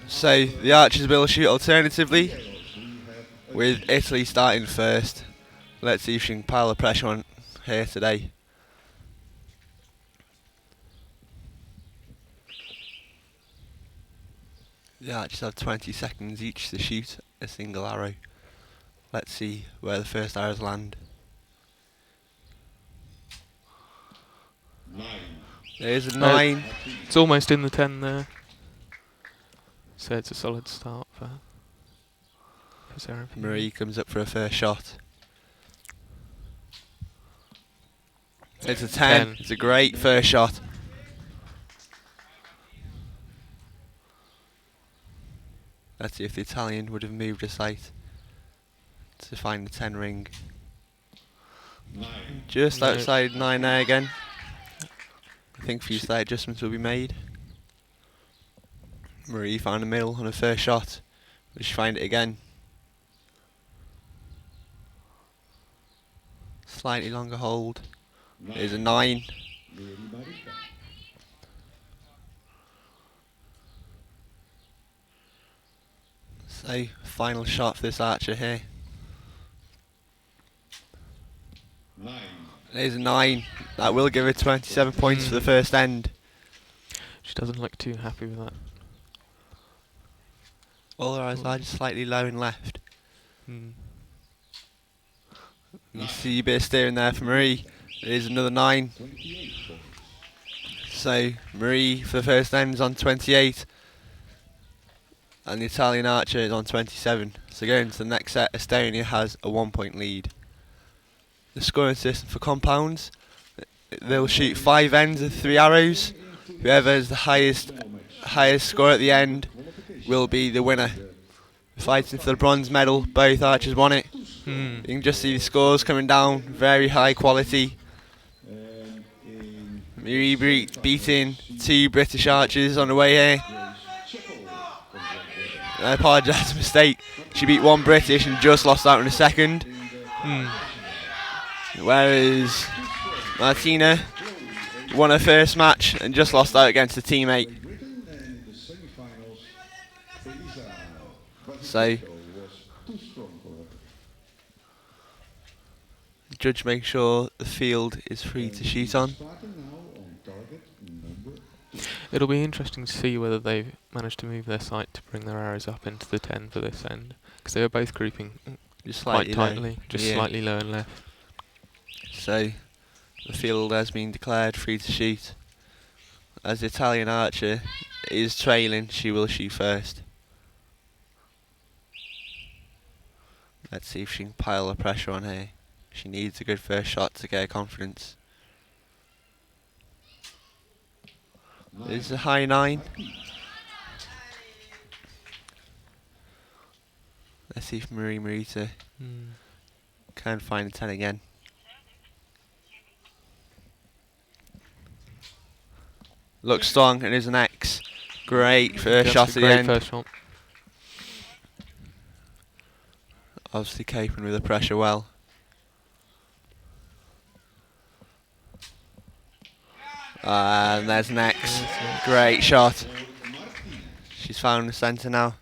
So the archers will shoot alternatively, with Italy starting first. Let's see if she can pile the pressure on here today. The archers have 20 seconds each to shoot a single arrow. Let's see where the first arrows land. There's a 9. It's almost in the 10 there. So it's a solid start for Sarah. Marie comes up for her first shot. It's a 10. It's a great first shot. Let's see if the Italian would have moved a sight to find the 10 ring. Just outside 9 there again. I think a few slight adjustments will be made. Marie found the middle on her first shot. Will she find it again? Slightly longer hold. There's a 9. So, final shot for this archer here. There's a 9. That will give her 27 points for the first end. She doesn't look too happy with that. All her eyes are just slightly low and left. You see a bit of steering there for Marie. There's another 9. So Marie for the first end is on 28. And the Italian archer is on 27. So going to the next set, Estonia has a 1-point lead. The scoring system for compounds, they'll shoot 5 ends of 3 arrows. Whoever has the highest score at the end will be the winner. Fighting for the bronze medal, both archers won it. You can just see the scores coming down, very high quality. Marie beating 2 British archers on the way here. I apologise, mistake. She beat 1 British and just lost out in a second. Whereas Martina won her first match and just lost out against a teammate. So, the judge makes sure the field is free to shoot on. It'll be interesting to see whether they've managed to move their sight to bring their arrows up into the 10 for this end, because they were both creeping just quite tightly, slightly low and left. So the field has been declared free to shoot. As the Italian archer is trailing, she will shoot first. Let's see if she can pile the pressure on here. She needs a good first shot to get her confidence. There's a high 9. Let's see if Marie Marita can find a 10 again. Looks strong, and is an X. Great first shot at the end. First shot. Obviously coping with the pressure well. And there's an X. Great shot. She's found the centre now.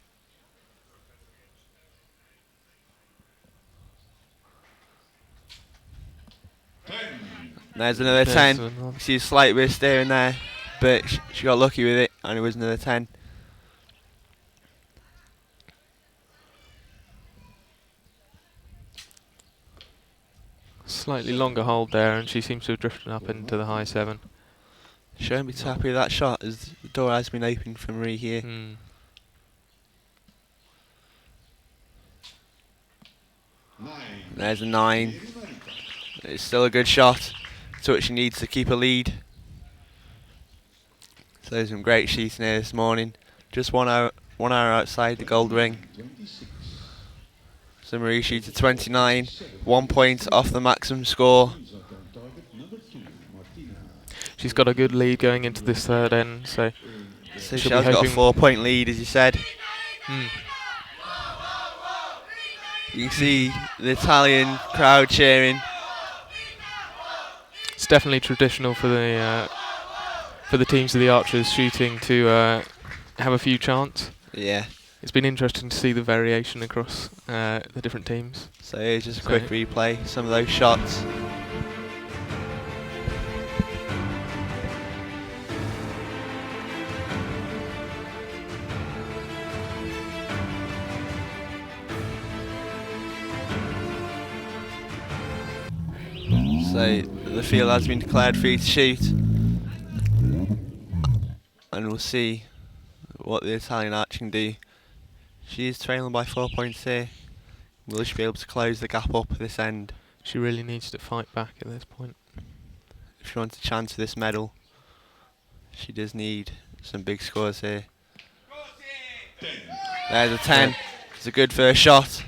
There's another 10. She's a slight bit of steering there, but she got lucky with it, and it was another 10. Slightly longer hold there, and she seems to have drifted up into the high 7. She won't be too happy with that shot, as the door has been opened for Marie here. There's a 9. It's still a good shot. It's what she needs to keep a lead. So there's some great shooting here this morning. Just 1 hour outside the gold ring. So Marie shoots a 29, 1 point off the maximum score. She's got a good lead going into this third end, so she has got a 4-point lead, as you said. You can see the Italian crowd cheering. It's definitely traditional for the teams of the archers shooting to have a few chants. Yeah. It's been interesting to see the variation across the different teams. So here's just a quick replay. Some of those shots. So the field has been declared free to shoot, and we'll see what the Italian archer can do. She is trailing by 4 points here. Will she be able to close the gap up this end? She really needs to fight back at this point. If she wants a chance for this medal, she does need some big scores here. There's a 10. It's a good first shot.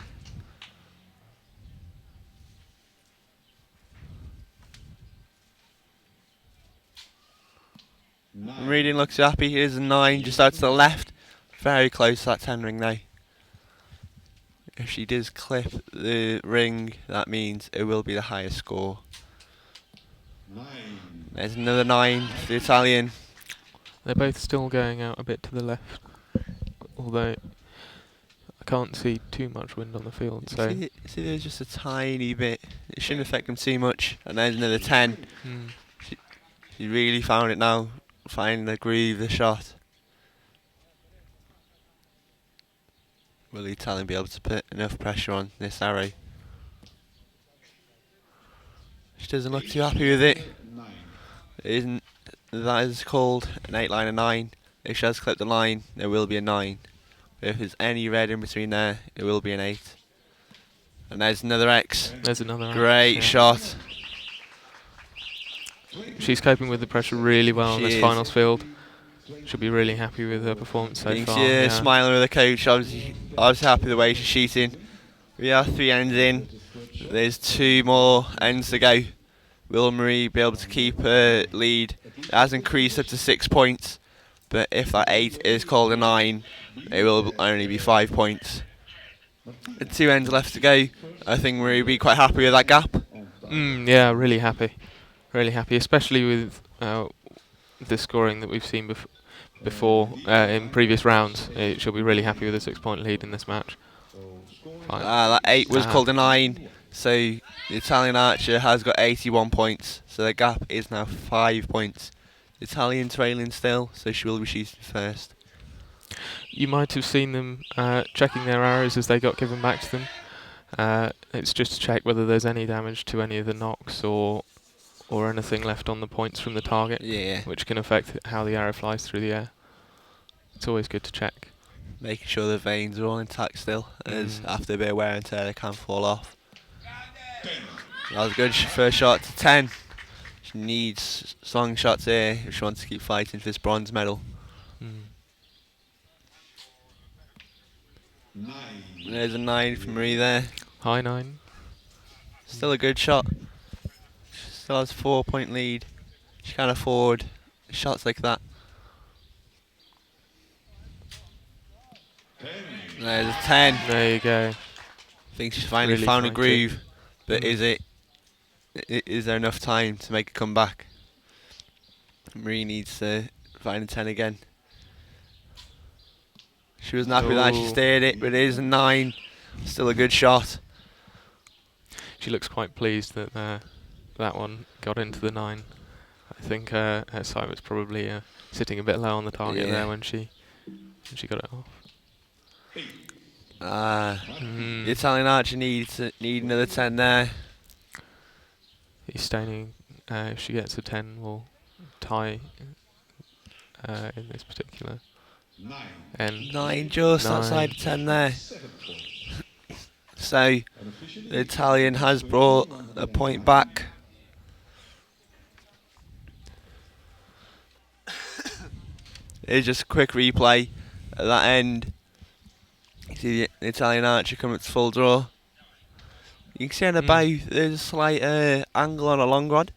Reading looks happy. Here's a 9 just out to the left. Very close to that 10 ring now. If she does clip the ring, that means it will be the highest score. There's another 9 for the Italian. They're both still going out a bit to the left, although I can't see too much wind on the field. So see there's just a tiny bit. It shouldn't affect them too much. And there's another 10. She really found it now. Finding the groove, the shot. Will the Italian be able to put enough pressure on this arrow? She doesn't look too happy with it. That is called an 8 line of 9. If she has clipped the line, there will be a 9. But if there's any red in between there, it will be an 8. And there's another X. There's another great shot. She's coping with the pressure really well in this is. finals field. She'll be really happy with her performance so far. She's smiling with the coach, obviously happy with the way she's shooting. We are 3 ends in. There's 2 more ends to go. Will Marie be able to keep her lead? It has increased up to 6 points, but if that 8 is called a 9, it will only be 5 points. 2 ends left to go. I think Marie will be quite happy with that gap. Yeah, really happy. Really happy, especially with the scoring that we've seen before in previous rounds. She'll be really happy with a 6 point lead in this match. That 8 was called a 9, so the Italian archer has got 81 points, so the gap is now 5 points. The Italian trailing still, so she will be shooting first. You might have seen them checking their arrows as they got given back to them. It's just to check whether there's any damage to any of the knocks or anything left on the points from the target, which can affect how the arrow flies through the air. It's always good to check. Making sure the veins are all intact still, as after a bit of wear and tear they can fall off. That was a good first shot to 10. She needs strong shots here if she wants to keep fighting for this bronze medal. There's a 9 from Marie there. High 9. Still a good shot. She still has 4 point lead. She can't afford shots like that. There's a 10. There you go. I think she's finally Really found a trying groove, but is there enough time to make a comeback? Marie needs to find a 10 again. She wasn't happy with that, she stayed it, but it is a 9. Still a good shot. She looks quite pleased that that one got into the 9. I think her sight was probably sitting a bit low on the target there when she got it off. The Italian archer need another 10 there. He's staining. If she gets a 10, will tie in this particular. 9 just outside of 10 there. So the Italian has brought a point back. Here's just a quick replay at that end. You see the Italian archer coming to full draw. You can see on the bow there's a slight angle on a long rod.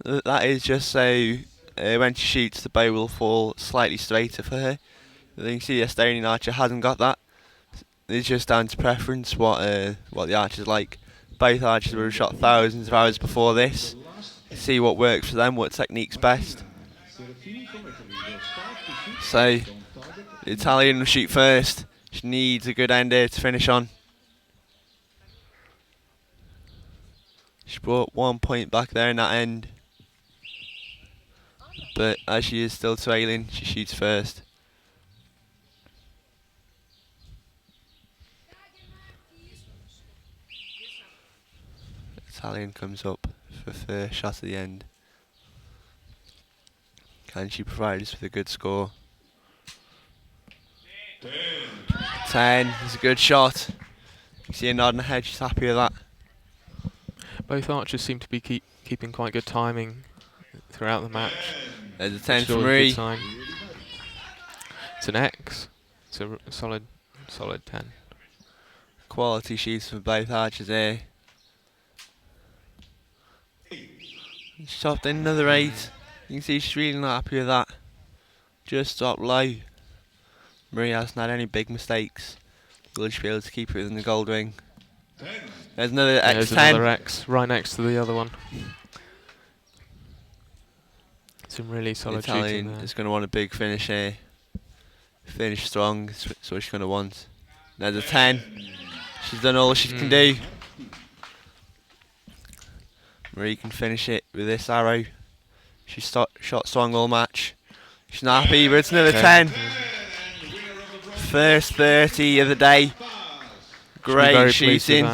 That is just so when she shoots the bow will fall slightly straighter for her. You can see the Estonian archer hasn't got that. It's just down to preference what the archer's like. Both archers would have shot thousands of hours before this. See what works for them, what technique's best. So the The Italian will shoot first. She needs a good ender to finish on. She brought 1 point back there in that end. But as she is still trailing, she shoots first. Italian comes up for first shot at the end. Can she provide us with a good score? 10 is a good shot. You see her nodding her head, she's happy with that. Both archers seem to be keeping quite good timing throughout the match. There's a 10 Which is from always a Marie. good sign. It's an X. It's a solid 10. Quality shoots from both archers here. Shot in another 8. You can see she's really not happy with that. Just dropped low. Marie hasn't had any big mistakes. Will she be able to keep it within the gold ring? There's another X10. There's another X right next to the other one. Some really solid shooting Italian there. is going to want a big finish here. Finish strong, that's what she's going to want. There's a 10. She's done all she can do. Marie can finish it with this arrow. She shot strong all match. She's not happy, but it's another 10. First 30 of the day. Great shooting.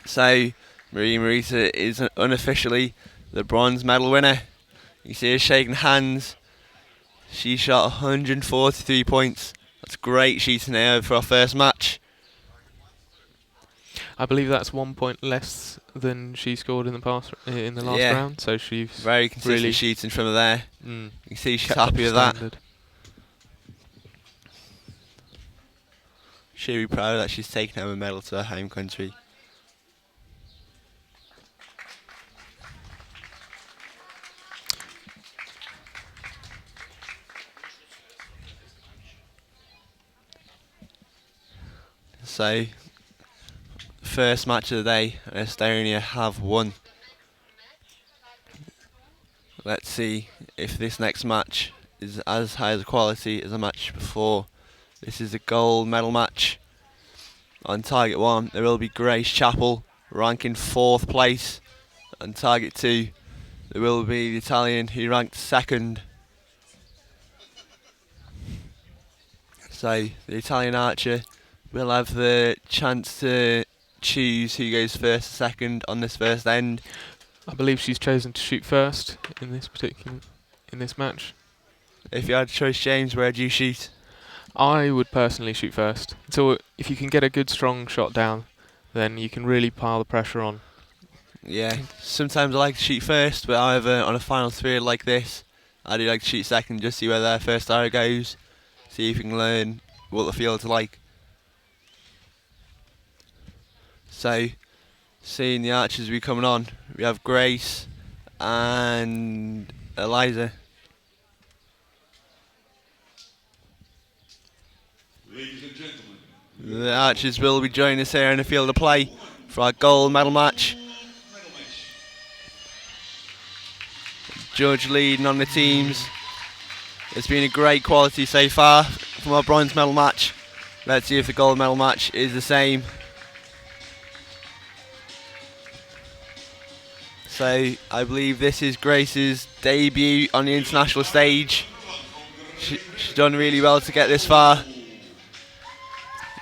So Marie Marita is unofficially the bronze medal winner. You see her shaking hands. She shot 143 points. That's great shooting there for our first match. I believe that's 1 point less than she scored in the last round. So she's very consistent really shooting from there. You can see she's happy with standard. that. She'll be proud that she's taken home a medal to her home country. So, first match of the day, Estonia have won. Let's see if this next match is as high a quality as the match before. This is a gold medal match. On target 1, there will be Grace Chappell, ranking 4th place. On target 2, there will be the Italian, who ranked 2nd. So, the Italian archer will have the chance to choose who goes first or second on this first end. I believe she's chosen to shoot first in this match. If you had a choice, James, where do you shoot? I would personally shoot first. So if you can get a good strong shot down, then you can really pile the pressure on. Yeah, sometimes I like to shoot first, but however, on a final three like this, I do like to shoot second, just see where their first arrow goes, see if you can learn what the field's like. So, seeing the archers be coming on, we have Grace and Eliza. Ladies and gentlemen, The archers will be joining us here in the field of play for our gold medal match. Judge leading on the teams. It's been a great quality so far from our bronze medal match. Let's see if the gold medal match is the same. So I believe this is Grace's debut on the international stage. She's done really well to get this far.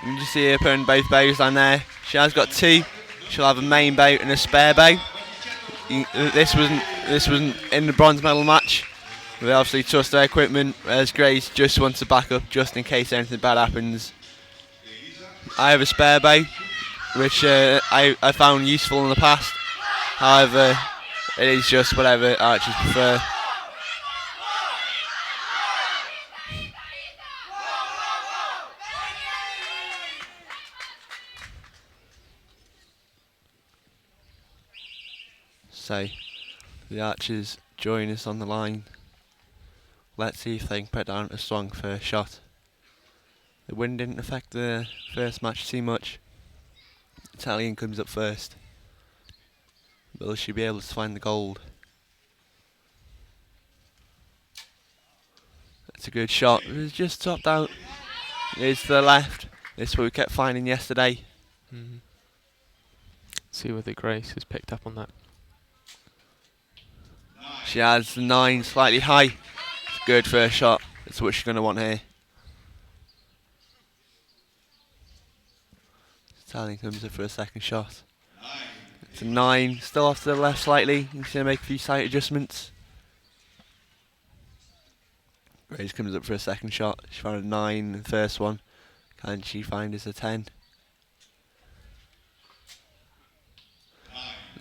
You can just see her putting both bows down there. She has got 2. She'll have a main bow and a spare bow. This wasn't in the bronze medal match. We obviously trust their equipment, whereas Grace just wants to back up just in case anything bad happens. I have a spare bow, which I found useful in the past. However, it is just whatever archers prefer. So, the archers join us on the line. Let's see if they can put down a strong first shot. The wind didn't affect the first match too much. Italian comes up first. Will she be able to find the gold? It's a good shot. It was just topped out. It's to the left. This is what we kept finding yesterday. See whether Grace has picked up on that. She has 9 slightly high. It's a good first shot. That's what she's going to want here. Italian comes up for a second shot. It's a 9. Still off to the left slightly. You can see her make a few slight adjustments. Grace comes up for a second shot. She found a 9 in the first one. Can she find us a 10?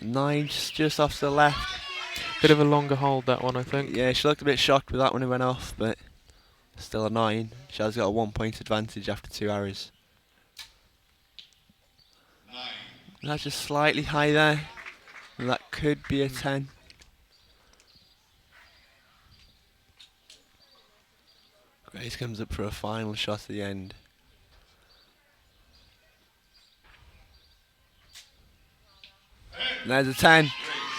9 just off to the left. Bit of a longer hold, that one, I think. Yeah, she looked a bit shocked with that when it went off, but still a 9. She has got a 1 point advantage after 2 arrows. That's just slightly high there. And that could be a 10. Grace comes up for a final shot at the end. And there's a 10.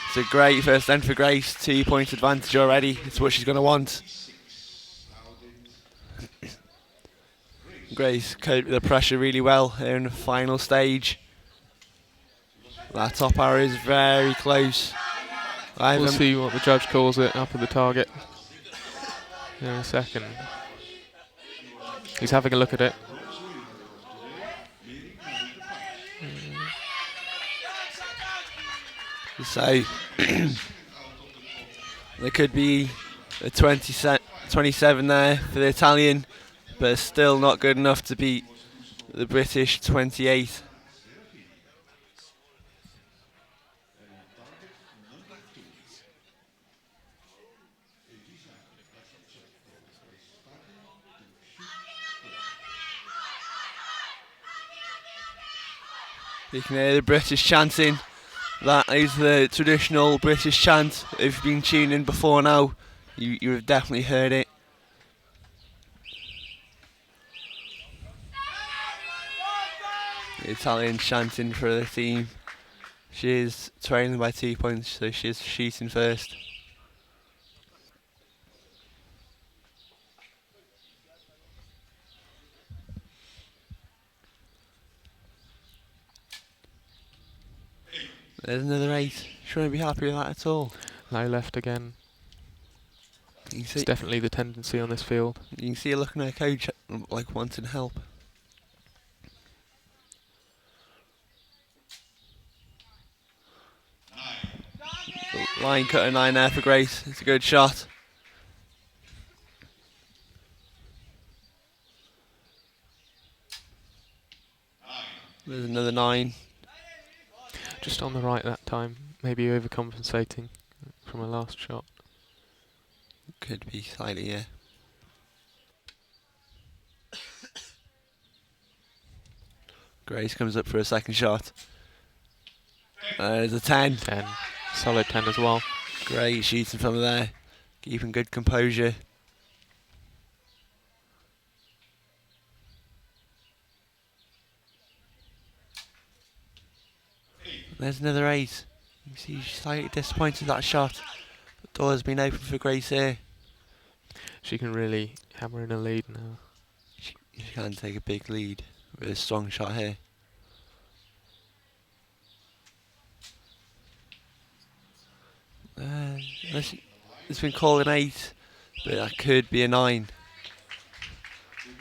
It's a great first end for Grace. 2 point advantage already. It's what she's going to want. Grace coped with the pressure really well here in the final stage. That top arrow is very close. We'll see what the judge calls it up at the target in a second. He's having a look at it. So there could be a 27 there for the Italian, but still not good enough to beat the British 28. You can hear the British chanting. That is the traditional British chant. If you've been tuning in before now, you have definitely heard it. The Italian chanting for the team. She is trailing by 2 points, so she is shooting first. There's another 8. She won't be happy with that at all. Low left again. It's definitely the tendency on this field. You can see her looking at her coach like wanting help. Line cutter 9 there for Grace. It's a good shot. There's another 9. Just on the right that time. Maybe overcompensating from a last shot. Could be slightly, yeah. Grace comes up for a second shot. There's a 10. 10. Solid 10 as well. Great shooting from there. Keeping good composure. There's another 8. You see she's slightly disappointed with that shot. The door has been open for Grace here. She can really hammer in a lead now. She can take a big lead with a strong shot here. It's been called an 8, but that could be a 9.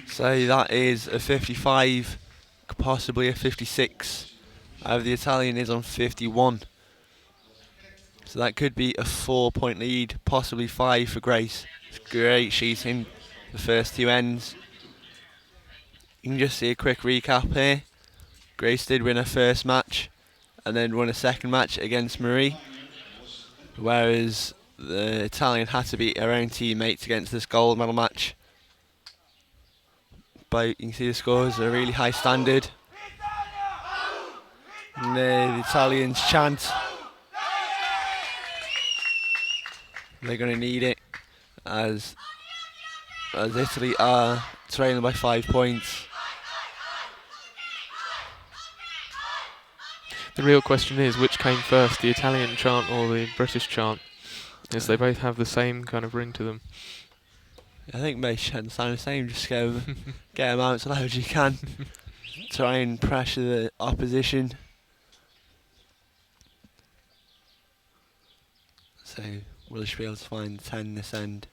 So that is a 55, possibly a 56. The Italian is on 51. So that could be a 4 point lead, possibly 5 for Grace. It's great shooting the first 2 ends. You can just see a quick recap here. Grace did win her first match and then won a second match against Marie, whereas the Italian had to beat her own teammates against this gold medal match. But you can see the scores are a really high standard. And the Italians chant. They're going to need it as Italy are trailing by 5 points. The real question is, which came first, the Italian chant or the British chant? As they both have the same kind of ring to them. I think most should sound the same. Just get 'em out as loud as you can. Try and pressure the opposition. So will she be able to find 10 this end?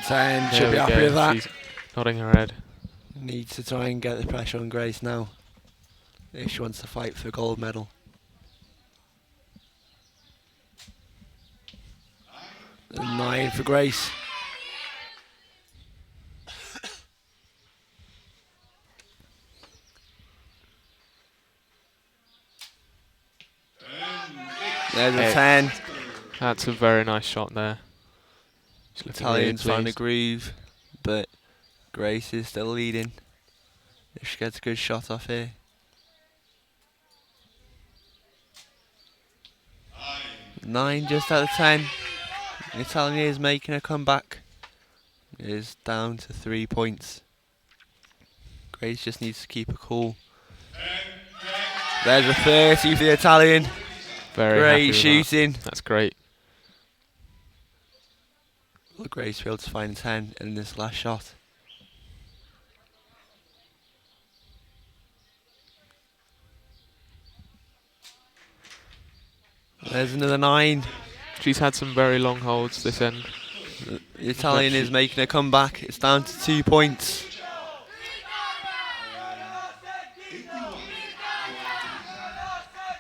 10 There should we be happy go. with that. She's nodding her head. Needs to try and get the pressure on Grace now if she wants to fight for a gold medal. A 9 for Grace. There's a 10. That's a very nice shot there. She's looking really Italians found a pleased. groove, but Grace is still leading. If she gets a good shot off here. 9 just out of 10. The Italian is making a comeback. It is down to 3 points. Grace just needs to keep her cool. There's a 30 for the Italian. Very happy Great with shooting. that. That's great. Will Grace be able to find 10 in this last shot? There's another 9. She's had some very long holds this end. The Italian is making a comeback. It's down to 2 points.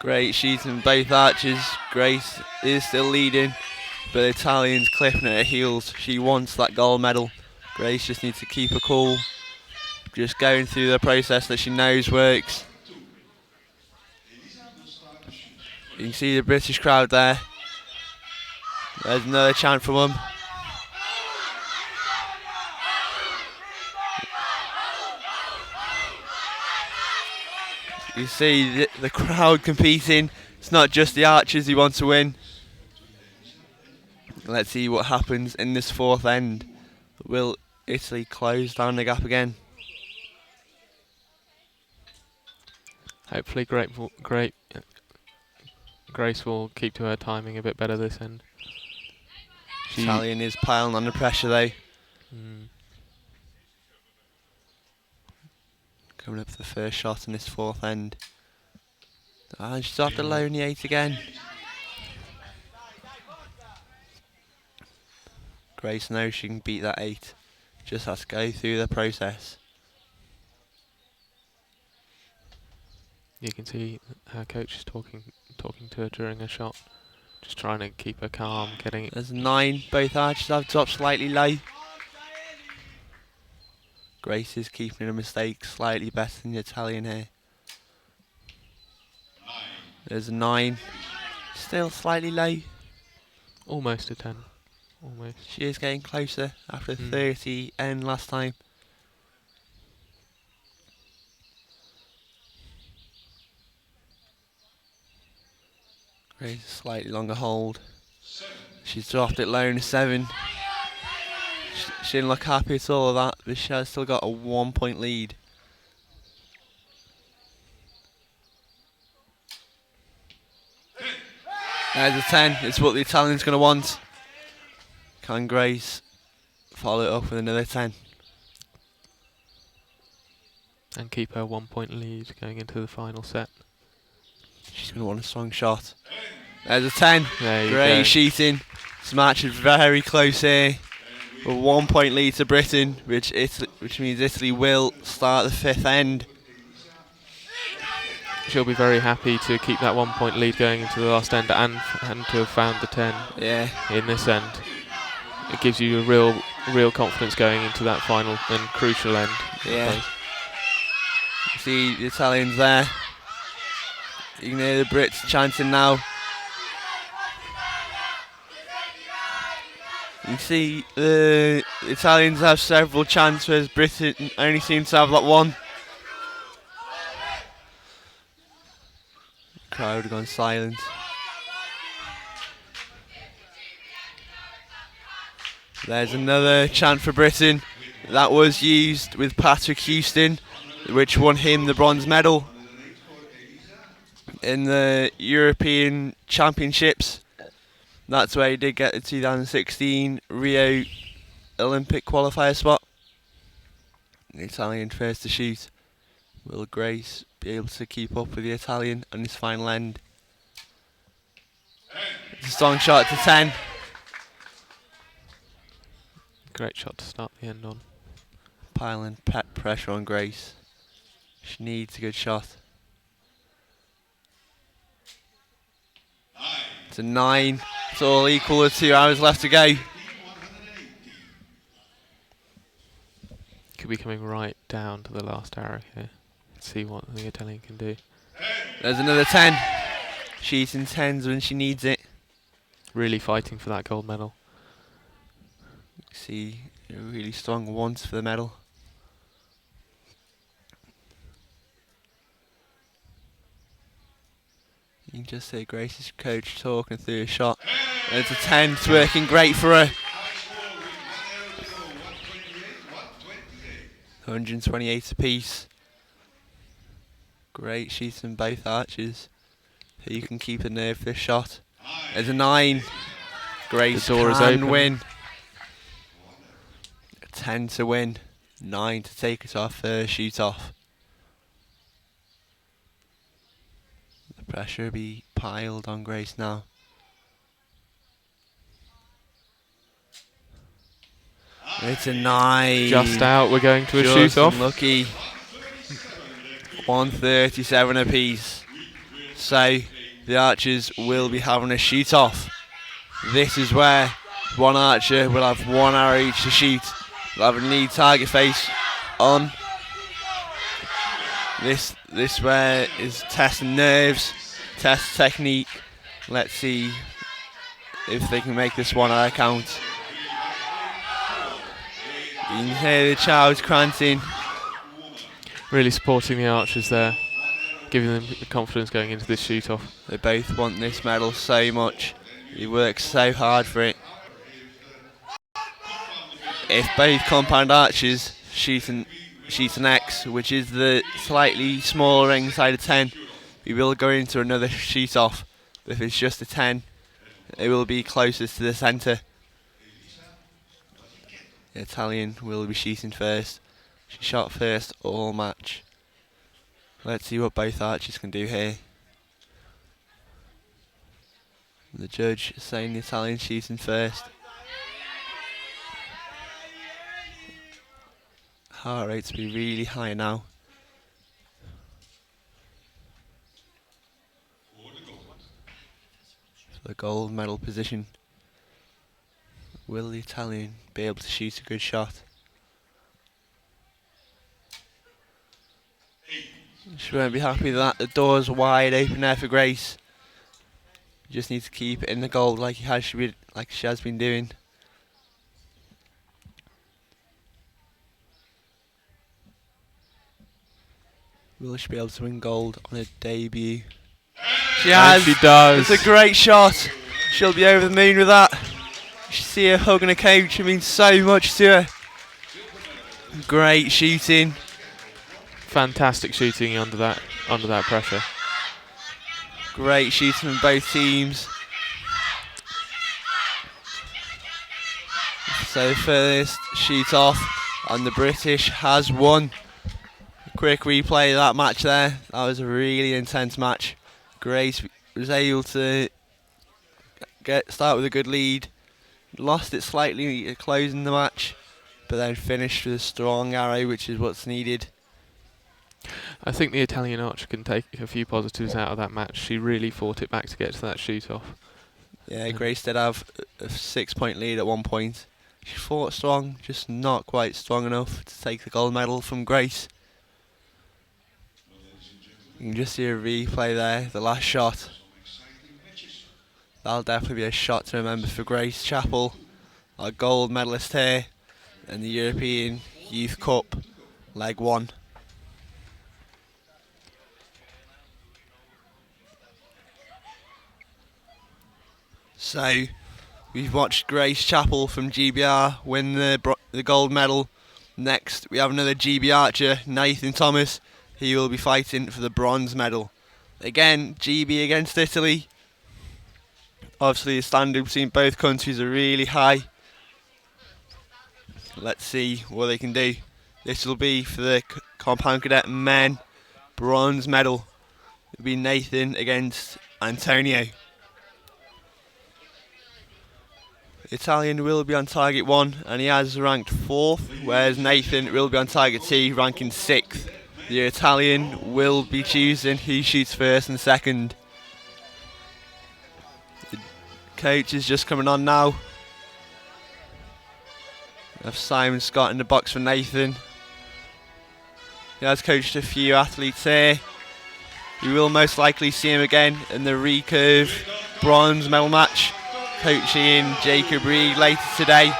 Great shooting both archers. Grace is still leading, but the Italian's clipping at her heels. She wants that gold medal. Grace just needs to keep her cool. Just going through the process that she knows works. You can see the British crowd there. There's another chant from them. You see the crowd competing. It's not just the archers who want to win. Let's see what happens in this fourth end. Will Italy close down the gap again? Hopefully Grace will keep to her timing a bit better this end. Italian is piling on the pressure though. Coming up for the first shot in this fourth end. And she's off the low in the 8 again. Grace knows she can beat that 8. Just has to go through the process. You can see her coach is talking to her during a shot. Just trying to keep her calm, getting it. There's 9. Both archers have dropped slightly low. Grace is keeping her mistake slightly better than the Italian here. There's a 9. Still slightly low. Almost a 10. Almost. She is getting closer after 30 end last time. Grace slightly longer hold. She's dropped it low in a 7. She didn't look happy at all of that, but she has still got a 1 point lead. There's a 10. It's what the Italian's going to want. Can Grace follow it up with another 10? And keep her 1 point lead going into the final set. She's going to want a strong shot. There's a 10. There you Great go. shooting. This match is very close here. A 1 point lead to Britain, which means Italy will start the fifth end. She'll be very happy to keep that 1 point lead going into the last end and to have found the 10 in this end. It gives you a real confidence going into that final and crucial end. Yeah. You see the Italians there. You can hear the Brits chanting now. You can see the Italians have several chants, whereas Britain only seem to have that one. The crowd have gone silent. There's another chant for Britain. That was used with Patrick Houston, which won him the bronze medal in the European Championships. That's where he did get the 2016 Rio Olympic qualifier spot. The Italian first to shoot. Will Grace be able to keep up with the Italian on his final end? It's a strong shot to 10. Great shot to start the end on. Piling pressure on Grace. She needs a good shot. It's a 9. It's all equal with 2 hours left to go. Could be coming right down to the last arrow here. See what the Italian can do. There's another 10. She's in 10s when she needs it. Really fighting for that gold medal. See a really strong want for the medal. You can just hear Grace's coach talking through a shot. There's a 10. It's working great for her. 128 apiece. Great shooting both archers. Who can keep the nerve for this shot. There's a 9. Grace The door is can open. win. A 10 to win. 9 to take us off first shoot off. The pressure will be piled on Grace now. It's a 9. Just out, we're going to a Just shoot off. unlucky. 137 apiece. So the archers will be having a shoot off. This is where one archer will have 1 arrow each to shoot. They'll have a lead target face on. This where is testing nerves, test technique. Let's see if they can make this 1 arrow count. You can hear the child chanting. Really supporting the archers there. Giving them the confidence going into this shoot off. They both want this medal so much. He works so hard for it. If both compound archers shoot an X, which is the slightly smaller ring side of 10, we will go into another shoot off. But if it's just a 10, it will be closest to the centre. The Italian will be shooting first. She shot first all match. Let's see what both archers can do here. The judge saying the Italian shooting first. Heart rates be really high now. For the gold medal position. Will the Italian be able to shoot a good shot? She won't be happy with that. The door's wide open there for Grace. Just need to keep it in the gold like she has been doing. Will she be able to win gold on her debut? She has. She does. It's a great shot. She'll be over the moon with that. You see her hugging a coach. It means so much to her. Great shooting. Fantastic shooting under that pressure. Great shooting from both teams. So the first shoot off, and the British has won. Quick replay of that match there. That was a really intense match. Grace was able to start with a good lead. Lost it slightly at closing the match, but then finished with a strong arrow, which is what's needed. I think the Italian archer can take a few positives out of that match. She really fought it back to get to that shoot off. Yeah, Grace did have a 6-point lead at one point. She fought strong, just not quite strong enough to take the gold medal from Grace. You can just see a replay there, the last shot. That'll definitely be a shot to remember for Grace Chappell, our gold medalist here in the European Youth Cup, leg 1. So, we've watched Grace Chappell from GBR win the gold medal. Next, we have another GB archer, Nathan Thomas. He will be fighting for the bronze medal. Again, GB against Italy. Obviously, the standard between both countries are really high. Let's see what they can do. This will be for the compound cadet men bronze medal. It'll be Nathan against Antonio. Italian will be on target 1 and he has ranked 4th, whereas Nathan will be on target 2, ranking 6th. The Italian will be choosing who shoots first and second. The coach is just coming on now. We have Simon Scott in the box for Nathan. He has coached a few athletes here. We will most likely see him again in the Recurve bronze medal match, coaching Jacob Reed later today.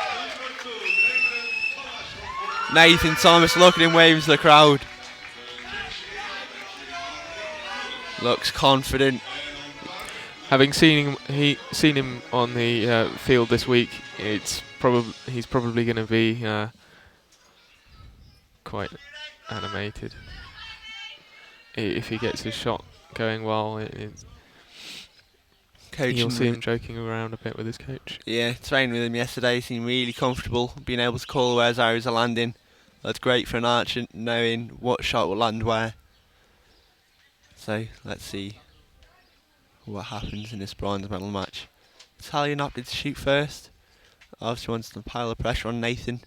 Nathan Thomas looking in, waving to the crowd. Looks confident. Having seen him on the field this week, he's probably going to be quite animated if he gets his shot going well. You'll see him joking around a bit with his coach. Yeah, trained with him yesterday. Seemed really comfortable, being able to call where his arrows are landing. That's great for an archer, knowing what shot will land where. So let's see what happens in this bronze medal match. Italian opted to shoot first. Obviously wants to pile of pressure on Nathan.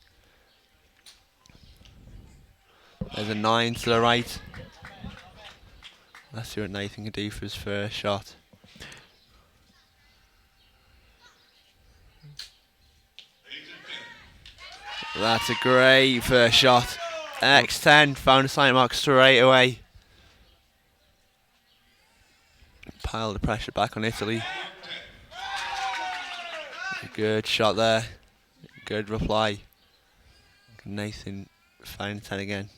There's a 9 to the right. Let's see what Nathan can do for his first shot. That's a great first shot. X10 found a sight mark straight away. Pile the pressure back on Italy. A good shot there. Good reply. Nathan found 10 again.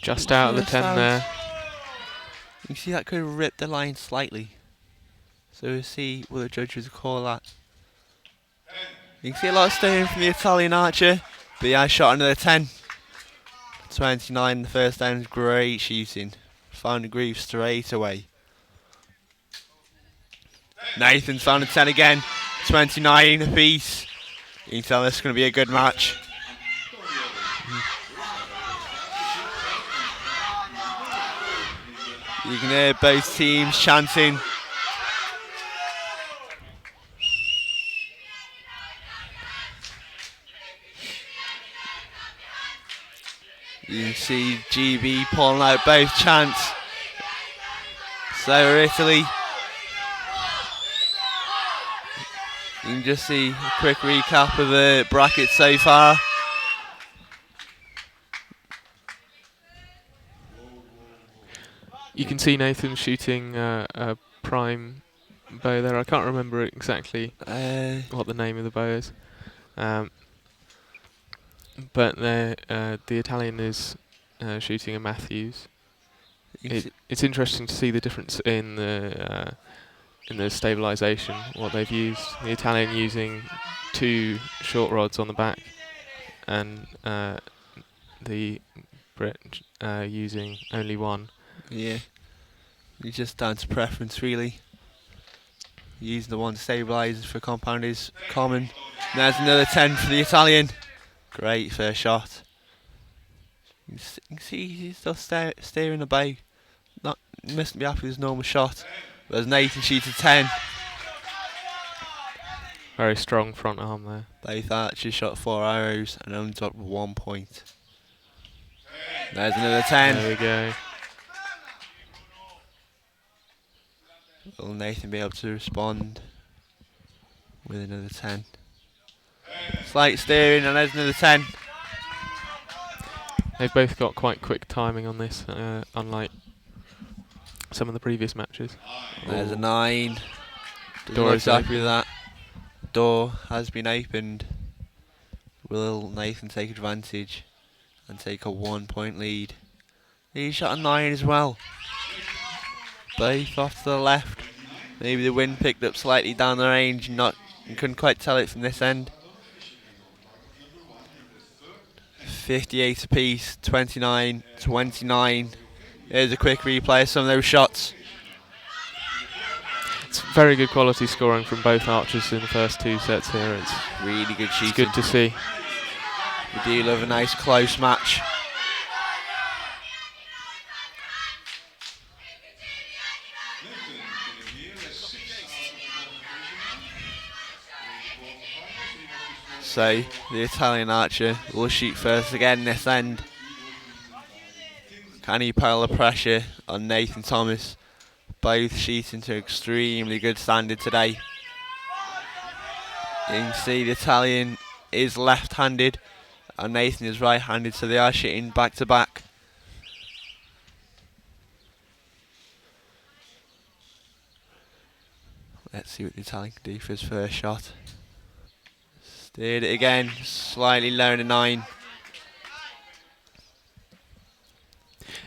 Just out of the 10 there. You can see that could have ripped the line slightly. So we'll see what the judges call that. You can see a lot of steering from the Italian archer, but yeah, shot another 10. 29 the first down, great shooting. Found the groove straight away. Nathan's found a 10 again, 29 apiece. You can tell this is going to be a good match. You can hear both teams chanting. You can see GB pulling out both chants. So Italy. You can just see a quick recap of the bracket so far. You can see Nathan shooting a prime bow there. I can't remember exactly what the name of the bow is. But the Italian is shooting a Matthews. It's interesting to see the difference in the stabilisation, what they've used. The Italian using 2 short rods on the back, and the Brit using only 1. Yeah, it's just down to preference really. Using the one stabiliser for compound is common. And there's another 10 for the Italian. Great first shot. You can see he's still steering the bow. Mustn't be happy with his normal shot. But as Nathan shoots a 10. Very strong front arm there. Both archers shot 4 arrows and only dropped 1 point. There's another 10. There we go. Will Nathan be able to respond with another 10? Slight steering and there's another 10. They've both got quite quick timing on this, unlike some of the previous matches. There's a 9. Door Not is happy open. with that. Door has been opened. Will Nathan take advantage and take a 1 point lead? He shot a 9 as well. Both off to the left. Maybe the wind picked up slightly down the range. You couldn't quite tell it from this end. 58 apiece, 29, 29. Here's a quick replay of some of those shots. It's very good quality scoring from both archers in the first 2 sets here. It's Really good It's shooting. good to see. We do love a nice close match. So the Italian archer will shoot first again this end. Can he pile the pressure on Nathan Thomas? Both shooting to extremely good standard today. You can see the Italian is left-handed and Nathan is right-handed, so they are shooting back to back. Let's see what the Italian can do for his first shot. Steered it again, slightly lower than 9.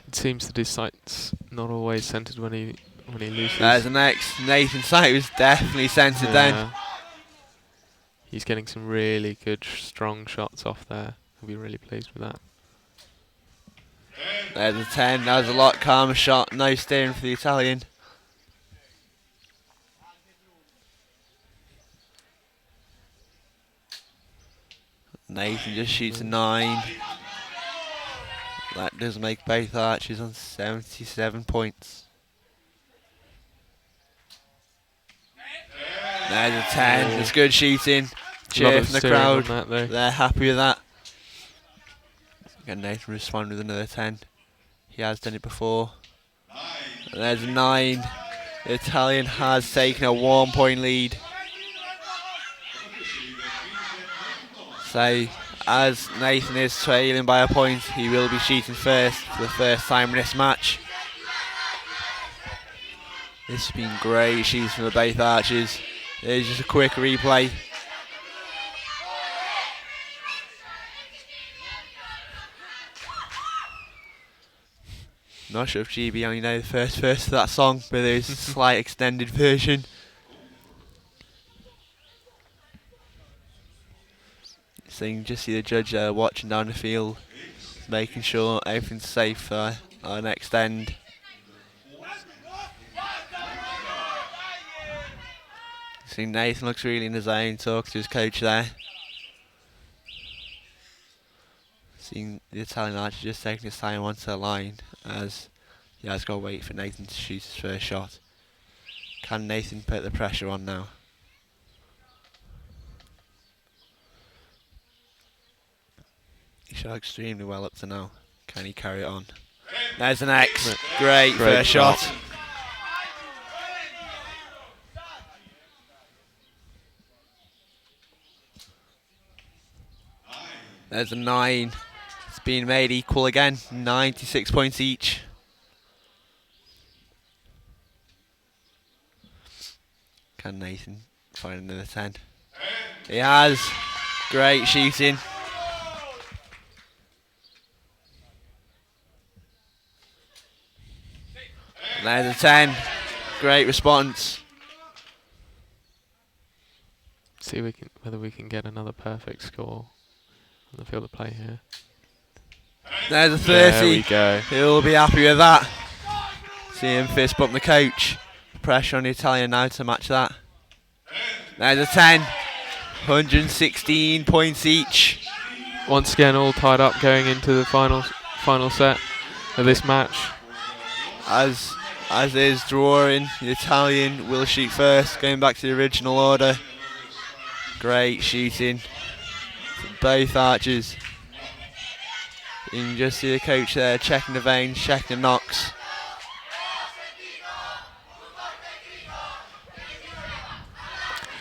It seems that his sight's not always centred when he loses. There's the next. Nathan's sight was definitely centred down. He's getting some really good, strong shots off there. I'll be really pleased with that. There's a 10. That was a lot calmer shot. No steering for the Italian. Nathan just shoots a 9. That does make both archers on 77 points. There's a 10. It's good shooting. Cheer from the crowd. They're happy with that. Again, Nathan respond with another 10. He has done it before. And there's a 9. The Italian has taken a 1-point lead. So, as Nathan is trailing by a point, he will be shooting first for the first time in this match. This has been great shooting from the both archers. There's just a quick replay. Not sure if GB only know the first verse of that song, but there's a slight extended version. So you can just see the judge watching down the field, making sure everything's safe for our next end. See, Nathan looks really in his zone, talking to his coach there. Seeing the Italian archer just taking his time onto the line, as he has got to wait for Nathan to shoot his first shot. Can Nathan put the pressure on now? He shot extremely well up to now. Can he carry it on? There's an X. Great first shot. There's a 9. It's been made equal again. 96 points each. Can Nathan find another 10? He has. Great shooting. There's a 10. Great response. See whether we can get another perfect score on the field of play here. There's a 30. There we go. He'll be happy with that. See him fist bump the coach. Pressure on the Italian now to match that. There's a 10. 116 points each. Once again, all tied up going into the final set of this match. As is drawing, the Italian will shoot first, going back to the original order. Great shooting from both archers. You can just see the coach there checking the veins, checking the knocks.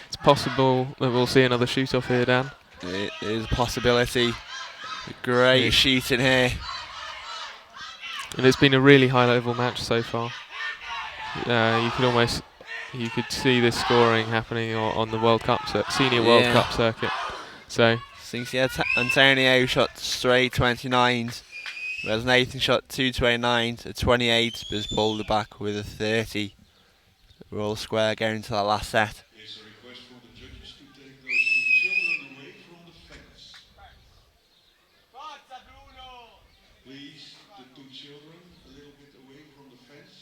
It's possible that we'll see another shoot-off here, Dan. It is a possibility. Great shooting here. And it's been a really high-level match so far. You could see this scoring happening on the World Cup Senior World Cup circuit. So since Antonio shot straight 29s, whereas Nathan shot 2 29s, a 28, but has pulled it back with a 30. We're all square going to the last set. Here's a request from the judges to take those 2 children away from the fence. Please, the 2 children a little bit away from the fence.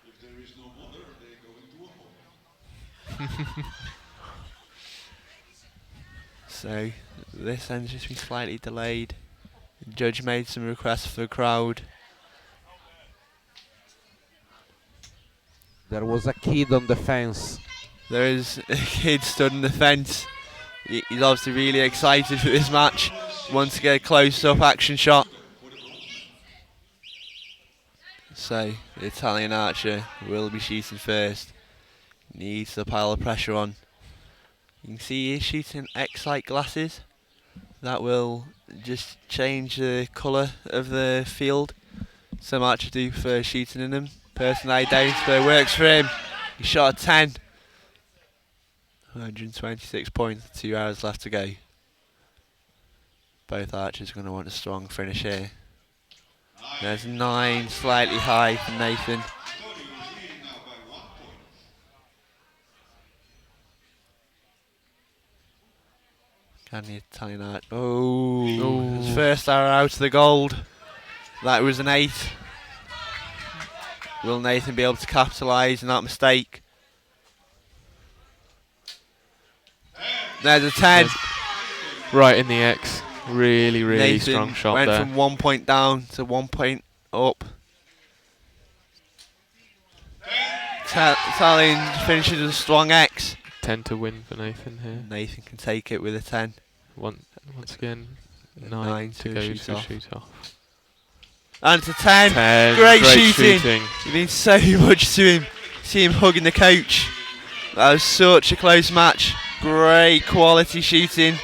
If there is no mother, they go into a hole. So this end's just been slightly delayed. The judge made some requests for the crowd. There was a kid on the fence. There is a kid stood on the fence. He's obviously really excited for this match. Wants to get a close-up action shot. So the Italian archer will be shooting first. Needs to pile of pressure on. You can see he's shooting X-light glasses. That will just change the colour of the field. Some archers do prefer shooting in them. Personally I don't, but it works for him. He shot a 10. 126 points, 2 hours left to go. Both archers are going to want a strong finish here. There's 9, slightly high for Nathan. Can the Italian archer? Oh, his first arrow out of the gold. That was an 8. Will Nathan be able to capitalise on that mistake? There's a 10. Right in the X. Really Nathan strong shot went there. from 1 point down to 1 point up. Italian finishes with a strong X. 10 to win for Nathan here. Nathan can take it with a 10. Once again, 9 9 to to go shoot to off. shoot off. And it's a 10. 10. Great shooting. shooting. It means so much to him. See him hugging the coach. That was such a close match. Great quality shooting.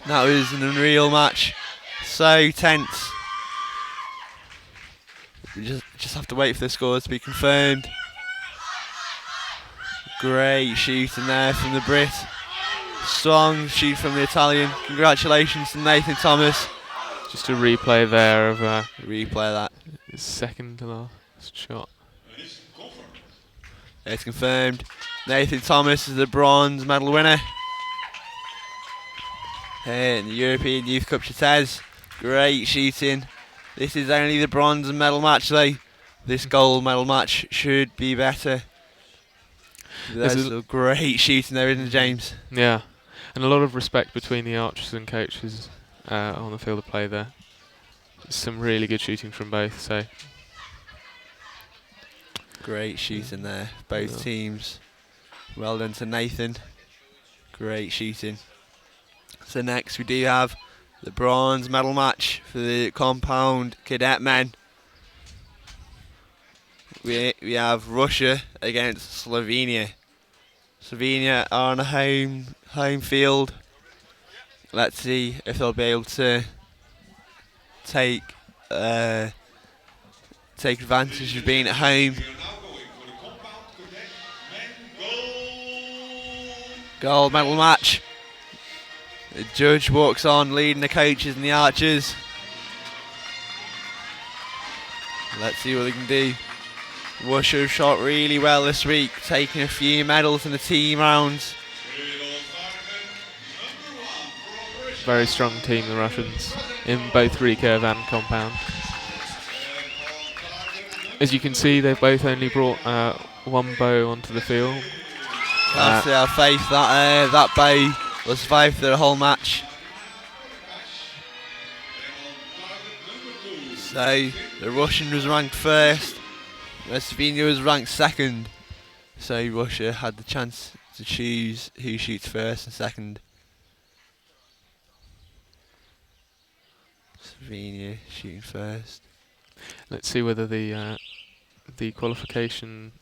That was an unreal match. So tense. We just have to wait for the scores to be confirmed. Great shooting there from the Brit. Strong shoot from the Italian. Congratulations to Nathan Thomas. Just a replay there of Replay that. his second to last shot. It's confirmed. Nathan Thomas is the bronze medal winner here in the European Youth Cup Catez. Great shooting. This is only the bronze medal match though. This gold medal match should be better. There's a great shooting there, isn't it, James? Yeah, and a lot of respect between the archers and coaches on the field of play there. Some really good shooting from both. So great shooting there, both teams. Well done to Nathan. Great shooting. So next we do have the bronze medal match for the compound cadet men. We have Russia against Slovenia. Slovenia are on a home field. Let's see if they'll be able to take advantage of being at home. Gold medal match. The judge walks on, leading the coaches and the archers. Let's see what they can do. Russia have shot really well this week, taking a few medals in the team rounds. very strong team, the Russians, in both recurve and compound. As you can see, they've both only brought one bow onto the field. That's our faith that that bow will survive for the whole match. So the Russian was ranked first, Slovenia was ranked second. So Russia had the chance to choose who shoots first and second. Slovenia shooting first. Let's see whether the qualification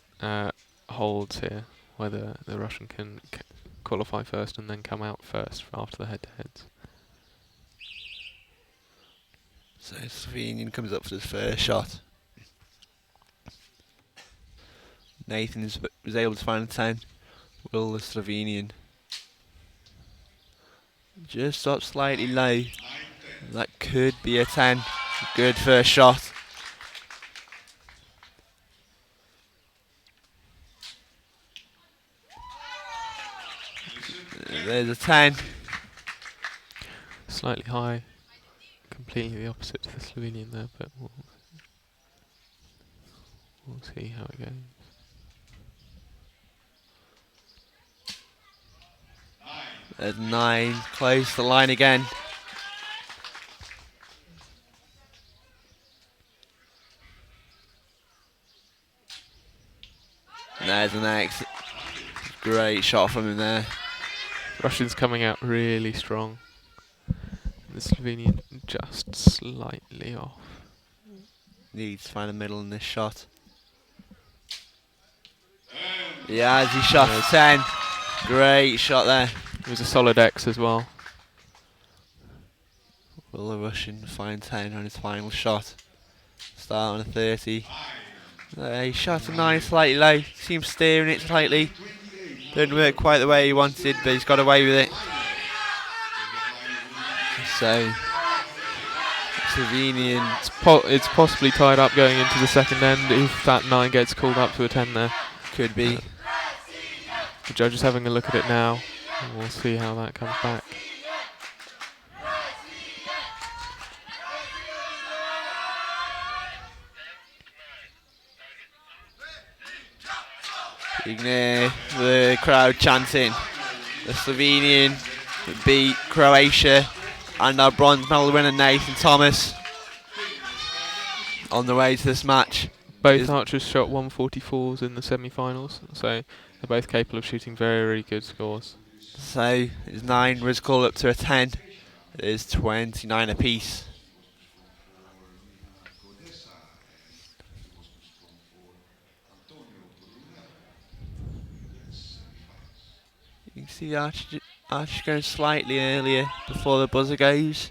holds here. Whether the Russian can qualify first and then come out first after the head-to-heads. So Slovenian comes up for his first shot. Nathan was able to find a 10. Will the Slovenian just stop slightly low? That could be a 10. Good first shot. There's a 10. Slightly high. Completely the opposite to the Slovenian there, but we'll see how it goes. There's 9, close to the line again. And there's the next. Great shot from him there. Russians coming out really strong. The Slovenian just slightly off. Needs to find a middle in this shot. Yeah, as he shot for 10. Great shot there. It was a solid X as well. Will the Russian find 10 on his final shot? Start on a 30. He shot a 9 slightly low. Seems steering it slightly. Didn't work quite the way he wanted, but he's got away with it. So, Slovenian. It's possibly tied up going into the second end if that 9 gets called up to a 10 there. Could be. The judge is having a look at it now, and we'll see how that comes back. Ignore the crowd chanting. The Slovenian beat Croatia and our bronze medal winner Nathan Thomas on the way to this match. Both archers shot 144s in the semi-finals, so they're both capable of shooting very, very good scores. So his 9 was called up to a 10. It is 29 apiece. You can see Archer going slightly earlier before the buzzer goes.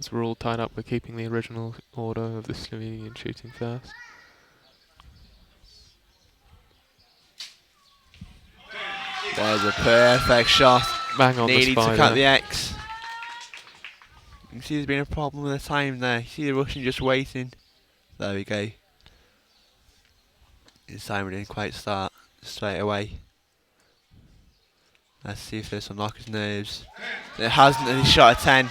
As we're all tied up, we're keeping the original order of the Slovenian shooting first. There's a perfect shot. Bang on the Needing to spider. cut the X. You can see there's been a problem with the time there. You see the Russian just waiting. There we go. His timer didn't quite start straight away. Let's see if this will knock his nerves. It hasn't, and he shot a 10.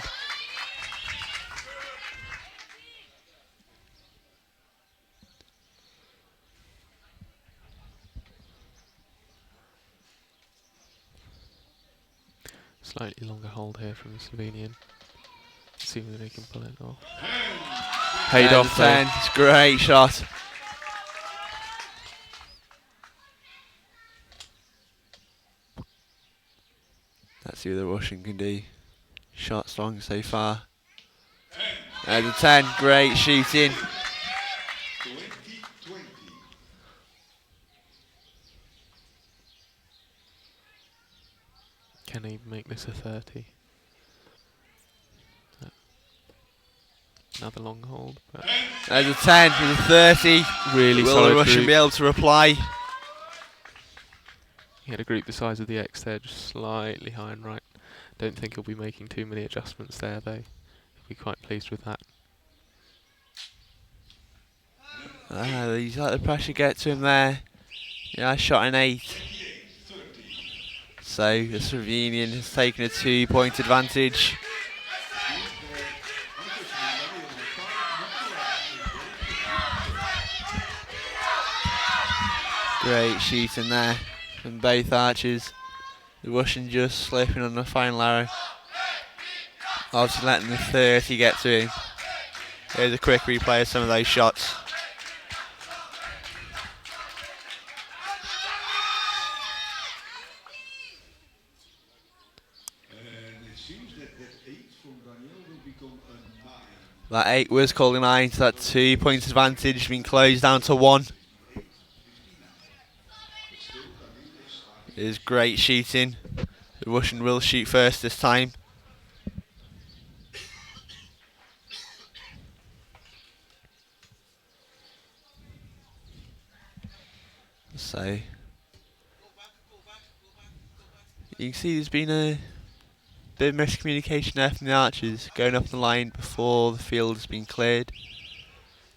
Slightly longer hold here from the Slovenian. Let's see whether he can pull it off. Paid There's off a 10. though. It's a great shot. Let's see what the Russian can do. Shot strong so far. There's a 10. Great shooting. 20-20. Can he make this a 30? Another long hold, but There's a 10. There's a 30. really Will solid the Russian group. be able to reply? He had a group the size of the X there, just slightly high and right. Don't think he'll be making too many adjustments there though. He'll be quite pleased with that. He's let the pressure get to him there. Yeah, I shot an 8. So the Slovenian has taken a 2-point advantage. Great shooting there from both archers. The Russian just slipping on the final arrow. Obviously letting the 30 get to him. Here's a quick replay of some of those shots. And it seems that 8 from Daniel will become a 9. That 8 was called a 9, so that 2-point advantage being closed down to 1. It is great shooting. The Russian will shoot first this time. So you can see there's been a bit of miscommunication there from the archers going up the line before the field has been cleared.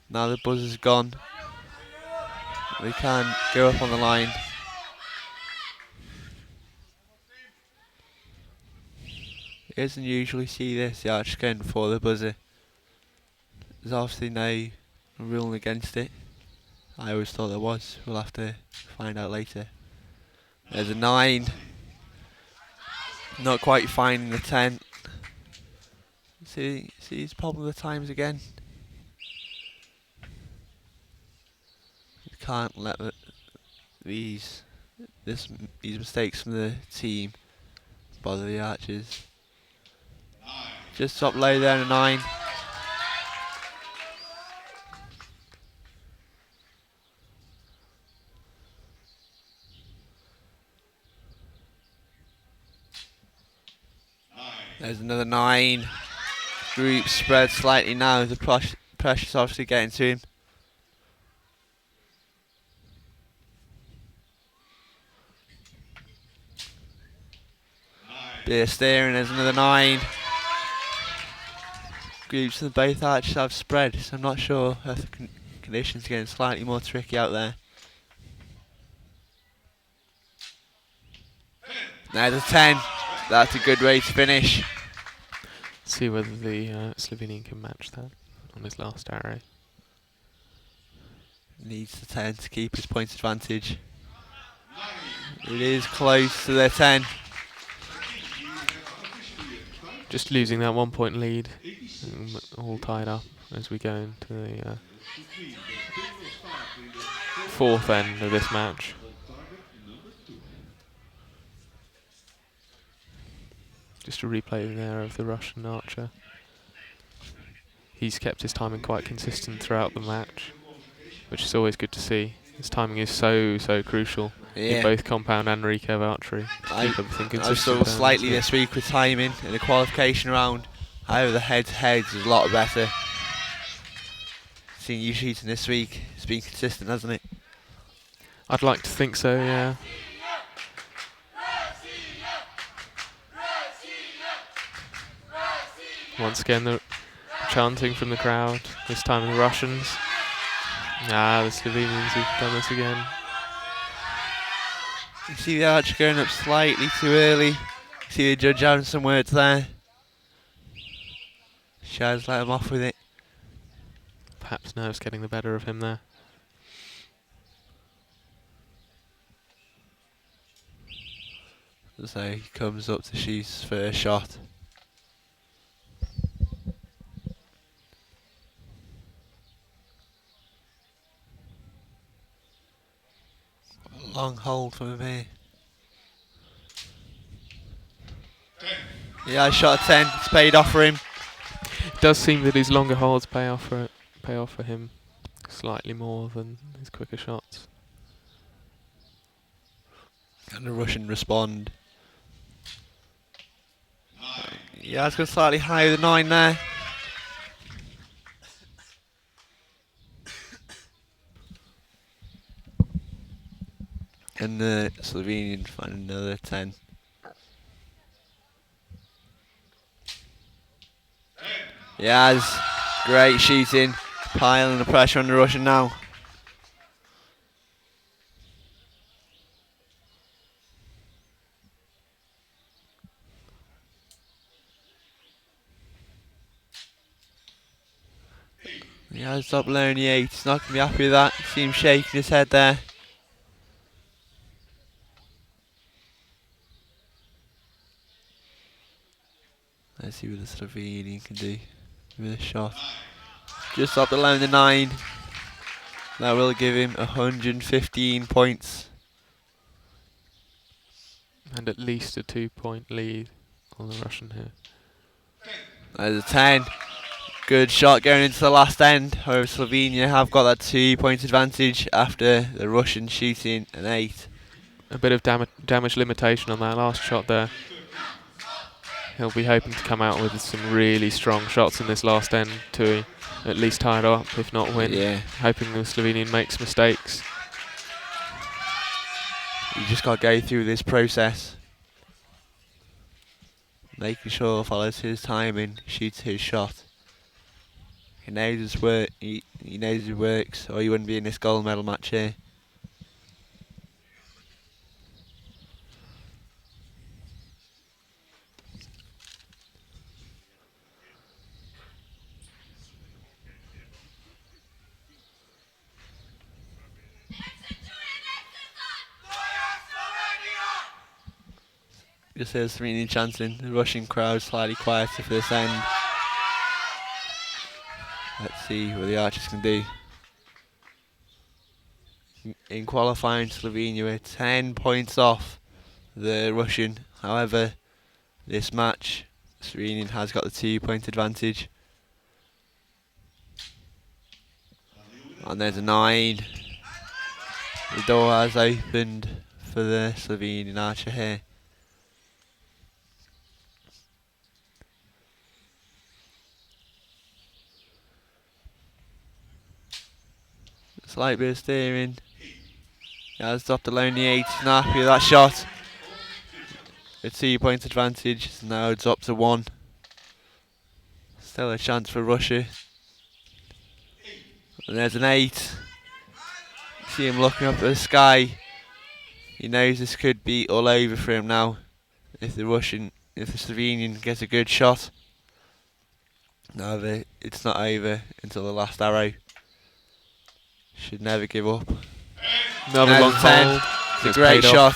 Now the buzzer's gone. We can go up on the line. He doesn't usually see this, the archers going before the buzzer. There's obviously no ruling against it. I always thought there was. We'll have to find out later. There's a 9. Not quite finding the 10. See his problem with the times again. You can't let these mistakes from the team bother the Archers. Just top low there, a 9. There's another 9. Group spread slightly now. The pressure's obviously getting to him. Bit of steering. There's another 9. Groups of both Archers have spread, so I'm not sure if the conditions are getting slightly more tricky out there. There's a 10. That's a good way to finish. See whether the Slovenian can match that on his last arrow. Needs the 10 to keep his point advantage. It is close to their 10. Just losing that 1 point lead, all tied up as we go into the fourth end of this match. Just a replay there of the Russian archer. He's kept his timing quite consistent throughout the match, which is always good to see. His timing is so crucial in both compound and recurve archery. I struggled slightly this week with timing in the qualification round. However, the head-to-head is a lot better. Seeing you shooting this week, it's been consistent, hasn't it? I'd like to think so, yeah. Once again, the chanting from the crowd, this time the Russians. The Slovenians have done this again. You see the archer going up slightly too early. See the judge having some words there. Shaz let him off with it. Perhaps nerves getting the better of him there. So he comes up to shoot his first shot. Long hold from him here. Yeah, I shot a 10. It's paid off for him. It does seem that his longer holds pay off for him slightly more than his quicker shots. Can the Russian respond? Yeah, it's gone slightly higher than 9 there. And the Slovenian find another 10. Yes, great shooting. Piling the pressure on the Russian now. Yeah, stop lowering the 8. He's not going to be happy with that. See him shaking his head there. Let's see what the Slovenian can do with a shot. Just up below the 9. That will give him 115 points. And at least a 2 point lead on the Russian here. There's a 10. Good shot going into the last end. However, Slovenia have got that 2 point advantage after the Russian shooting an 8. A bit of damage limitation on that last shot there. He'll be hoping to come out with some really strong shots in this last end to at least tie it up, if not win. Yeah. Hoping the Slovenian makes mistakes. You just got to go through this process. Making sure follows his timing, shoots his shot. He knows his work. He knows his works, or he wouldn't be in this gold medal match here. Just hear Slovenian chanting. The Russian crowd slightly quieter for this end. Let's see what the Archers can do. In qualifying, Slovenia were 10 points off the Russian. However, this match, Slovenian has got the 2-point advantage. And there's a 9. The door has opened for the Slovenian archer here. Slight bit of steering. He has dropped alone the 8. He's not happy with that shot. A 2-point advantage. So now it's up to 1. Still a chance for Russia. And there's an 8. See him looking up at the sky. He knows this could be all over for him now. If the Slovenian gets a good shot. However, it's not over until the last arrow. Should never give up. Another long 10. hold. It's a great shot.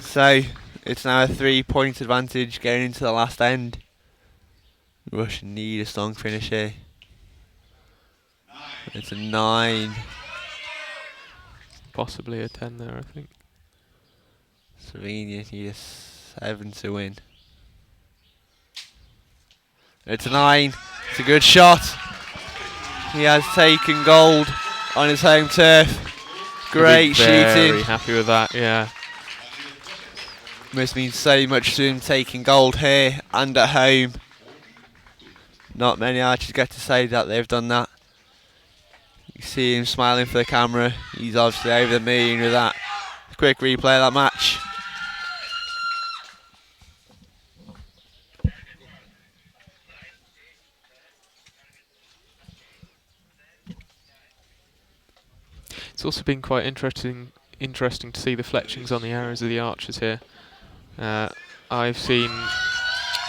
So, it's now a 3-point advantage going into the last end. Russian need a strong finish here. It's a 9. Possibly a 10 there, I think. Slovenia need a 7 to win. It's a 9. It's a good shot. He has taken gold on his home turf. Great shooting. Very happy with that, yeah. Must mean so much to him taking gold here and at home. Not many archers get to say that they've done that. You see him smiling for the camera. He's obviously over the moon with that. Quick replay of that match. It's also been quite interesting to see the fletchings on the arrows of the archers here. I've seen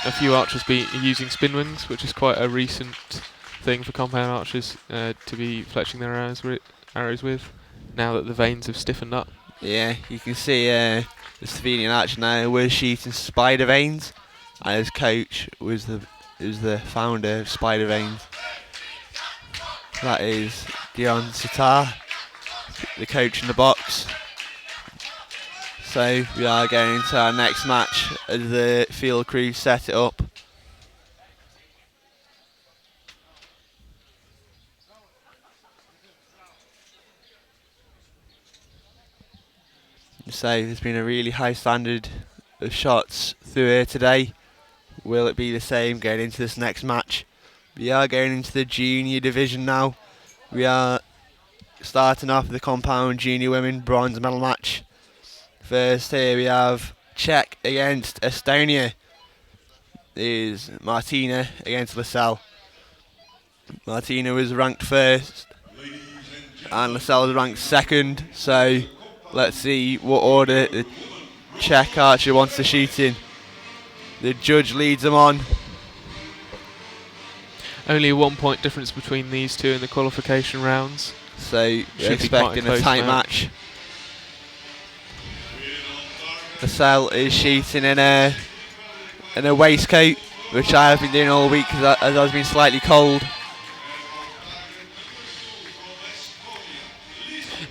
a few archers be using spin wings, which is quite a recent thing for compound archers to be fletching their arrows with, now that the vanes have stiffened up. Yeah, you can see the Slovenian archer now was shooting spider vanes, and his coach was the founder of spider vanes. That is Dion Sitar, the coach in the box. So we are going into our next match as the field crew set it up. So there's been a really high standard of shots through here today. Will it be the same going into this next match? We are going into the junior division now. We are starting off the compound junior women bronze medal match. First here we have Czech against Estonia. Is Martina against Lascelles. Martina was ranked first and Lascelles was ranked second, so let's see what order the Czech archer wants to shoot in. The judge leads them on. Only a 1-point difference between these two in the qualification rounds. So you're Should be quite expecting a close tight match. Lascelles is shooting in a waistcoat, which I have been doing all week as I've been slightly cold.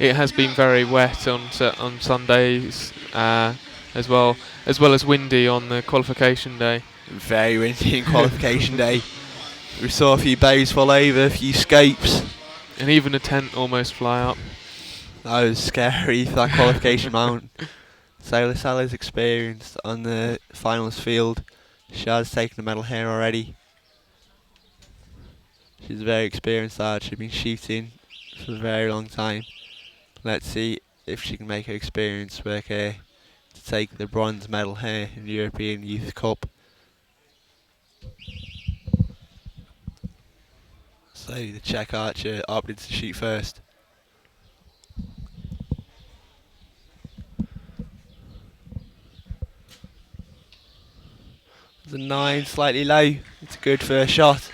It has been very wet on Sundays as well as windy on the qualification day. Very windy in qualification day. We saw a few bows fall over, a few scopes. And even a tent almost fly up. That was scary for that qualification mount. So Lascelles is experienced on the finals field. She has taken a medal here already. She's a very experienced archer. She's been shooting for a very long time. Let's see if she can make her experience work here to take the bronze medal here in the European Youth Cup. So the Czech archer opted to shoot first. The 9 slightly low. It's a good first shot.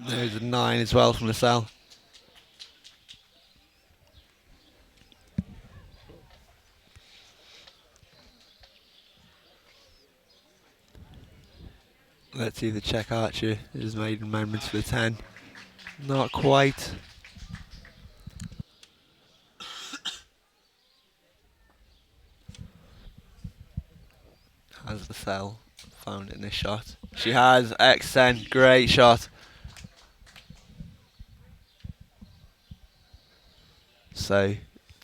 There's a 9 as well from Lascelles. Let's see if the Czech archer has made amendments for the 10. Not quite. Has Lascelles found it in this shot? She has. Excellent. Great shot. So,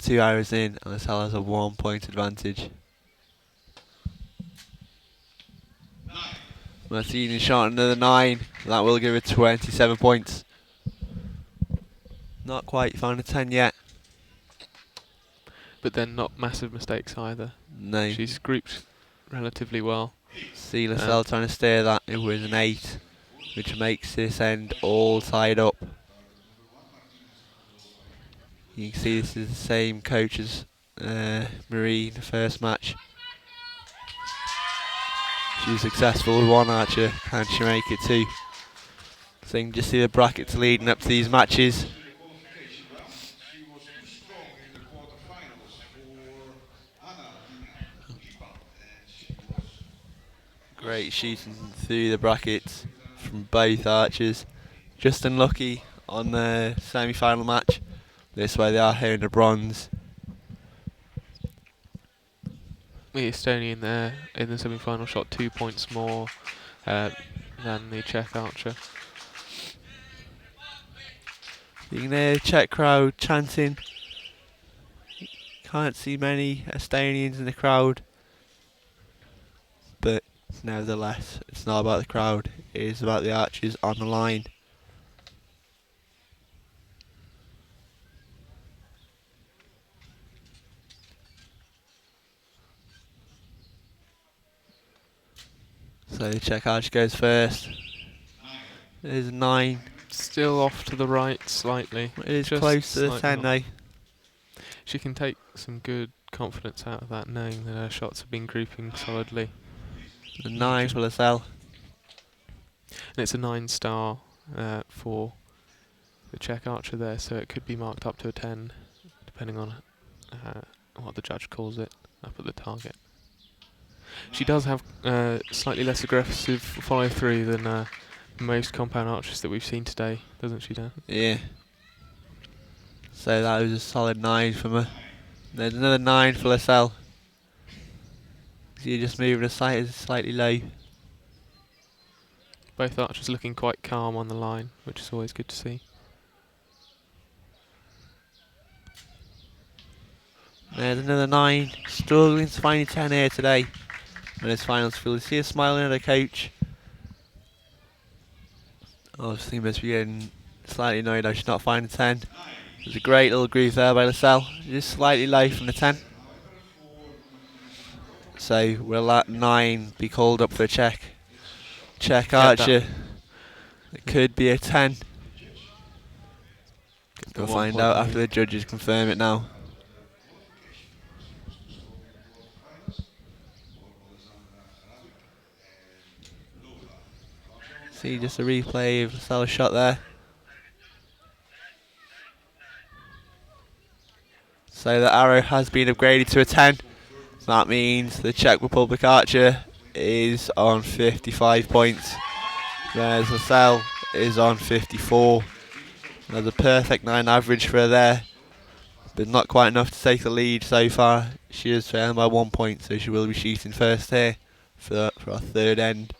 2 arrows in, and Lascelles has a 1 point advantage. Martini shot another 9. That will give her 27 points. Not quite found a 10 yet. But then not massive mistakes either. No. She's grouped relatively well. See Lascelles trying to steer that. It was an 8, which makes this end all tied up. You can see this is the same coach as Marie in the first match. She was successful with 1 archer. Can she make it 2? So you can just see the brackets leading up to these matches. Qualification round. She was too strong in the quarterfinals for Anna Lipa, and she was Great shooting through the brackets from both archers. Just unlucky on the semi-final match. This way they are here in the bronze. The Estonian there in the semi-final shot 2 points more than the Czech archer. You can hear the Czech crowd chanting. Can't see many Estonians in the crowd. But nevertheless, it's not about the crowd. It is about the archers on the line. So the Czech archer goes first. There's a 9. Still off to the right slightly. It is Just close to the slightly 10 off. though. She can take some good confidence out of that, knowing that her shots have been grouping solidly. The 9 for Lascelles. And it's a 9-star for the Czech archer there, so it could be marked up to a 10, depending on what the judge calls it, up at the target. She does have slightly less aggressive follow-through than most compound archers that we've seen today, doesn't she, Dan? Yeah. So that was a solid 9 from her. There's another 9 for Lascelles. So you're just moving the sight is slightly low. Both archers looking quite calm on the line, which is always good to see. There's another 9. Struggling to find a 10 here today. In this finals field. You see her smiling at her coach. Obviously must be getting slightly annoyed how she's not finding 10. There's a great little groove there by Lascelles. Just slightly low from the 10. So will that 9 be called up for a check? Check archer. It could be a 10. We'll find out after the judges confirm it now. See just a replay of Lascelles' shot there. So the arrow has been upgraded to a 10. That means the Czech Republic archer is on 55 points. Whereas Lascelles is on 54. There's a perfect 9 average for her there. But not quite enough to take the lead so far. She is trailing by 1 point, so she will be shooting first here for our third end.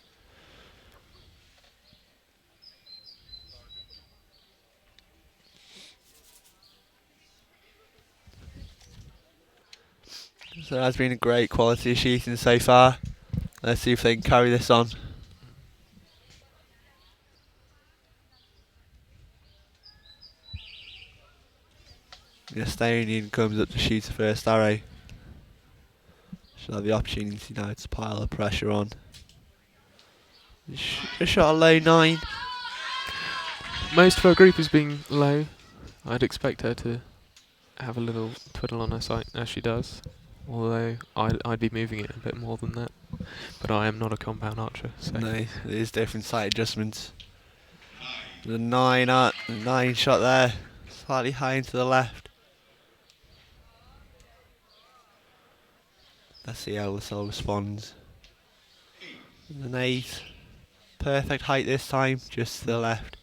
So that's been a great quality of shooting so far. Let's see if they can carry this on. The Estonian comes up to shoot the first arrow. She'll have the opportunity now to pile the pressure on. Just shot a low 9. Most of her group has been low. I'd expect her to have a little twiddle on her sight as she does. Although I'd be moving it a bit more than that. But I am not a compound archer, so No, there's different sight adjustments. The 9 shot there, slightly high into the left. Let's see how Lascelles responds. An 8, perfect height this time, just to the left.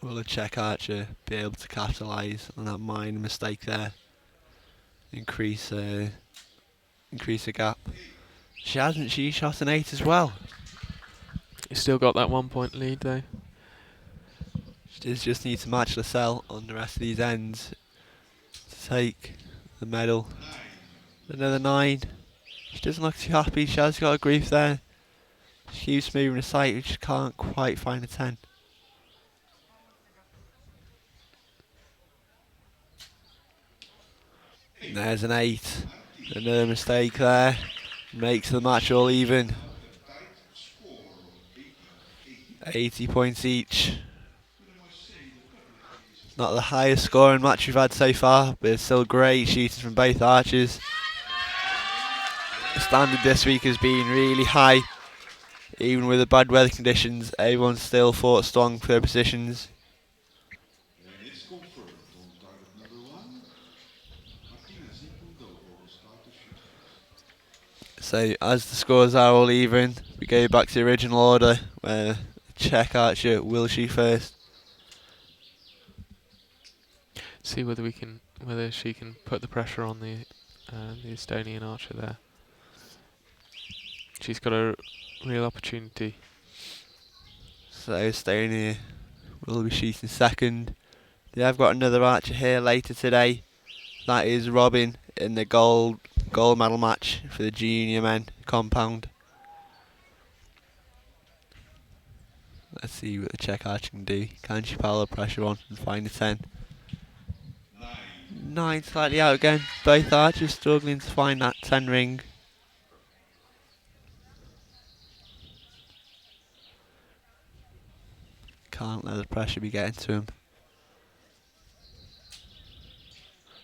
Will the Czech archer be able to capitalise on that minor mistake there? Increase the gap. She hasn't. She shot an 8 as well. You still got that 1 point lead though. She does just need to match Lascelles on the rest of these ends to take the medal. Another 9. She doesn't look too happy. She has got a grief there. She keeps moving the sight, which can't quite find a 10. There's an 8. Another mistake there. Makes the match all even. 80 points each. Not the highest scoring match we've had so far, but it's still great shooting from both archers. The standard this week has been really high. Even with the bad weather conditions, everyone still fought strong for their positions. And it's confirmed on target number 1. Martina Zipundo will start to shoot. So as the scores are all even, we go back to the original order where the Czech archer will shoot first. See whether she can put the pressure on the Estonian archer there. She's got a real opportunity. So Estonia will be shooting second. They have got another archer here later today. That is Robin in the gold medal match for the junior men compound. Let's see what the Czech archer can do. Can she pile the pressure on and find a 10? 9 slightly out again. Both archers struggling to find that 10 ring. Can't let the pressure be getting to him.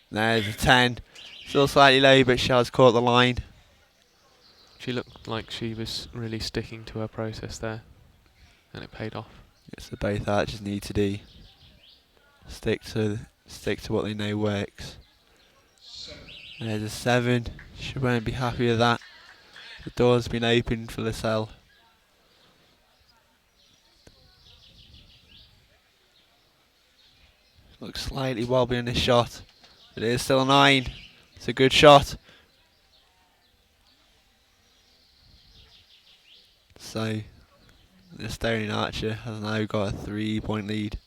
There's a 10. Still slightly low, but she has caught the line. She looked like she was really sticking to her process there, and it paid off. It's the both archers need to do. Stick to what they know works. There's a 7. She won't be happy with that. The door's been opened for Lascelles. Looks slightly wobbly in this shot. But it is still a 9. It's a good shot. So the Estonian archer has now got a 3-point lead.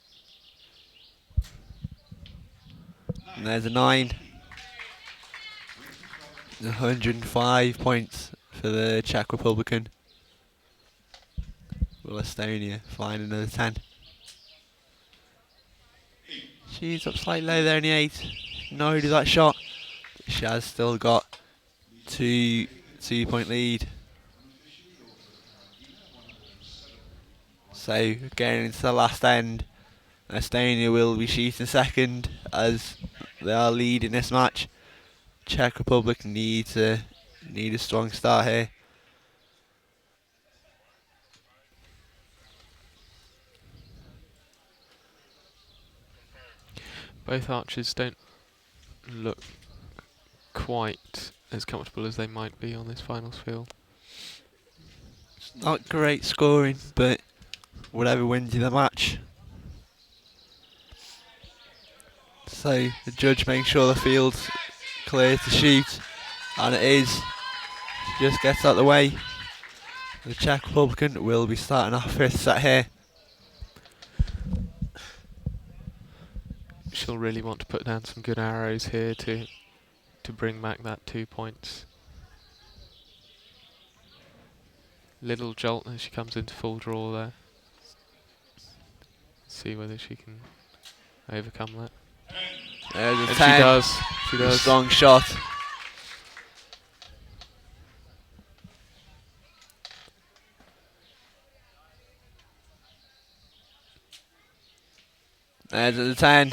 And there's a 9. 105 points for the Czech Republican. Will Estonia find another 10? She's up slightly low there in the 8. No to that shot. She has still got 2-point lead. So getting into the last end, Estonia will be shooting second as they are leading this match. Czech Republic need a strong start here. Both archers don't look quite as comfortable as they might be on this finals field. Not great scoring, but whatever wins you the match. So the judge makes sure the field's clear to shoot, and it is. She just gets out of the way. The Czech Republican will be starting off 5th set here. She'll really want to put down some good arrows here to bring back that 2 points. Little jolt as she comes into full draw there. See whether she can overcome that. There's a And 10. she does. She does. Strong shot. There's the 10.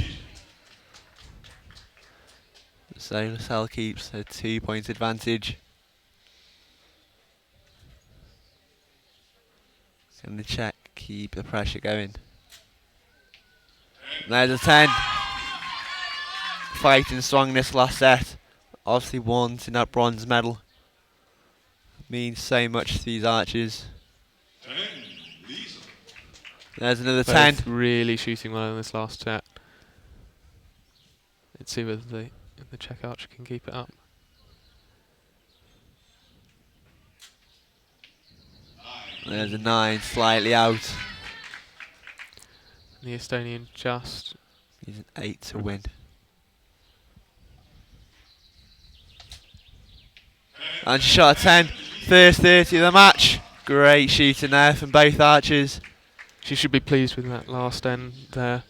So Lascelles keeps a 2-point advantage. Can the Czech keep the pressure going? There's a 10. Fighting strong this last set. Obviously wanting that bronze medal. Means so much to these archers. 10, Lisa. There's another 10. Both really shooting well in this last set. Let's see whether the Czech archer can keep it up. There's a 9, slightly out. The Estonian just He's an 8 to win. And she shot a 10. First 30 of the match. Great shooting there from both archers. She should be pleased with that last end there,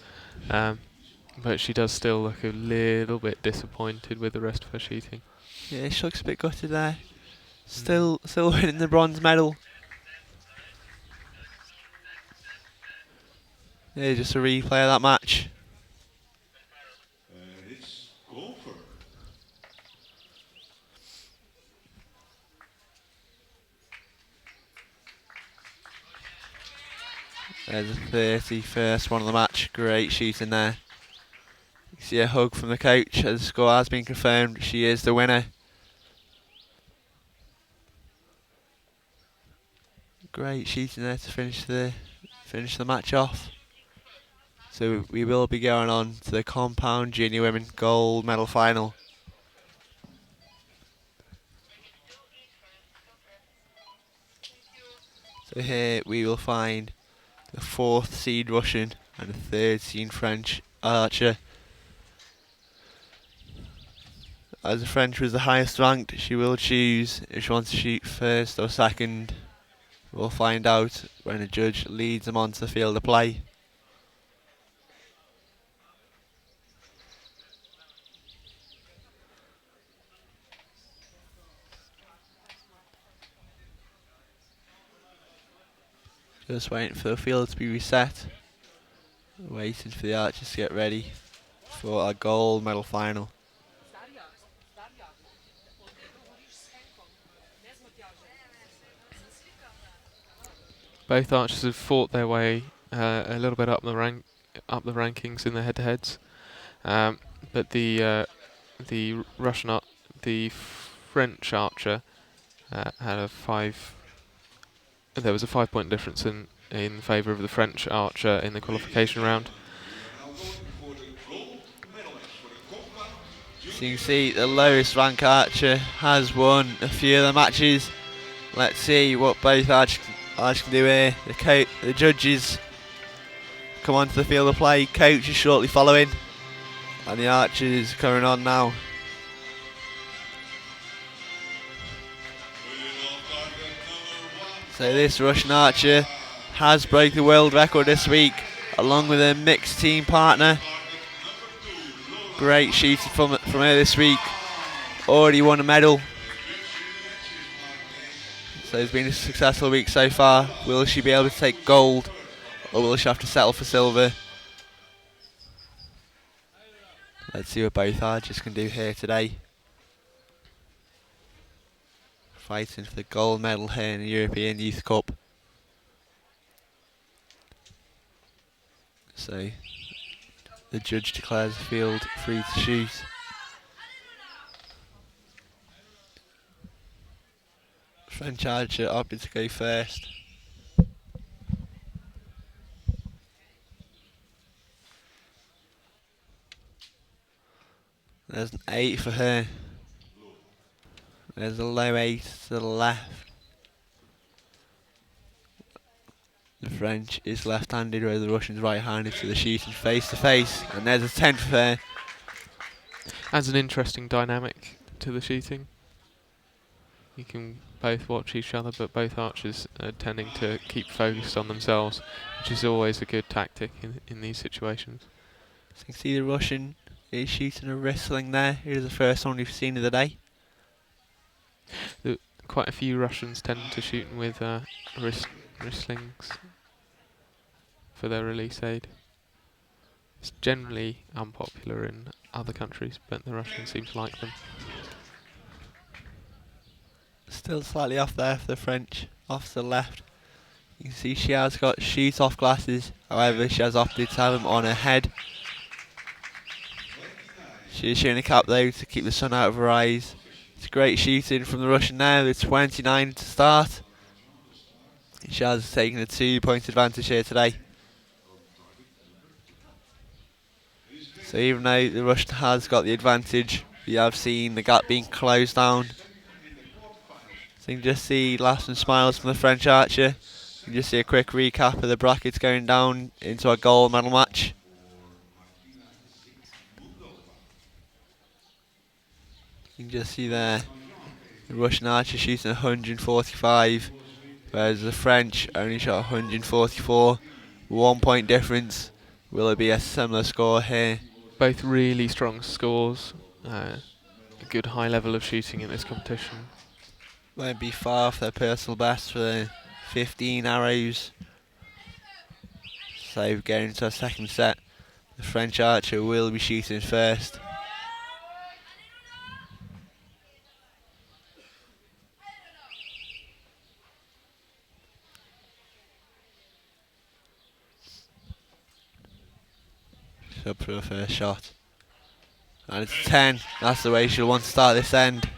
but she does still look a little bit disappointed with the rest of her shooting. Yeah, she looks a bit gutted there. Still winning the bronze medal. Yeah, just a replay of that match. It's Golfer. There's a 30, first one of the match. Great shooting there. You see a hug from the coach as the score has been confirmed. She is the winner. Great shooting there to finish the match off. So we will be going on to the compound junior women gold medal final. So here we will find the 4th seed Russian and the 3rd seed French archer. As the French was the highest ranked, she will choose if she wants to shoot first or second. We'll find out when the judge leads them onto the field of play. Just waiting for the field to be reset. Waiting for the archers to get ready for our gold medal final. Both archers have fought their way a little bit up the rankings in the head-to-heads, but the French archer had a 5. There was a 5-point difference in favour of the French archer in the qualification round. So you can see the lowest rank archer has won a few of the matches. Let's see what both archers can do here. The judges come onto the field of play. Coach is shortly following, and the archers coming on now. So this Russian archer has broke the world record this week, along with a mixed team partner. Great shooting from her this week. Already won a medal. So it's been a successful week so far. Will she be able to take gold, or will she have to settle for silver? Let's see what both archers can do here today. Fighting for the gold medal here in the European Youth Cup. So the judge declares the field free to shoot. French archer opted to go first. There's an 8 for her. There's a low 8 to the left. The French is left-handed, where the Russian's right-handed, so they're shooting face to face. And there's a 10 for her. Adds an interesting dynamic to the shooting. You can both watch each other, but both archers are tending to keep focused on themselves, which is always a good tactic in these situations. So you can see the Russian is shooting a wrestling there. Here's the first one we've seen of the day. Quite a few Russians tend to shoot with wristlings for their release aid. It's generally unpopular in other countries, but the Russians seem to like them. Still slightly off there for the French, off to the left. You can see she has got shoot-off glasses, however she has opted to have them on her head. She is showing a cap though to keep the sun out of her eyes. It's great shooting from the Russian now, with 29 to start. She has taken a 2-point advantage here today. So even though the Russian has got the advantage, we have seen the gap being closed down. So you can just see laughs and smiles from the French archer. You can just see a quick recap of the brackets going down into a gold medal match. You can just see there the Russian archer shooting 145, whereas the French only shot 144. 1 point difference. Will it be a similar score here? Both really strong scores. A good high level of shooting in this competition. Won't be far off their personal best for the 15 arrows. So going into a second set, the French archer will be shooting first. She's up for the first shot. And it's 10. That's the way she'll want to start this end.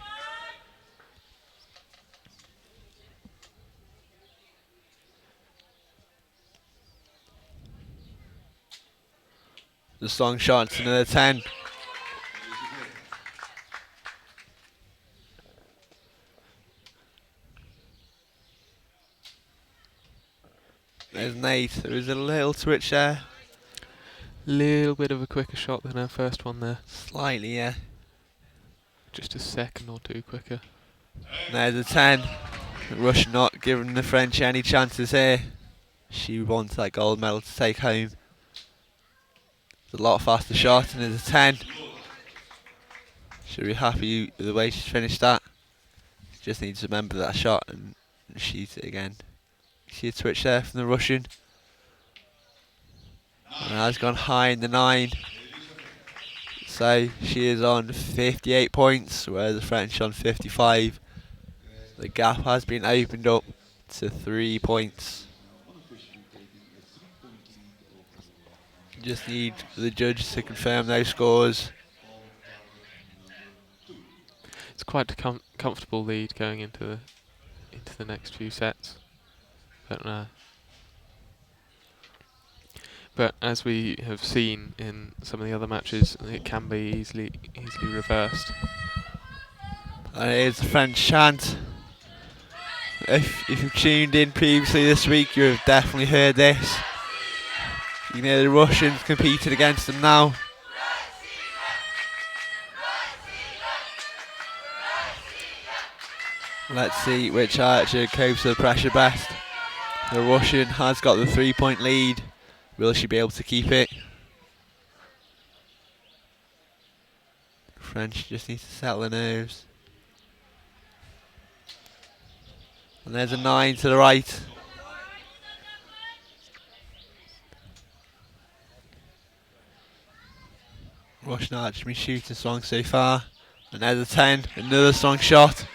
The strong shot's another 10. There's an 8. There is a little twitch there. Little bit of a quicker shot than her first one there. Slightly, yeah. Just a second or two quicker. There's a 10. The Russian not giving the French any chances here. She wants that gold medal to take home. It's a lot faster shot, and there's a 10. She'll be happy with the way she's finished that. Just needs to remember that shot and shoot it again. See a twitch there from the Russian. And has gone high in the 9. So she is on 58 points, whereas the French on 55. The gap has been opened up to 3 points. Just need the judge to confirm those scores. It's quite a comfortable lead going into the next few sets. But as we have seen in some of the other matches, it can be easily reversed. And it is the French chant. If you've tuned in previously this week, you have definitely heard this. You know the Russians competing against them now. Let's see which archer copes with the pressure best. The Russian has got the 3-point lead. Will she be able to keep it? French just needs to settle the nerves. And there's a 9 to the right. Russian archer been shooting strong so far. And there's a 10, another strong shot.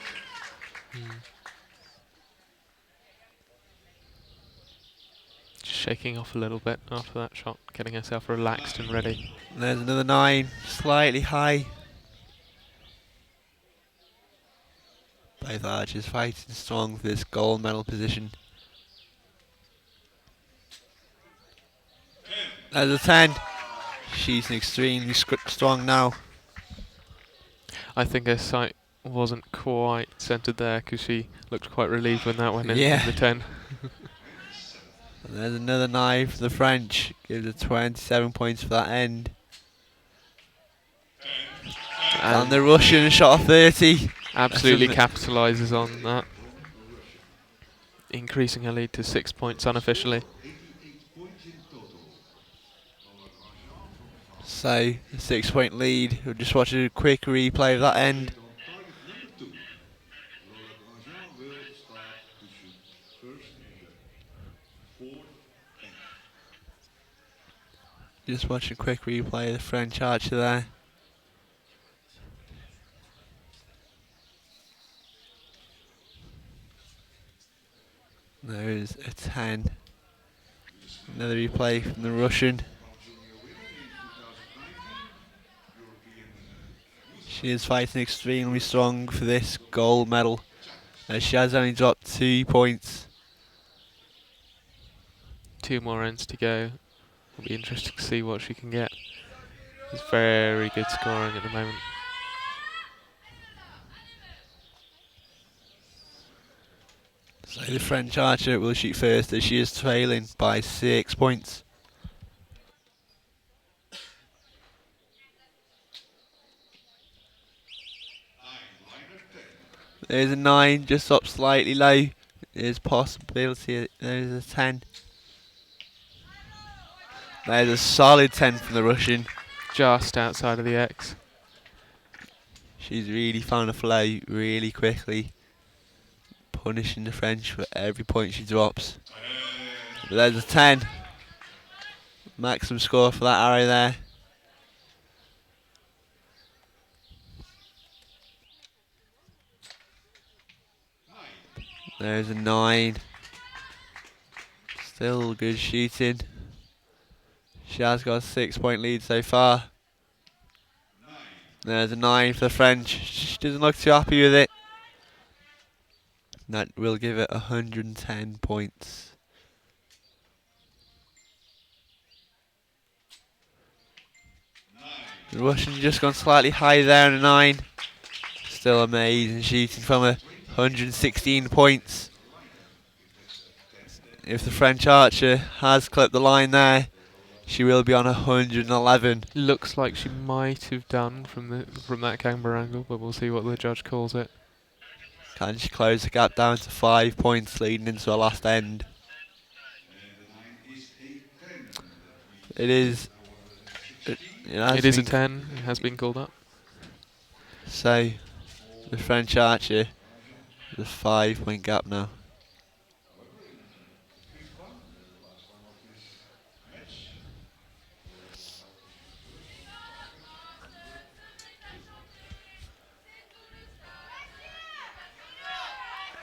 Just shaking off a little bit after that shot, getting herself relaxed and ready. And there's another 9, slightly high. Both archers fighting strong for this gold medal position. There's a 10. She's extremely strong now. I think her sight wasn't quite centred there because she looked quite relieved when that went in the 10. And there's another 9 for the French. Gives her 27 points for that end. And the Russian shot a 30. Absolutely capitalises on that. Increasing her lead to 6 points unofficially. So, a 6-point lead. We'll just watch a quick replay of that end. Just watch a quick replay of the French archer there. There's a 10. Another replay from the Russian. She is fighting extremely strong for this gold medal, as she has only dropped 2 points. 2 more ends to go. It'll be interesting to see what she can get. It's very good scoring at the moment. So the French archer will shoot first, as she is trailing by 6 points. There's a 9, just up slightly low. There's possibility. There's a 10. There's a solid 10 from the Russian. Just outside of the X. She's really found a flow really quickly, punishing the French for every point she drops. But there's a 10. Maximum score for that arrow there. There's a 9. Still good shooting. She has got a 6-point lead so far. There's a 9 for the French. She doesn't look too happy with it. That will give it 110 points. The Russian just gone slightly high there on a 9. Still amazing shooting from her. 116 points. If the French archer has clipped the line there, she will be on 111. Looks like she might have done from that camera angle, but we'll see what the judge calls it. Can she close the gap down to 5 points leading into her last end? It is. It is a 10. It has been called up. So the French archer, the 5-point gap now.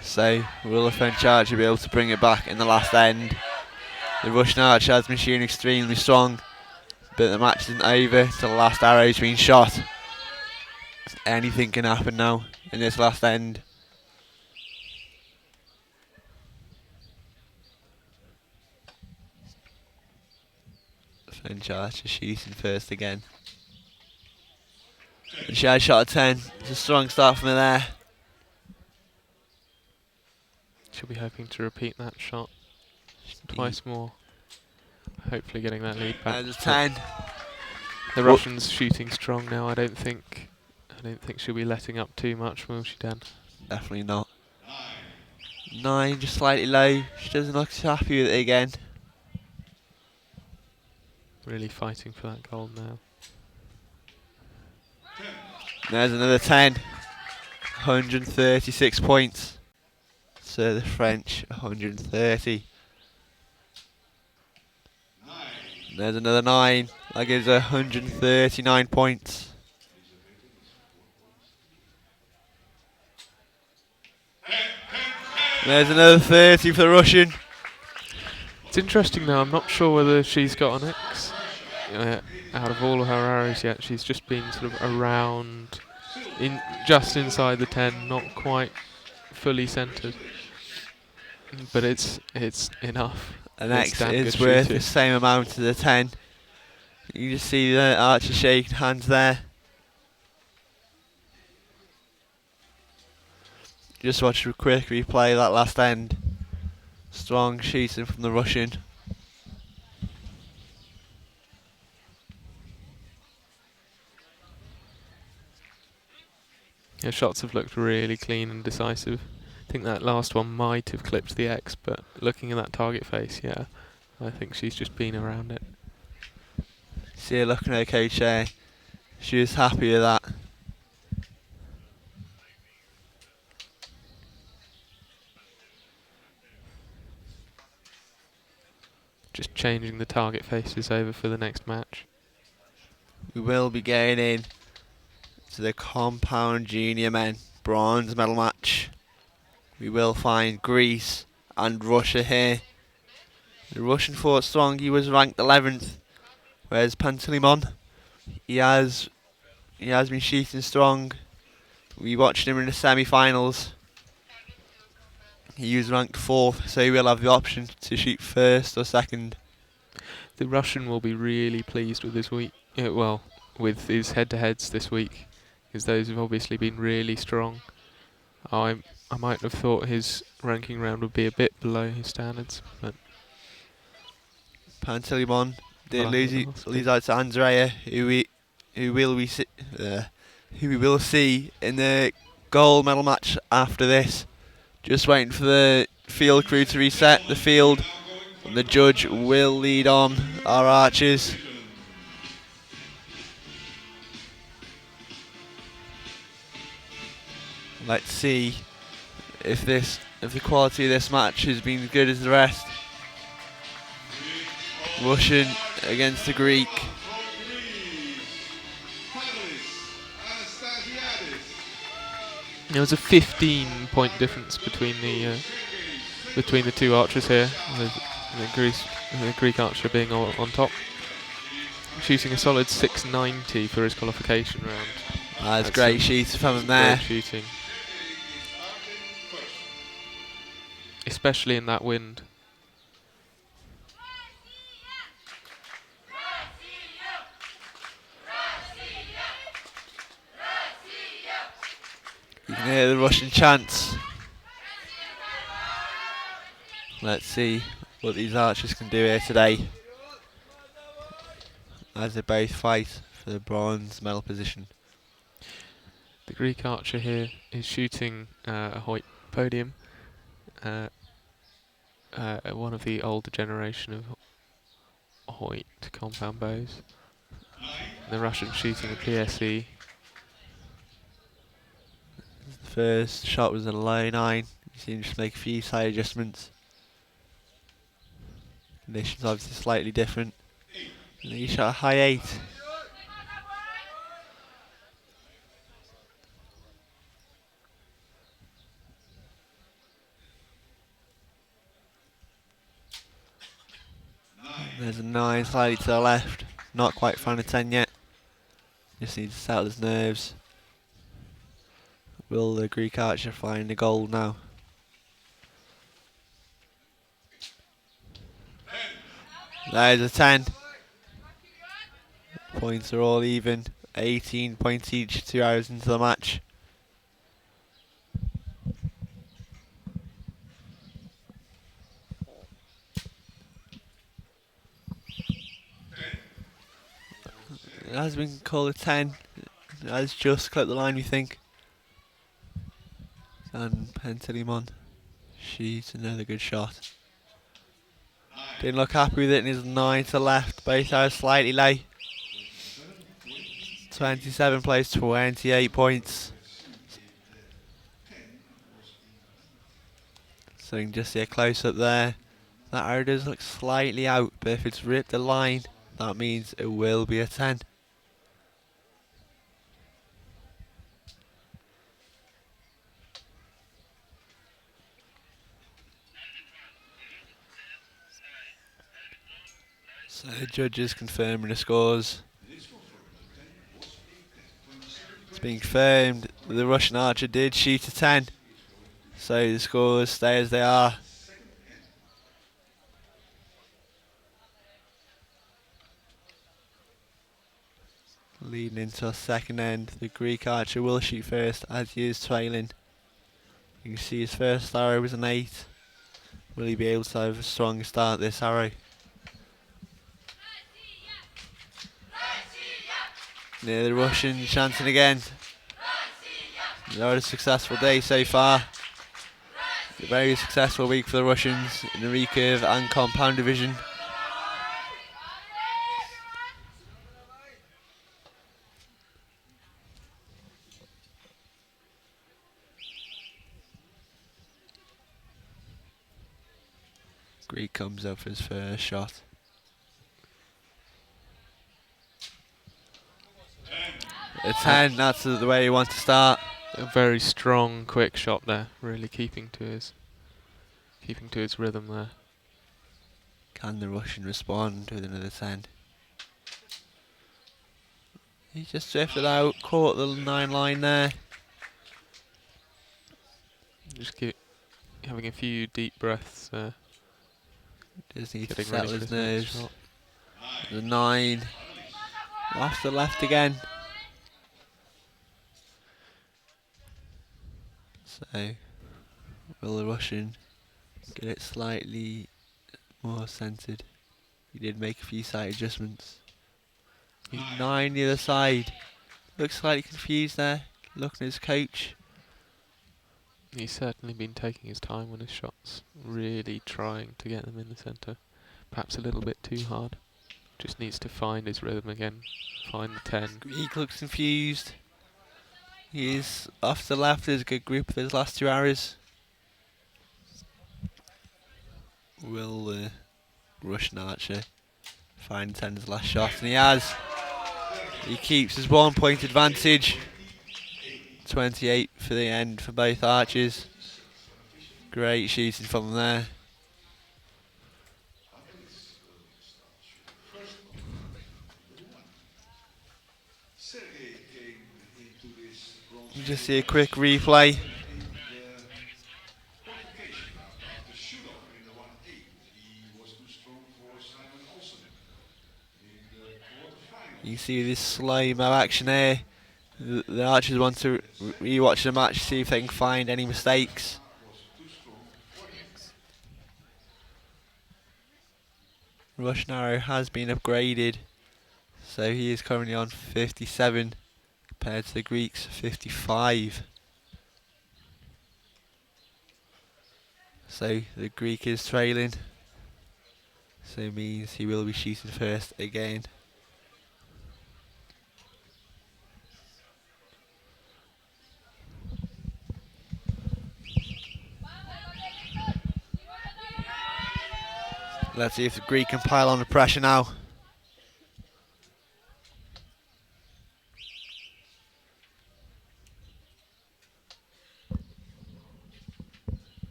So will the French archer be able to bring it back in the last end? The Russian archer has been shooting extremely strong, but the match isn't over till the last arrow's been shot. Anything can happen now in this last end. The French archer shooting first again. She has shot a 10. It's a strong start from her there. She'll be hoping to repeat that shot twice more. Hopefully getting that lead back. There's a 10. The Russians shooting strong now. I don't think she'll be letting up too much, will she, Dan? Definitely not. 9, just slightly low. She doesn't look too happy with it again. Really fighting for that gold now. There's another 10. 136 points. So the French 130. There's another 9. That gives her 139 points. There's another 30 for the Russian. It's interesting now. I'm not sure whether she's got an X. Out of all of her arrows yet, she's just been sort of around, just inside the 10, not quite fully centred. But it's enough. An It's X damn is good worth shooting. the same amount as a 10. You can just see the archer shaking hands there. Just watch a quick replay of that last end. Strong shooting from the Russian. Her shots have looked really clean and decisive. I think that last one might have clipped the X, but looking at that target face, yeah, I think she's just been around it. See her looking at her coach there. She was happy with that. Just changing the target faces over for the next match. We will be going in to the compound junior men bronze medal match. We will find Greece and Russia here. The Russian fought strong. He was ranked 11th, whereas Pantelimon, he has been shooting strong. We watched him in the semi-finals. He was ranked 4th, so he will have the option to shoot first or second. The Russian will be really pleased with his week. Well, with his head-to-heads this week, because those have obviously been really strong. I might have thought his ranking round would be a bit below his standards, but Pantelimon did Well, lose out to Andrea, who we will see in the gold medal match after this. Just waiting for the field crew to reset the field, and the judge will lead on our archers. Let's see if the quality of this match has been as good as the rest. Russian against the Greek. there was a 15-point difference between the two archers here. The Greek archer being on top, shooting a solid 690 for his qualification round. That's great shooting from him there. Great shooting, especially in that wind. You can hear the Russian chants. Let's see what these archers can do here today, as they both fight for the bronze medal position. The Greek archer here is shooting a Hoyt podium, one of the older generation of Hoyt compound bows. The Russian shooting a PSE. The first shot was a low 9. You see him just make a few side adjustments. Conditions obviously slightly different. And he shot a high 8. There's a 9 slightly to the left. Not quite found a 10 yet. Just needs to settle his nerves. Will the Greek archer find the gold now? There's a 10. Points are all even. 18 points each, 2 hours into the match. It has been called a 10. It has just clipped the line, we think. And Pantelimon shoots another good shot. Didn't look happy with it, and his 9 to left. Both are slightly low. 27 plays 28 points. So you can just see a close up there. That arrow does look slightly out, but if it's ripped the line, that means it will be a 10. So the judges confirming the scores. It's been confirmed the Russian archer did shoot a 10. So the scores stay as they are. Leading into our second end, the Greek archer will shoot first as he is trailing. You can see his first arrow was an 8. Will he be able to have a strong start this arrow? Near the Russian chanting again. Not a successful day so far. A very successful week for the Russians in the recurve and compound division. Greek comes up for his first shot. A 10, that's the way you want to start. A very strong, quick shot there, really keeping Keeping to his rhythm there. Can the Russian respond with another 10? He just drifted out, caught the 9 line there. Just keep having a few deep breaths. Just needs to Getting ready settle for his his next nerves. shot. The 9. Off the left again. So, will the Russian get it slightly more centred? He did make a few slight adjustments. He's 9 the other side. Looks slightly confused there, looking at his coach. He's certainly been taking his time on his shots, really trying to get them in the centre. Perhaps a little bit too hard. Just needs to find his rhythm again, find the 10. He looks confused. He is off to the left. There's a good group of his last 2 arrows. Will the Russian archer find 10's last shot? And he has. He keeps his 1 point advantage. 28 for the end for both archers. Great shooting from them there. Sergey came into this bronze You just see a quick replay. qualification after shoot-off in the 1-8. He was too strong for Simon Olsen. In the quarterfinals, You see this slow-mo action here. The archers want to re-watch the match, see if they can find any mistakes. was too strong for him. Russian arrow has been upgraded, so he is currently on 57 compared to the Greeks 55. So the Greek is trailing, so it means he will be shooting first again. Let's see if the Greek can pile on the pressure now.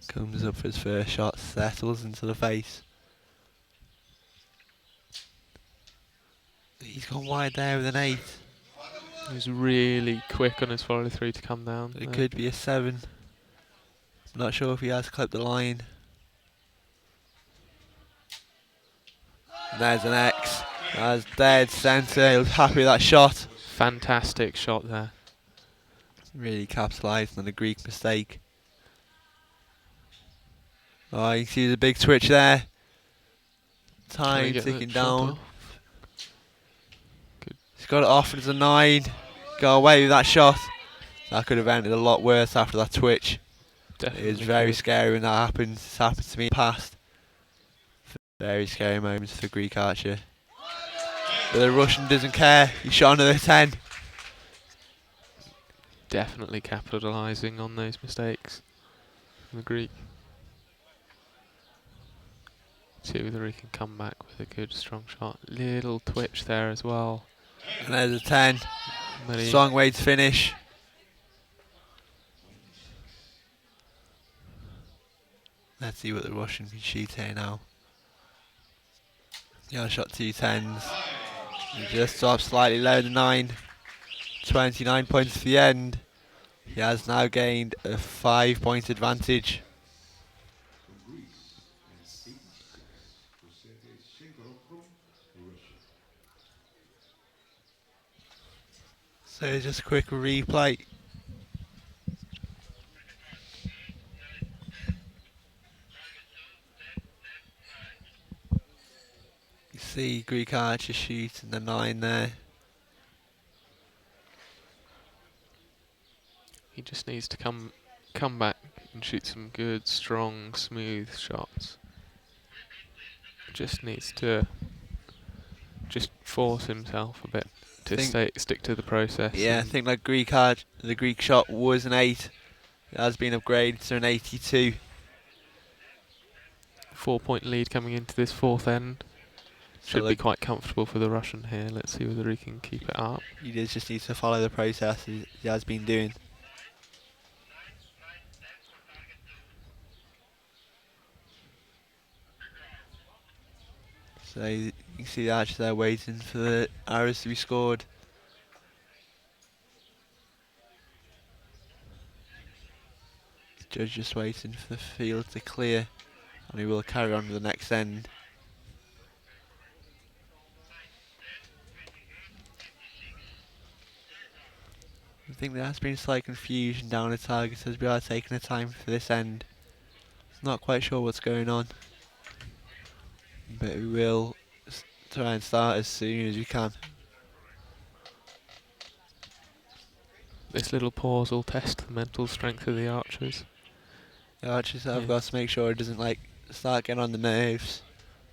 Comes up for his first shot, settles into the face. He's gone wide there with an 8. He's really quick on his follow through to come down. It could be a 7. Not sure if he has clipped the line. And there's an X. That's dead centre. He was happy with that shot. Fantastic shot there. Really capitalising on the Greek mistake. Oh, you can see the big twitch there. Trying to Time get that ticking shot down. off. Good. He's got it off and it's a 9. Go away with that shot. That could have ended a lot worse after that twitch. Definitely It is very good. scary when that happens. It's happened to me in the past. Very scary moments for the Greek archer. But the Russian doesn't care. He shot another 10. Definitely capitalising on those mistakes from the Greek. See whether he can come back with a good strong shot. Little twitch there as well. And there's a 10. But he- Strong way to finish. Let's see what the Russian can shoot here now. Yeah, shot 2 10s. He just dropped slightly lower than 9. 29 points for the end. He has now gained a 5 point advantage. From Greece and 86 for Sergey Shenkarov from Russia. So just a quick replay. You see Greek archer shooting the 9 there. he just needs to come back and shoot some good, strong, smooth shots. Just needs to just force himself a bit to stick to the process. Yeah, I and think that the Greek shot was an 8. It has been upgraded to an 82. 4-point lead coming into this fourth end. So Should be quite comfortable for the Russian here. Let's see whether he can keep it up. he just needs to follow the process he has been doing. So you can see the archers there waiting for the arrows to be scored. Judge just waiting for the field to clear, and he will carry on to the next end. I think there has been slight confusion down the target as we are taking the time for this end. Not quite sure what's going on, but we will try and start as soon as we can. This little pause will test the mental strength of the archers. The archers have Yeah. got to make sure it doesn't start getting on the nerves.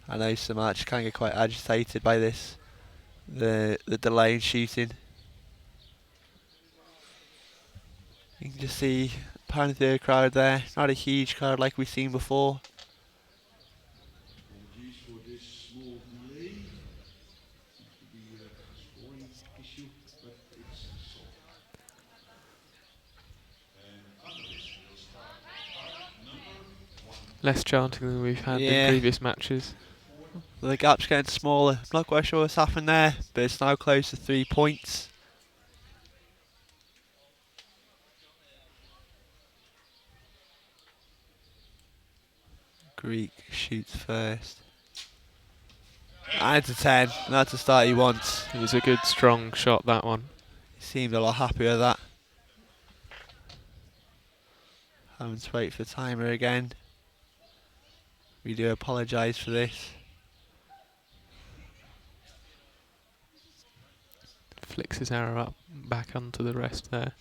I know some archers can get quite agitated by this, the delay in shooting. You can just see Panther crowd there, not a huge crowd like we've seen before. Apologies for this small delay. Seems to be a scoring issue, but it's solved. And after this, we'll start card number 1. Less chanting than we've had Yeah. in previous matches. The gap's getting smaller. I'm not quite sure what's happened there, but it's now close to 3 points. Greek shoots first. And it's a 10. That's the start he wants. It was a good, strong shot, that one. He seemed a lot happier with that. Having to wait for the timer again. We do apologise for this. Flicks his arrow up, back onto the rest there.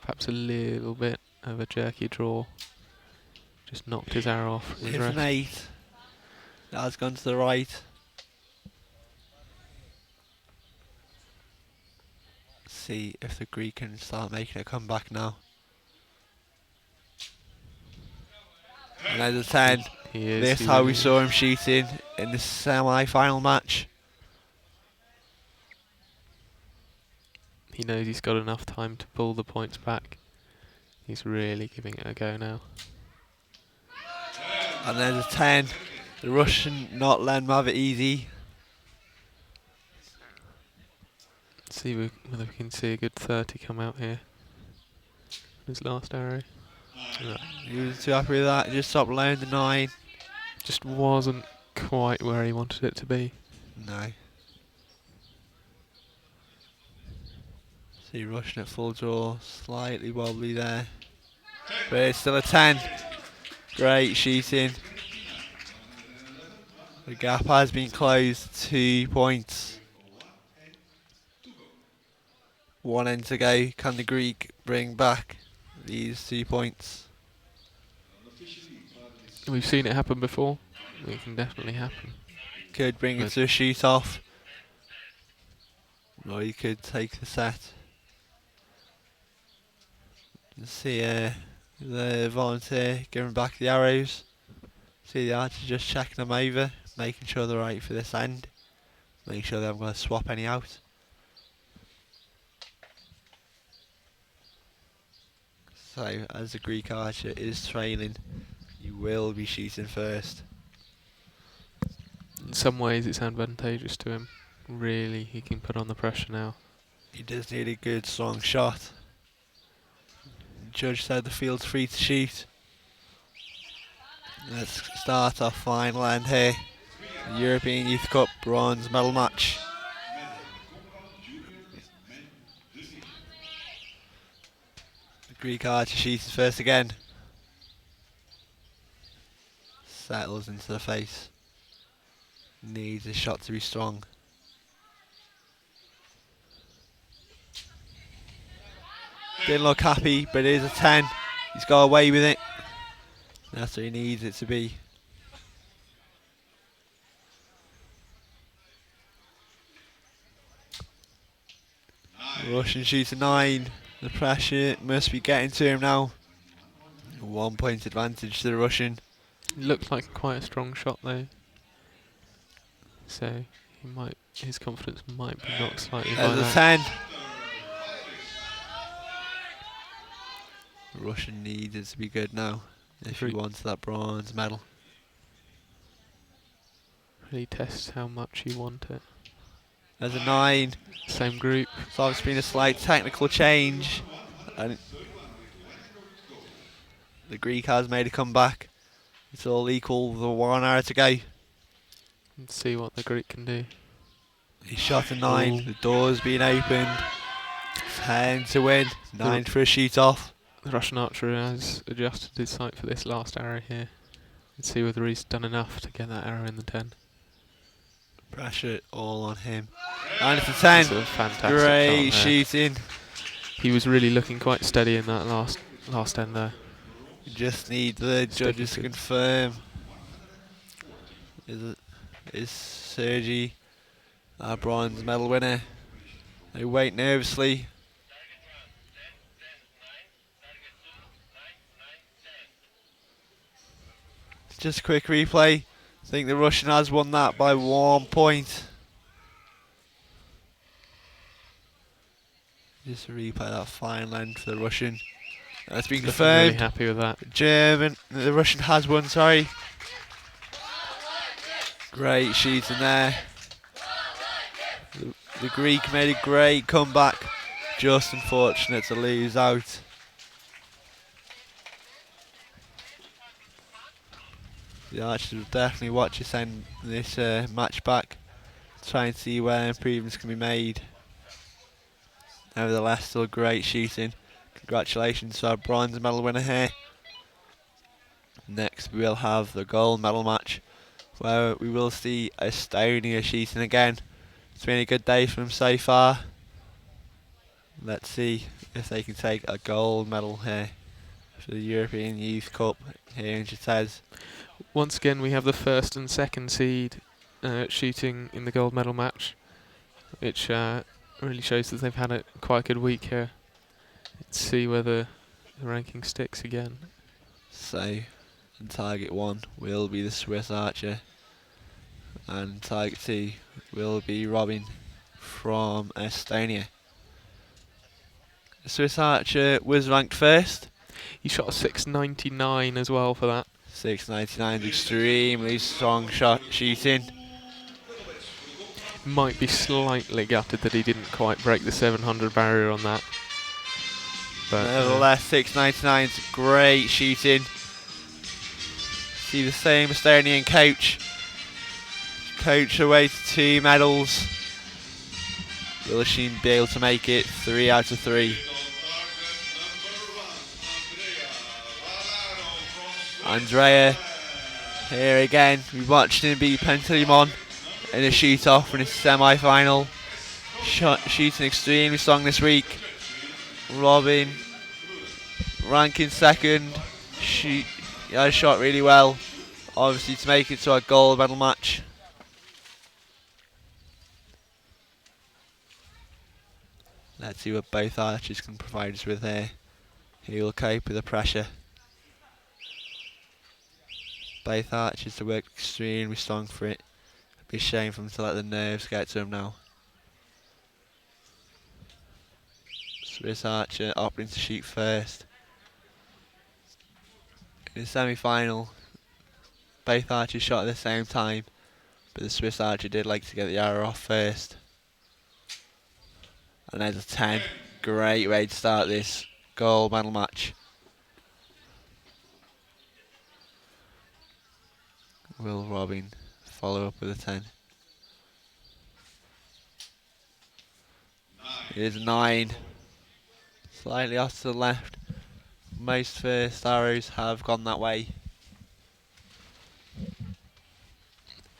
Perhaps a little bit of a jerky draw. Just knocked his arrow off from his It's an rest. 8. That has gone to the right. See if the Greek can start making a comeback now. And there's a 10. He is. This he how we is. saw him shooting in the semi-final match. He knows he's got enough time to pull the points back. He's really giving it a go now. And there's a 10. The Russian not letting him have it easy. Let's see whether we can see a good 30 come out here. His last arrow. No, He was too happy with that. He just stopped laying the 9. just wasn't quite where he wanted it to be. No. See Russian at full draw. Slightly wobbly there. But it's still a 10. Great shooting. The gap has been closed. 2 points. 1 end to go. Can the Greek bring back these 2 points? We've seen it happen before. It can definitely happen. Could bring it But- to a shoot off. Or you could take the set. See the volunteer giving back the arrows. See the archer just checking them over, making sure they're right for this end. Make sure they haven't got to swap any out. So as the Greek archer is trailing, you will be shooting first. In some ways it's advantageous to him. Really, he can put on the pressure now. He does need a good strong shot. Judge said the field's free to shoot. Let's start our final end here. The European Youth Cup bronze medal match. The Greek archer shoots first again. Settles into the face. Needs his shot to be strong. Didn't look happy, but it is a 10. He's got away with it. That's what he needs it to be. Russian shoots a 9. The pressure must be getting to him now. 1 point advantage to the Russian. Looked like quite a strong shot though. So his confidence might be knocked slightly by There's a that. 10. The Russian needs it to be good now if he Greek- wants that bronze medal. Really tests how much you want it. There's a 9. Same group. So it's been a slight technical change. And the Greek has made a comeback. It's all equal with 1 hour to go. Let's see what the Greek can do. He shot a 9. Ooh. The door's been opened. 10 to win. 9 for a shoot off. The Russian archer has adjusted his sight for this last arrow here. Let's see whether he's done enough to get that arrow in the 10. Pressure all on him. And it's a 10. That's a fantastic Great shot there. shooting. He was really looking quite steady in that last end there. You just need the judges to Sticking to- confirm. Is Sergey our bronze medal winner? They wait nervously. Just a quick replay. I think the Russian has won that by 1 point. Just to replay that fine end for the Russian. That's been Looking really confirmed. happy with that. The Russian has won, sorry. Great shooting there. The Greek made a great comeback. Just unfortunate to lose out. The Archers will definitely watch this match back. Try and see where improvements can be made. Nevertheless, still great shooting. Congratulations to our bronze medal winner here. Next we will have the gold medal match, where we will see Estonia shooting again. It's been a good day for them so far. Let's see if they can take a gold medal here for the European Youth Cup here in Catez. Once again, we have the first and second seed shooting in the gold medal match, which really shows that they've had quite a good week here. Let's see whether the ranking sticks again. So, and target 1 will be the Swiss archer, and target 2 will be Robin from Estonia. The Swiss archer was ranked first. He shot a 6.99 as well for that. 6.99 is extremely strong shooting. Might be slightly gutted that he didn't quite break the 700 barrier on that. But Nevertheless, 6.99 is great shooting. See the same Estonian coach. Coach away to 2 medals. Will she be able to make it 3 out of 3? Andrea, here again. We watched him beat Pentalimon in a shoot-off in his semi-final. Shooting extremely strong this week. Robin, ranking second. He has shot really well, obviously, to make it to a gold medal match. Let's see what both archers can provide us with here. He will cope with the pressure. Both archers to work extremely strong for it. It'd be a shame for them to let the nerves get to him now. Swiss archer opting to shoot first. In the semi-final, both archers shot at the same time, but the Swiss archer did like to get the arrow off first. And there's a 10. Great way to start this gold medal match. Will Robin follow up with a 10? It is a 9. Slightly off to the left. Most first arrows have gone that way.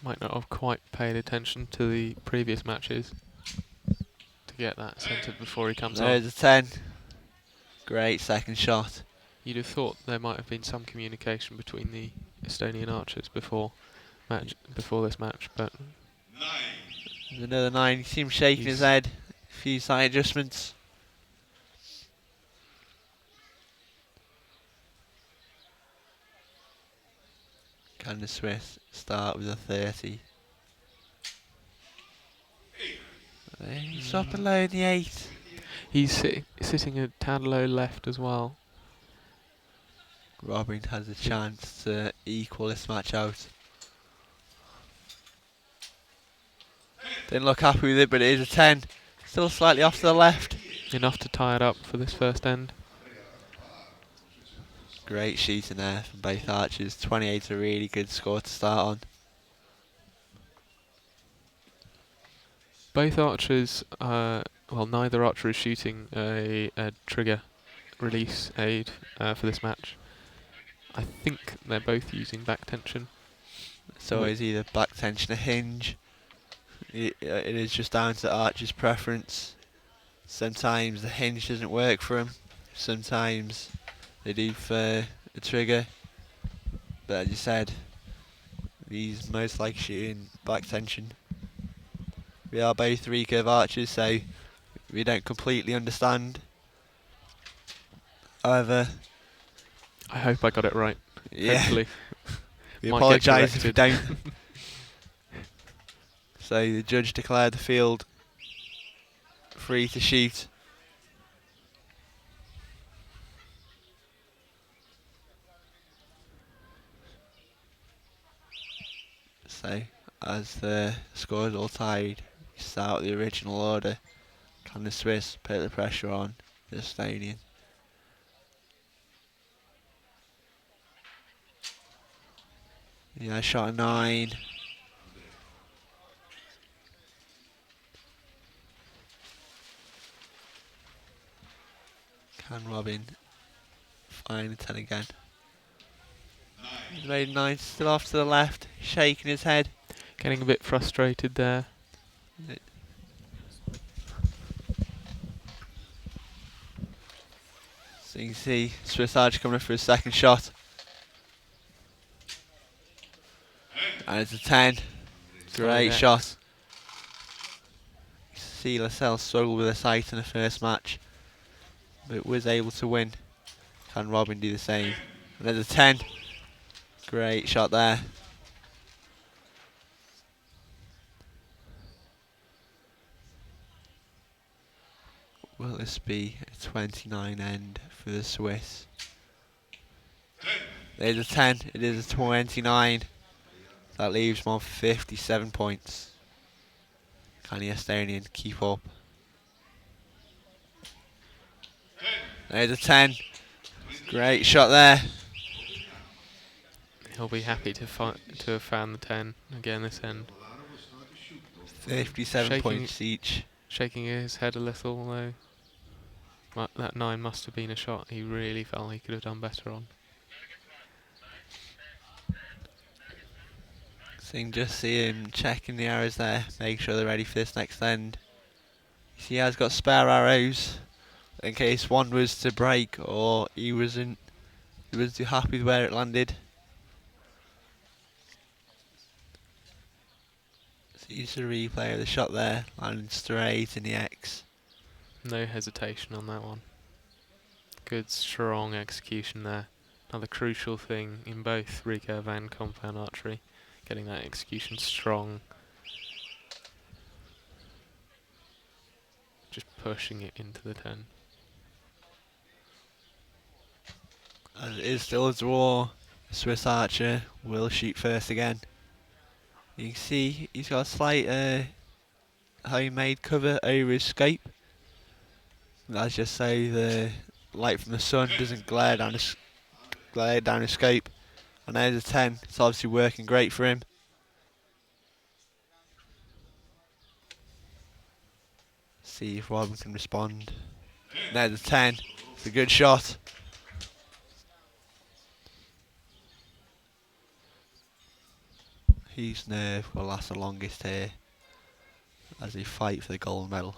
might not have quite paid attention to the previous matches to get that centred before he comes on. There's a 10. Great second shot. You'd have thought there might have been some communication between the Estonian archers before this match, but There's another 9. He seems shaking his head. A few side adjustments. Can the Swiss start with a 30? He's up below the 8. he's sitting a tad low left as well. Robin has a chance to equal this match out. Didn't look happy with it, but it is a 10. Still slightly off to the left. Enough to tie it up for this first end. Great shooting there from both archers. 28 a really good score to start on. Both archers, well, neither archer is shooting a trigger release aid for this match. I think they're both using back tension. It's always either back tension or hinge. It is just down to the archer's preference. Sometimes the hinge doesn't work for them. Sometimes they do for the trigger. But as you said, he's most likely shooting back tension. We are both recurve archers, so we don't completely understand. However, I hope I got it right. yeah, Hopefully. we Might get apologise if we corrected. don't. So the judge declared the field free to shoot. So as the scores all tied, we start the original order. Can the Swiss put the pressure on the Estonian? Yeah, shot a 9. Can Robin find a 10 again? He's made a 9, still off to the left, shaking his head. Getting a bit frustrated there. So you can see Swiss Archer coming up for his second shot. And it's a 10. Great Solid shot. X. See Lascelles struggle with a sight in the first match, but was able to win. Can Robin do the same? And there's a 10. Great shot there. Will this be a 29 end for the Swiss? There's a 10. It is a 29. That leaves him on 57 points. Can the Estonian keep up? There's a 10. Great shot there. He'll be happy to have found the 10 again this end. 57 Shaking points each. Shaking his head a little though. That 9 must have been a shot he really felt he could have done better on. So you can just see him checking the arrows there, making sure they're ready for this next end. He has got spare arrows in case one was to break or he wasn't too happy with where it landed. See the replay of the shot there, landing straight in the X. No hesitation on that one. Good strong execution there. Another crucial thing in both recurve and compound archery. Getting that execution strong. Just pushing it into the 10. As it is still a draw, the Swiss Archer will shoot first again. You can see he's got a slight homemade cover over his scope. That's just so the light from the sun doesn't glare down his scope. And there's a 10. It's obviously working great for him. See if Robin can respond. There's a 10. It's a good shot. Whose nerve will last the longest here as they fight for the gold medal?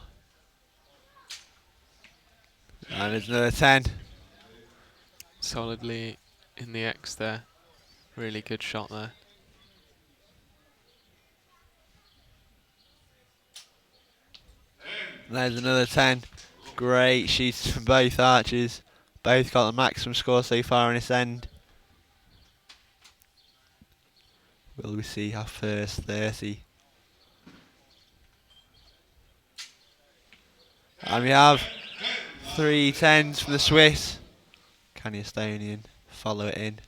And there's another 10. Solidly in the X there. Really good shot there. And there's another 10. Great shoots from both archers. Both got the maximum score so far in this end. Will we see our first 30? And we have 3 10s from the Swiss. Can the Estonian follow it in?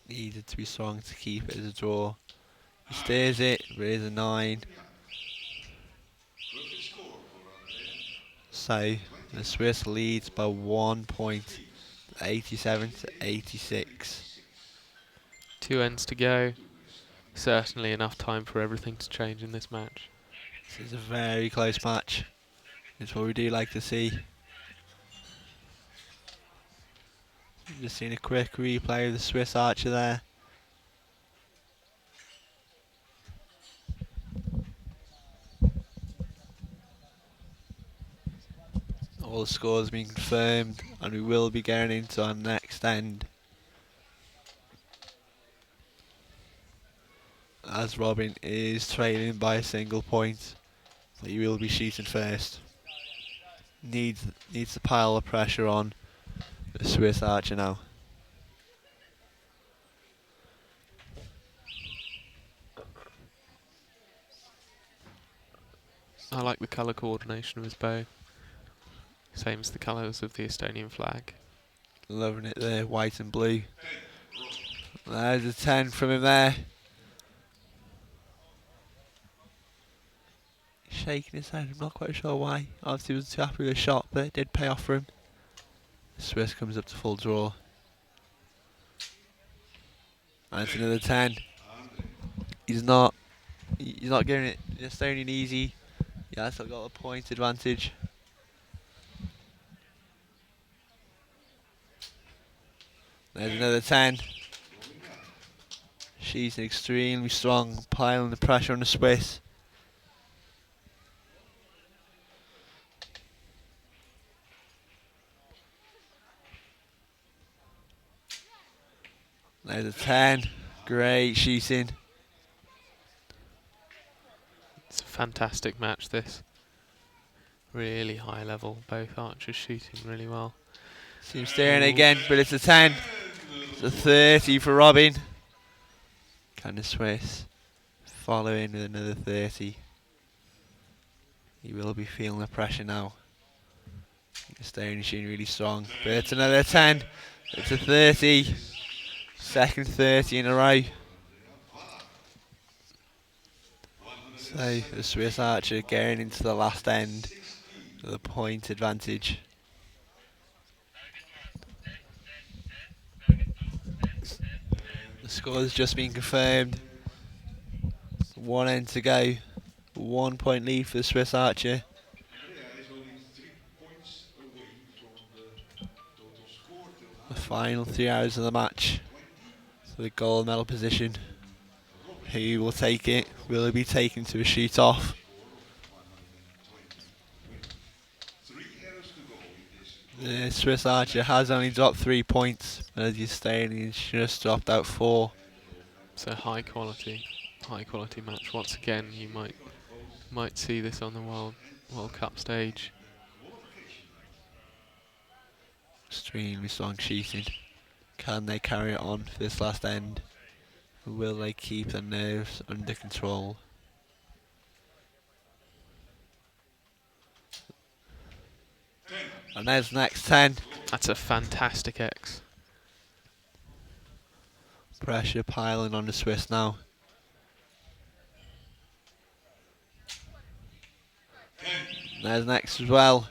Needed to be strong to keep it as a draw. He steers it, but it is a 9. Perfect score for Andrea. So the Swiss leads by 1 point, 87 to 86. 2 ends to go. Certainly enough time for everything to change in this match. This is a very close match. It's what we do like to see. Just seen a quick replay of the Swiss archer there. All the scores have been confirmed, and we will be going into our next end. As Robin is trailing by a single point, but he will be shooting first. Needs to pile the pressure on the Swiss archer now. I like the colour coordination of his bow. Same as the colours of the Estonian flag. Loving it there, white and blue. There's a 10 from him there. Shaking his head, I'm not quite sure why. Obviously he wasn't too happy with the shot, but it did pay off for him. The Swiss comes up to full draw. And it's another 10. He's not giving it the Estonian easy. Yeah, still got a point advantage. There's another 10. She's extremely strong, piling the pressure on the Swiss. There's a 10. Great shooting. It's a fantastic match, this. Really high level, both archers shooting really well. Seems staring again, but it's a 10. It's a 30 for Robin. Can the Swiss follow in with another 30? He will be feeling the pressure now. Estonian shooting really strong, but it's another 10. It's a 30. Second 30 in a row. So the Swiss archer getting into the last end with a point advantage. The score has just been confirmed. 1 end to go. 1 point lead for the Swiss archer. Andrea is only 3 points away from the total score till now. The final 3 hours of the match. For the gold medal position. Who will take it? Will it be taken to a shoot off? 3 errors to go in this. The Swiss archer has only dropped 3 points, but as you're saying, he's just dropped out 4. It's a high quality match. Once again, you might see this on the World Cup stage. Extremely strong shooting. Can they carry it on for this last end? Will they keep their nerves under control? And there's the next 10. That's a fantastic X. Pressure piling on the Swiss now. There's next as well.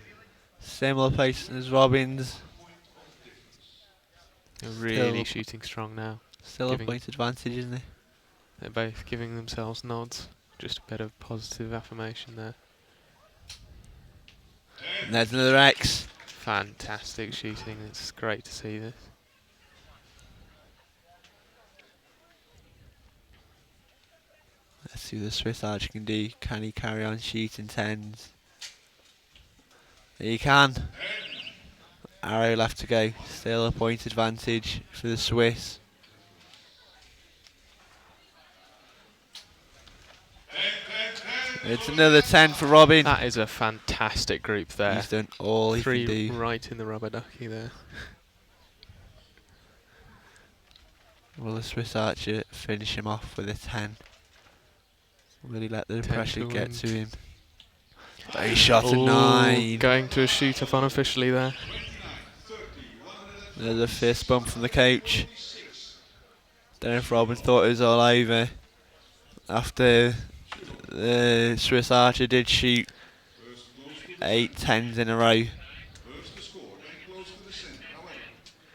Similar pace as Robbins. They're really shooting strong now. Still a point advantage, isn't it? They're both giving themselves nods. Just a bit of positive affirmation there. And there's another X. Fantastic shooting. It's great to see this. Let's see what the Swiss archer can do. Can he carry on shooting 10s? He can. Arrow left to go. Still a point advantage for the Swiss. It's another 10 for Robin. That is a fantastic group there. He's done all he can 3 do. right in the rubber ducky there. Will the Swiss archer finish him off with a 10? Will he let the pressure Potential get win. to him? Oh, he shot a Ooh, 9. Going to a shoot-off unofficially there. There's a fist bump from the coach. Don't know if Robin thought it was all over. after the Swiss archer did shoot First close to the 8 tens in a row. First the score, then close to the center. However,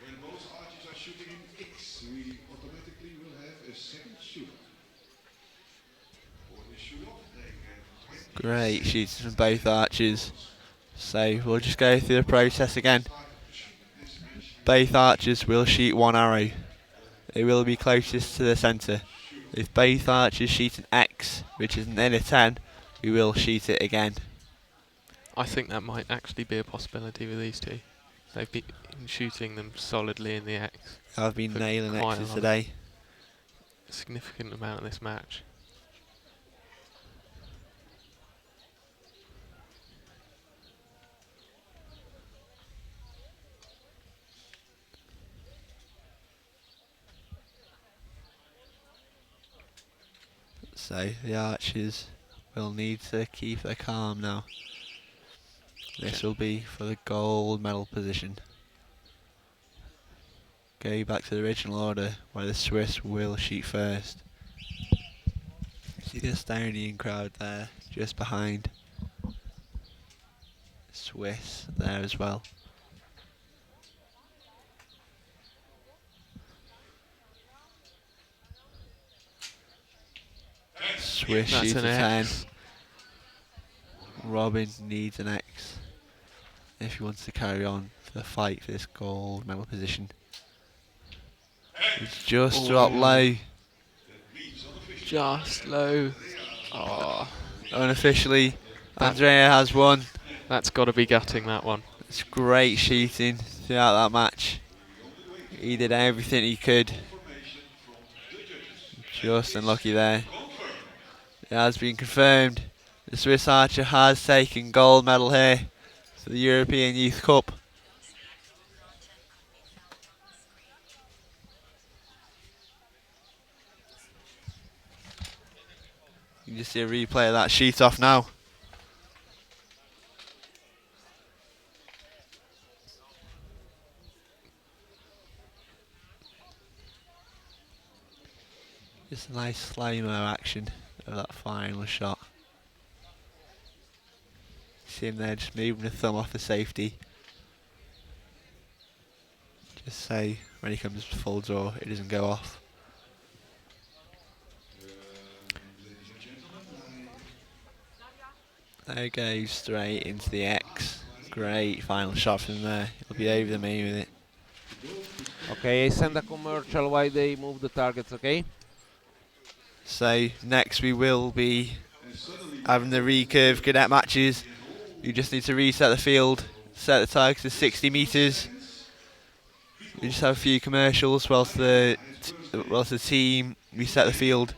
when both archers are shooting in X, we automatically will have a second shooter. For the shoot-off, they get 20 Great shoots from both archers. So we'll just go through the process again. Both archers will shoot one arrow. It will be closest to the centre. If both archers shoot an X, which is an inner 10, we will shoot it again. I think that might actually be a possibility with these two. They've been shooting them solidly in the X. I've been For nailing quite a X's lot. today. A significant amount of this match. So the archers will need to keep their calm now. This will be for the gold medal position. Go back to the original order where the Swiss will shoot first. See the Estonian crowd there just behind. Swiss there as well. Swiss That's shoots an a 10. X. Robin needs an X if he wants to carry on for the fight for this gold medal position. It's just dropped low. Just low. Oh, Unofficially, That- Andrea has won. that's got to be gutting, that one. It's great shooting throughout that match. He did everything he could. Just unlucky there. It has been confirmed. The Swiss archer has taken gold medal here for the European Youth Cup. You can just see a replay of that shoot off now. Just a nice slow-mo action of that final shot. See him there just moving the thumb off the safety. Just so when he comes full draw it doesn't go off. There it goes straight into the X. Great final shot from there. He'll be over the moon with it. Okay, I send a commercial while they move the targets, okay? So next we will be having the recurve cadet matches. You just need to reset the field, set the target to 60 metres. We just have a few commercials whilst the team reset the field.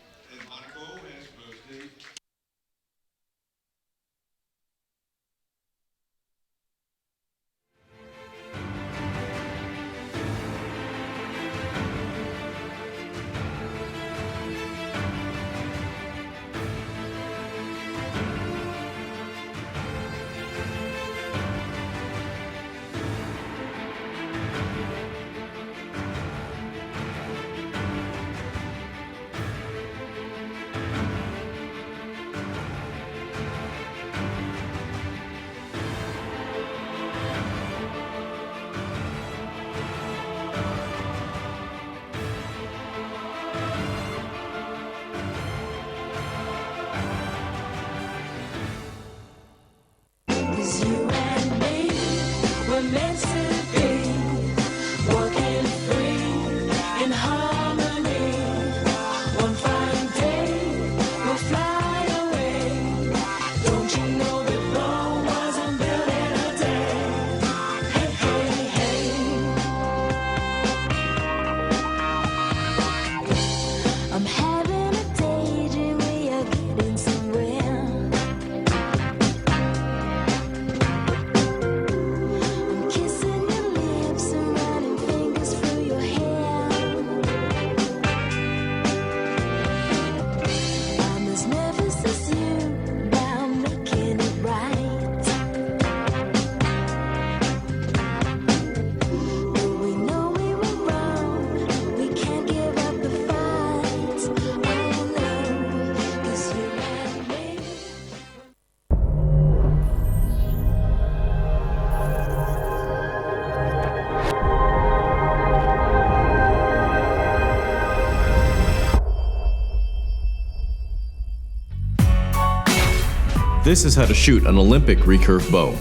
This is how to shoot an Olympic recurve bow.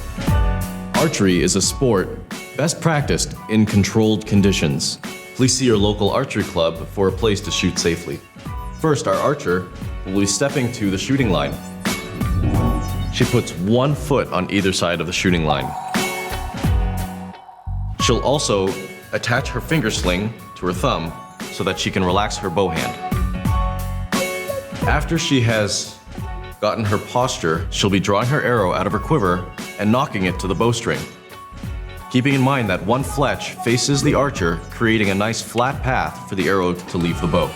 Archery is a sport best practiced in controlled conditions. Please see your local archery club for a place to shoot safely. First, our archer will be stepping to the shooting line. She puts 1 foot on either side of the shooting line. She'll also attach her finger sling to her thumb so that she can relax her bow hand. After she has gotten her posture, she'll be drawing her arrow out of her quiver and knocking it to the bowstring. Keeping in mind that one fletch faces the archer, creating a nice flat path for the arrow to leave the bow.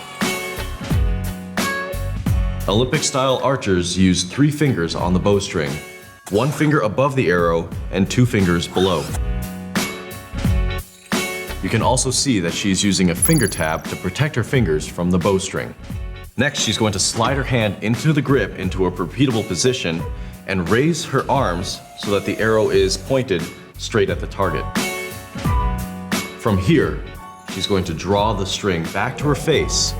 Olympic-style archers use 3 fingers on the bowstring, 1 finger above the arrow and 2 fingers below. You can also see that she's using a finger tab to protect her fingers from the bowstring. Next, she's going to slide her hand into the grip into a repeatable position and raise her arms so that the arrow is pointed straight at the target. From here, she's going to draw the string back to her face.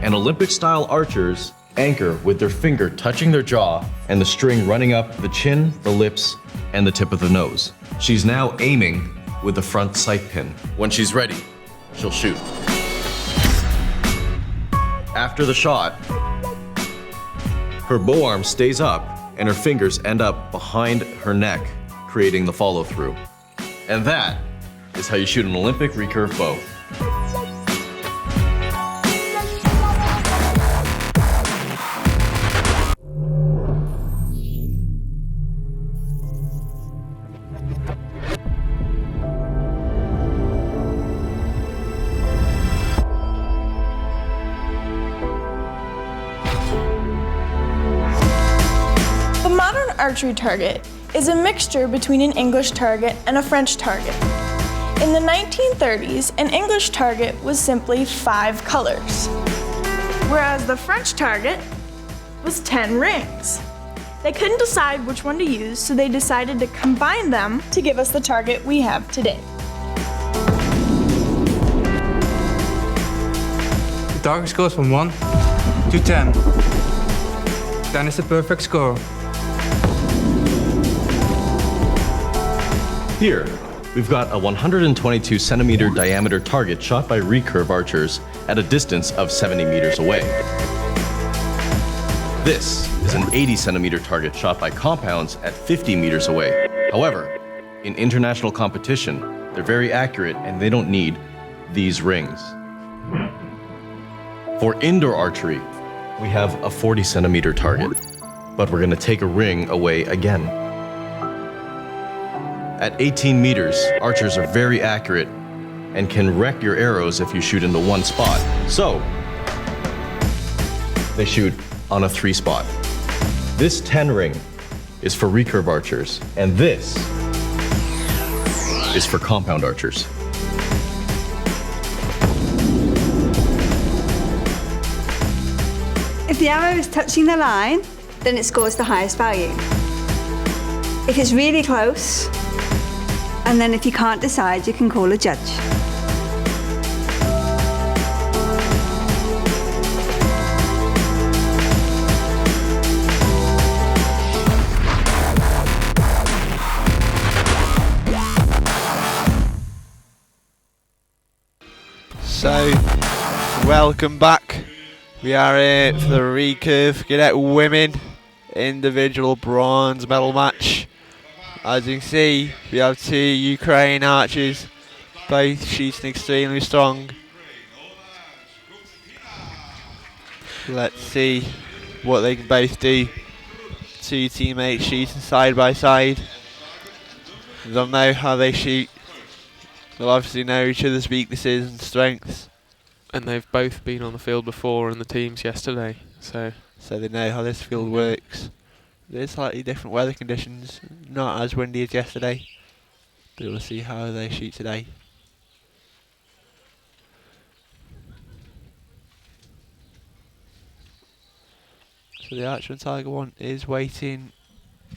And Olympic-style archers anchor with their finger touching their jaw and the string running up the chin, the lips, and the tip of the nose. She's now aiming with the front sight pin. When she's ready, she'll shoot. After the shot, her bow arm stays up and her fingers end up behind her neck, creating the follow-through. And that is how you shoot an Olympic recurve bow. Archery target is a mixture between an English target and a French target. In the 1930s, an English target was simply 5 colors, whereas the French target was 10 rings. They couldn't decide which one to use, so they decided to combine them to give us the target we have today. The target scores from 1 to 10. 10 is the perfect score. Here, we've got a 122 centimeter diameter target shot by recurve archers at a distance of 70 meters away. This is an 80 centimeter target shot by compounds at 50 meters away. However, in international competition, they're very accurate and they don't need these rings. For indoor archery, we have a 40 centimeter target, but we're going to take a ring away again. At 18 meters, archers are very accurate and can wreck your arrows if you shoot into one spot. So, they shoot on a 3 spot. This 10 ring is for recurve archers, and this is for compound archers. If the arrow is touching the line, then it scores the highest value. If it's really close, and then if you can't decide, you can call a judge. So, welcome back. We are here for the Recurve Cadet Women individual bronze medal match. As you can see, we have 2 Ukraine archers, both shooting extremely strong. Let's see what they can both do. 2 teammates shooting side by side. They'll know how they shoot. They'll obviously know each other's weaknesses and strengths. And they've both been on the field before in the teams yesterday, so they know how this field works. There's slightly different weather conditions, not as windy as yesterday, but we'll see how they shoot today. So the Archer and Tiger one is waiting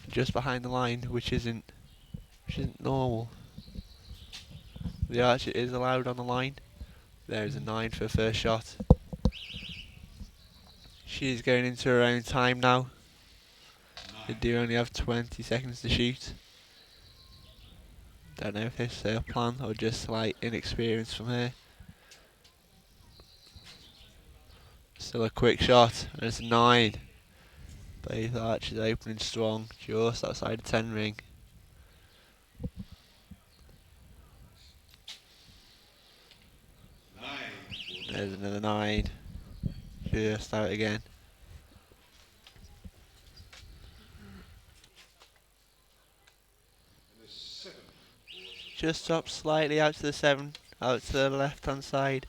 just behind the line, which isn't normal. The Archer is allowed on the line. There's a 9 for first shot. She's going into her own time now. They do only have 20 seconds to shoot. Don't know if this is a plan or just slight inexperience from her. Still a quick shot, and it's 9. Both archers opening strong, just outside the 10 ring. There's another 9. Just out again. Just up slightly out to the 7, out to the left hand side.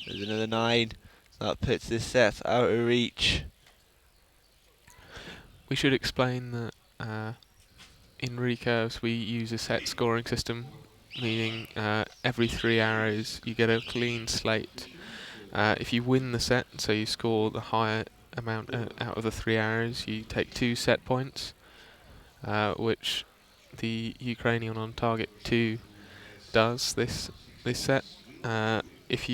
There's another 9. That puts this set out of reach. We should explain that in recurves we use a set scoring system, meaning every 3 arrows you get a clean slate. If you win the set, so you score the higher amount out of the 3 arrows, you take 2 set points, which the Ukrainian on target 2 does this set. If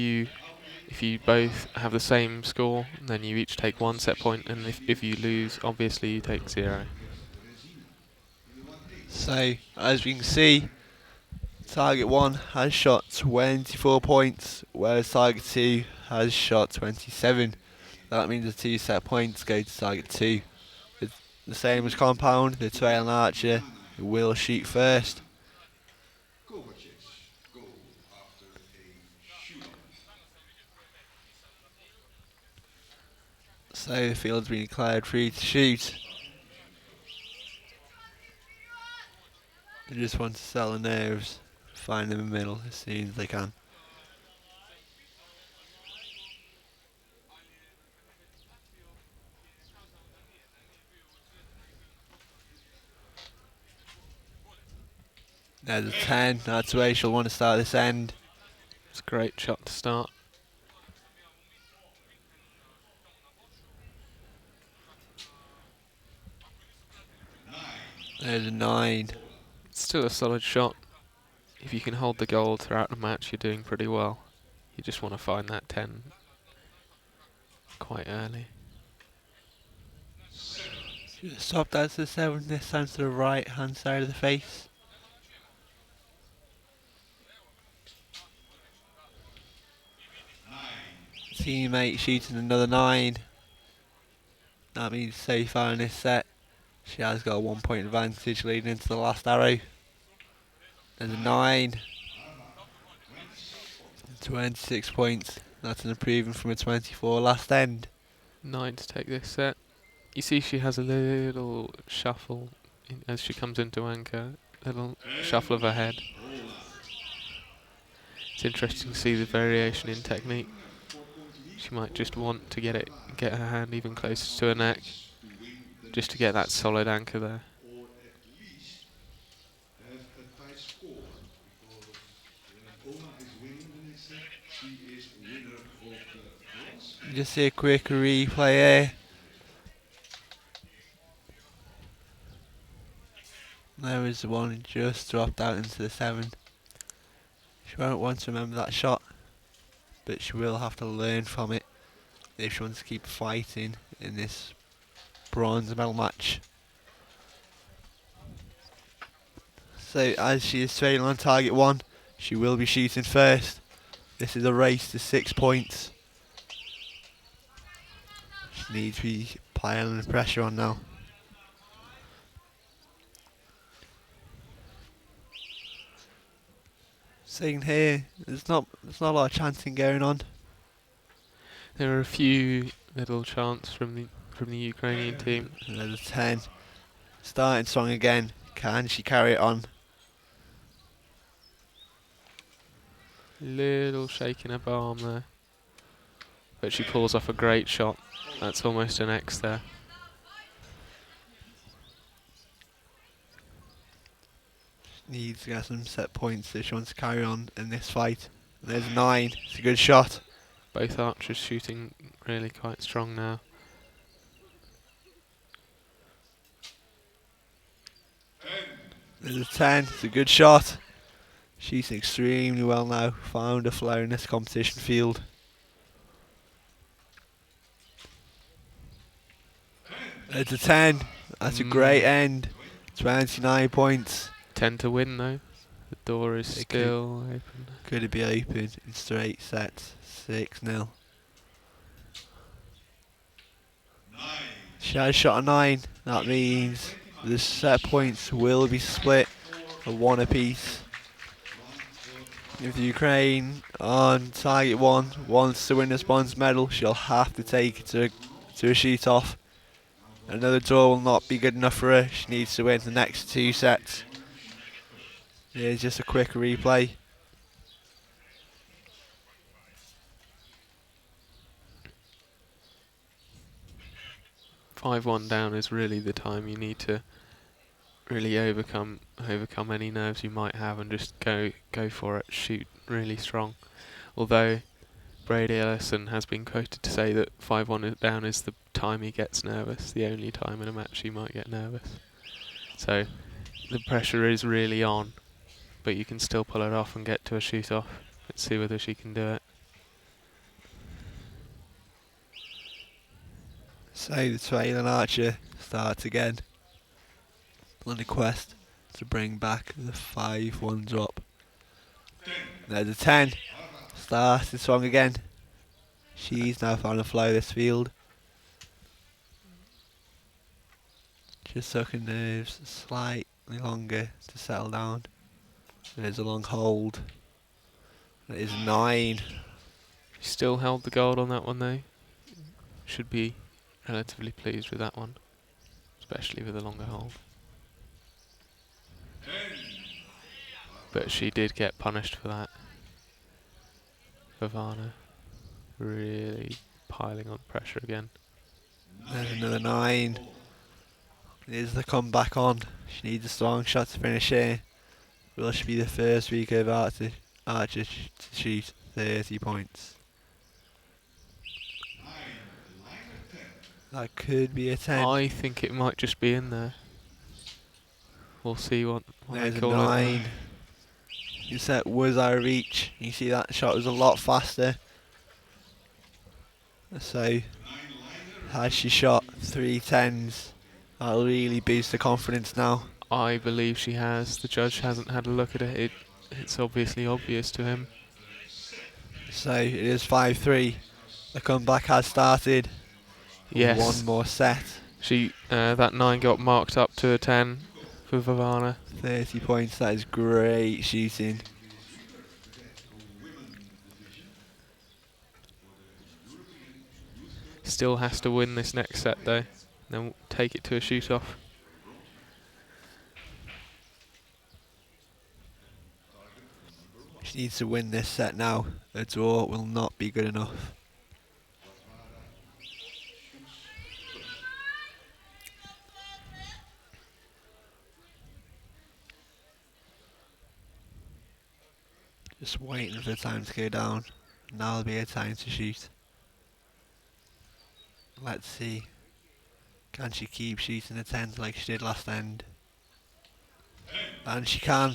you both have the same score, then you each take 1 set point, and if you lose, obviously you take 0. So, as we can see, target 1 has shot 24 points, whereas target 2 has shot 27. That means the 2 set points go to target 2. It's the same as compound, the trailing archer will shoot first. So the field's been declared free to shoot. They just want to sell the nerves, find them in the middle as soon as they can. There's a 10, that's where she'll want to start this end. It's a great shot to start. There's a 9. It's still a solid shot. If you can hold the goal throughout the match, you're doing pretty well. You just want to find that 10 quite early. Stopped out to the 7, this time to the right hand side of the face. Teammate shooting another 9. That means so far in this set, she has got a 1 point advantage leading into the last arrow. There's a 9. 26 points. That's an improvement from a 24 last end. 9 to take this set. You see she has a little shuffle as she comes into anchor. Little shuffle of her head. It's interesting to see the variation in technique. She might just want to get her hand even closer to her neck, just to get that solid anchor there. Just see a quick replay here. There is the one who just dropped out into the 7. She won't want to remember that shot, but she will have to learn from it if she wants to keep fighting in this bronze medal match. So as she is trailing on target 1, she will be shooting first. This is a race to 6 points. She needs to be piling the pressure on now. Seeing here, there's not a lot of chanting going on. There are a few little chants from the Ukrainian team. And there's a 10. Starting strong again. Can she carry it on? Little shake in her arm there. But she pulls off a great shot. That's almost an X there. Needs to get some set points if she wants to carry on in this fight. And there's 9. It's a good shot. Both archers shooting really quite strong now. There's a 10. It's a good shot. She's extremely well now. Found a flow in this competition field. It's a 10. That's a great end. 29 points. 10 to win though. The door is It still open. Could it be open in straight sets? 6-0. She has shot a 9. That means the set points will be split a 1 apiece. If Ukraine on target 1 wants to win this bronze medal, she'll have to take it to a shoot off. Another draw will not be good enough for her. She needs to win the next 2 sets. Here's just a quick replay. (5-1) down is really the time you need to really overcome any nerves you might have and just go for it, shoot really strong. Although Brady Ellison has been quoted to say that 5-1 down is the time he gets nervous, the only time in a match he might get nervous. So the pressure is really on, but you can still pull it off and get to a shoot off. Let's see whether she can do it. So the trailing archer starts again on the quest to bring back the 5-1 drop. There's a 10. Starts strong again. She's now found a flow this field. Just took her nerves slightly longer to settle down. There's a long hold. It is 9. Still held the gold on that one though. Should be relatively pleased with that one, especially with the longer hold. But she did get punished for that. Ivana really piling on pressure again. There's another 9. Is the comeback on? She needs a strong shot to finish here. Will she be the first Recurve archer to shoot 30 points? That could be a 10. I think it might just be in there. We'll see what There's they a call 9. it. You said was out of reach. You see that shot was a lot faster. So has she shot 3 10s? That'll really boost the confidence now. I believe she has. The judge hasn't had a look at it. It's obviously obvious to him. So it is 5-3. The comeback has started. Yes. One more set. She that 9 got marked up to a 10 for Ivana. 30 points. That is great shooting. Still has to win this next set though. Then we'll take it to a shoot off. She needs to win this set now. A draw will not be good enough. Just waiting for the time to go down. Now will be a time to shoot. Let's see. Can she keep shooting the 10s like she did last end? And she can.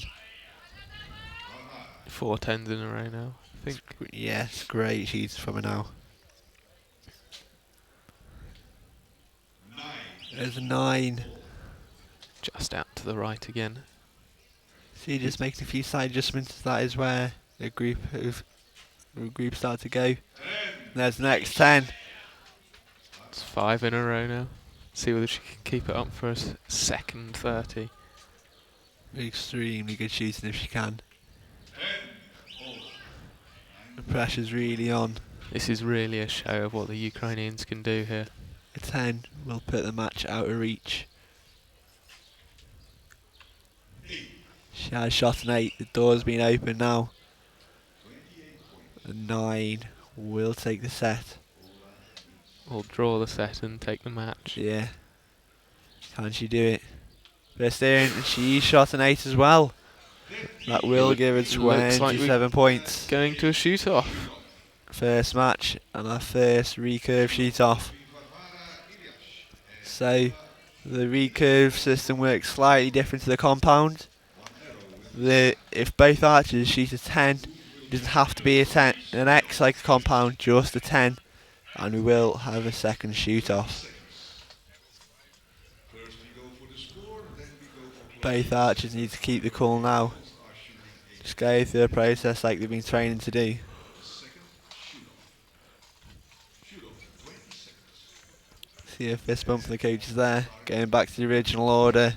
4 10s in a row now, I think. Yes, great shoots from her now. There's a 9. Just out to the right again. See, just making a few side adjustments. That is where the group start to go. There's the next 10. It's 5 in a row now. See whether she can keep it up for a second 30. Extremely good shooting if she can. The pressure's really on. This is really a show of what the Ukrainians can do here. A 10 will put the match out of reach. She has shot an 8. The door's been open now. A 9 will take the set. We'll draw the set and take the match. Yeah. Can she do it? First in, and she shot an 8 as well. That will give her Looks like 27 points. Going to a shoot off. First match and our first recurve shoot off. So the recurve system works slightly different to the compound. If both archers shoot a 10, it doesn't have to be a 10, an X like the compound, just a 10, and we will have a second shoot off. Both archers need to keep the cool now. Just go through the process like they've been training to do. See a fist bump from the coaches there. Going back to the original order.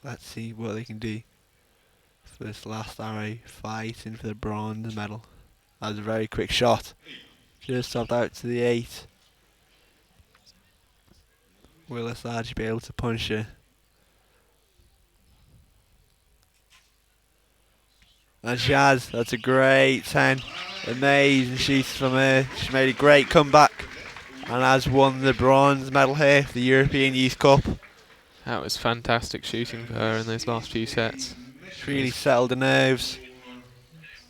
Let's see what they can do for this last arrow, fighting for the bronze medal. That was a very quick shot. Just stopped out to the 8. Will Assaji be able to punch her? And she has. That's a great 10. Amazing shoots from her. She made a great comeback and has won the bronze medal here for the European Youth Cup. That was fantastic shooting for her in those last few sets. She really settled the nerves.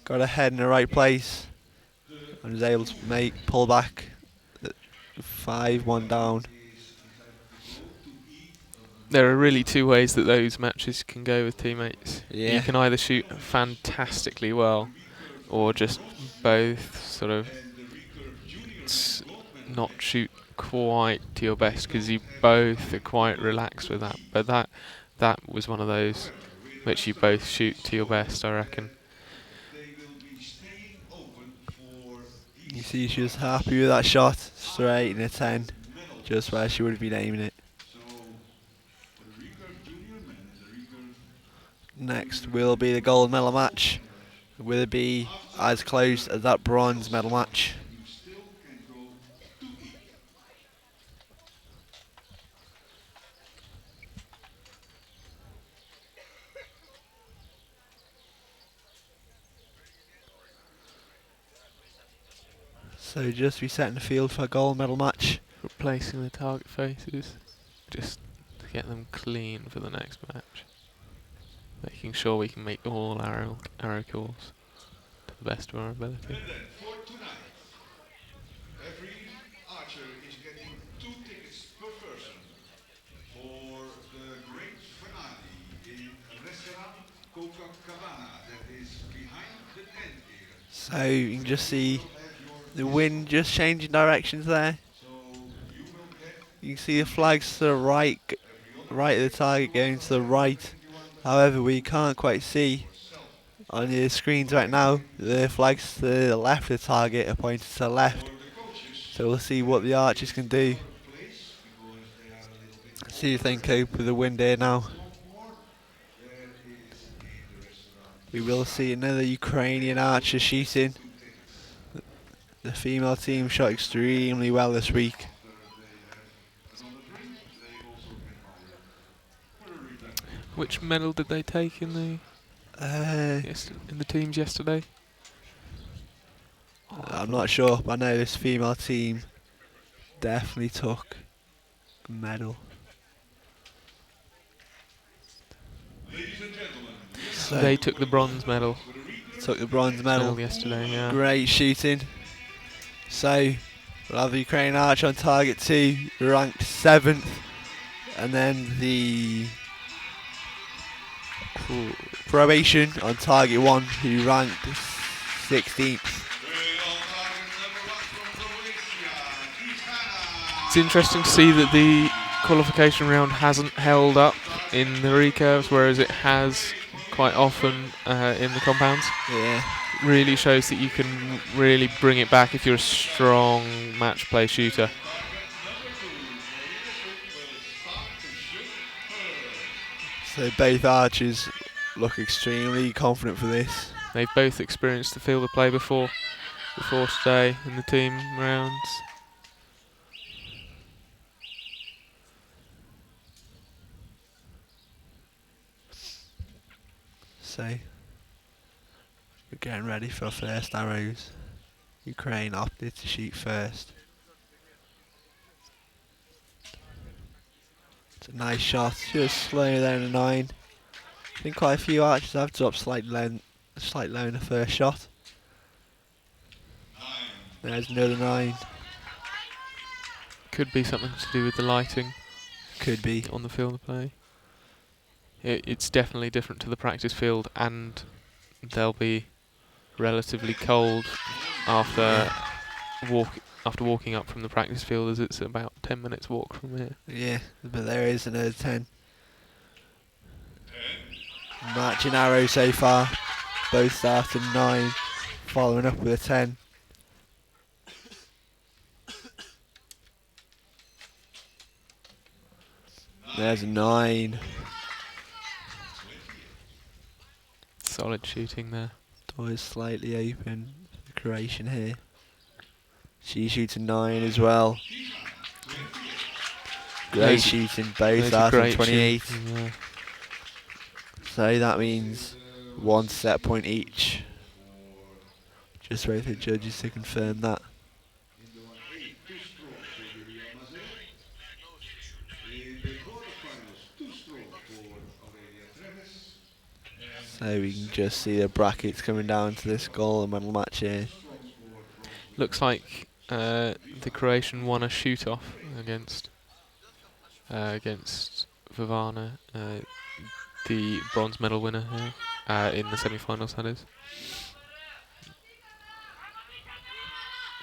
Got her head in the right place. And was able to pull back 5-1 down. There are really two ways that those matches can go with teammates. Yeah. You can either shoot fantastically well, or just both sort of not shoot quite to your best because you both are quite relaxed with that. But that was one of those which you both shoot to your best, I reckon. You see she was happy with that shot, straight in a 10, just where she would have been aiming it. Next will be the gold medal match. Will it be as close as that bronze medal match? So just resetting the field for a gold medal match. Replacing the target faces, just to get them clean for the next match. Making sure we can make all arrow calls to the best of our ability. And then for tonight, every archer is getting 2 tickets per person for the great finale in Restaurant Copacabana that is behind the tent here. So you can just see the wind just changing directions there. You can see the flags to the right of the target going to the right. However, we can't quite see on the screens right now. The flags to the left of the target are pointed to the left. So we'll see what the archers can do. See if they can cope with the wind here now. We will see another Ukrainian archer shooting. The female team shot extremely well this week. Which medal did they take in the in the teams yesterday? I'm not sure, but I know this female team definitely took a medal. So they took the bronze medal. Took the bronze medal yesterday, yeah. Great shooting. So we'll have the Ukrainian archer on target 2, ranked 7th, and then the Croatian on target 1, who ranked 16th. It's interesting to see that the qualification round hasn't held up in the recurves, whereas it has quite often in the compounds. Yeah. Really shows that you can really bring it back if you're a strong match play shooter. So both archers look extremely confident for this. They've both experienced the field of play before today in the team rounds. So we're getting ready for our first arrows. Ukraine opted to shoot first. It's a nice shot, just slowing down to 9. I think quite a few archers have dropped slightly low in the first shot. There's another 9. Could be something to do with the lighting Could be. on the field of play. It's definitely different to the practice field, and they'll be relatively cold after walking up from the practice field, as it's about 10 minutes walk from here. Yeah, but there is another 10. Matching arrow so far. Both starting 9, following up with a 10. There's a 9. Solid shooting there. Door is slightly open. The Croatian here. She shoots a 9 as well. Great Those- shooting, both those are starting great 28. shooting, yeah. So that means 1 set point each. Just wait for the judges to confirm that. Indoor 8, 2 stroke for Julia Mazet. In the quarterfinals, 2 stroke for Aurelia Treves. So we can just see the brackets coming down to this gold medal match here. Looks like the Croatian won a shoot-off against Vivana, the bronze medal winner here, in the semi-finals, that is.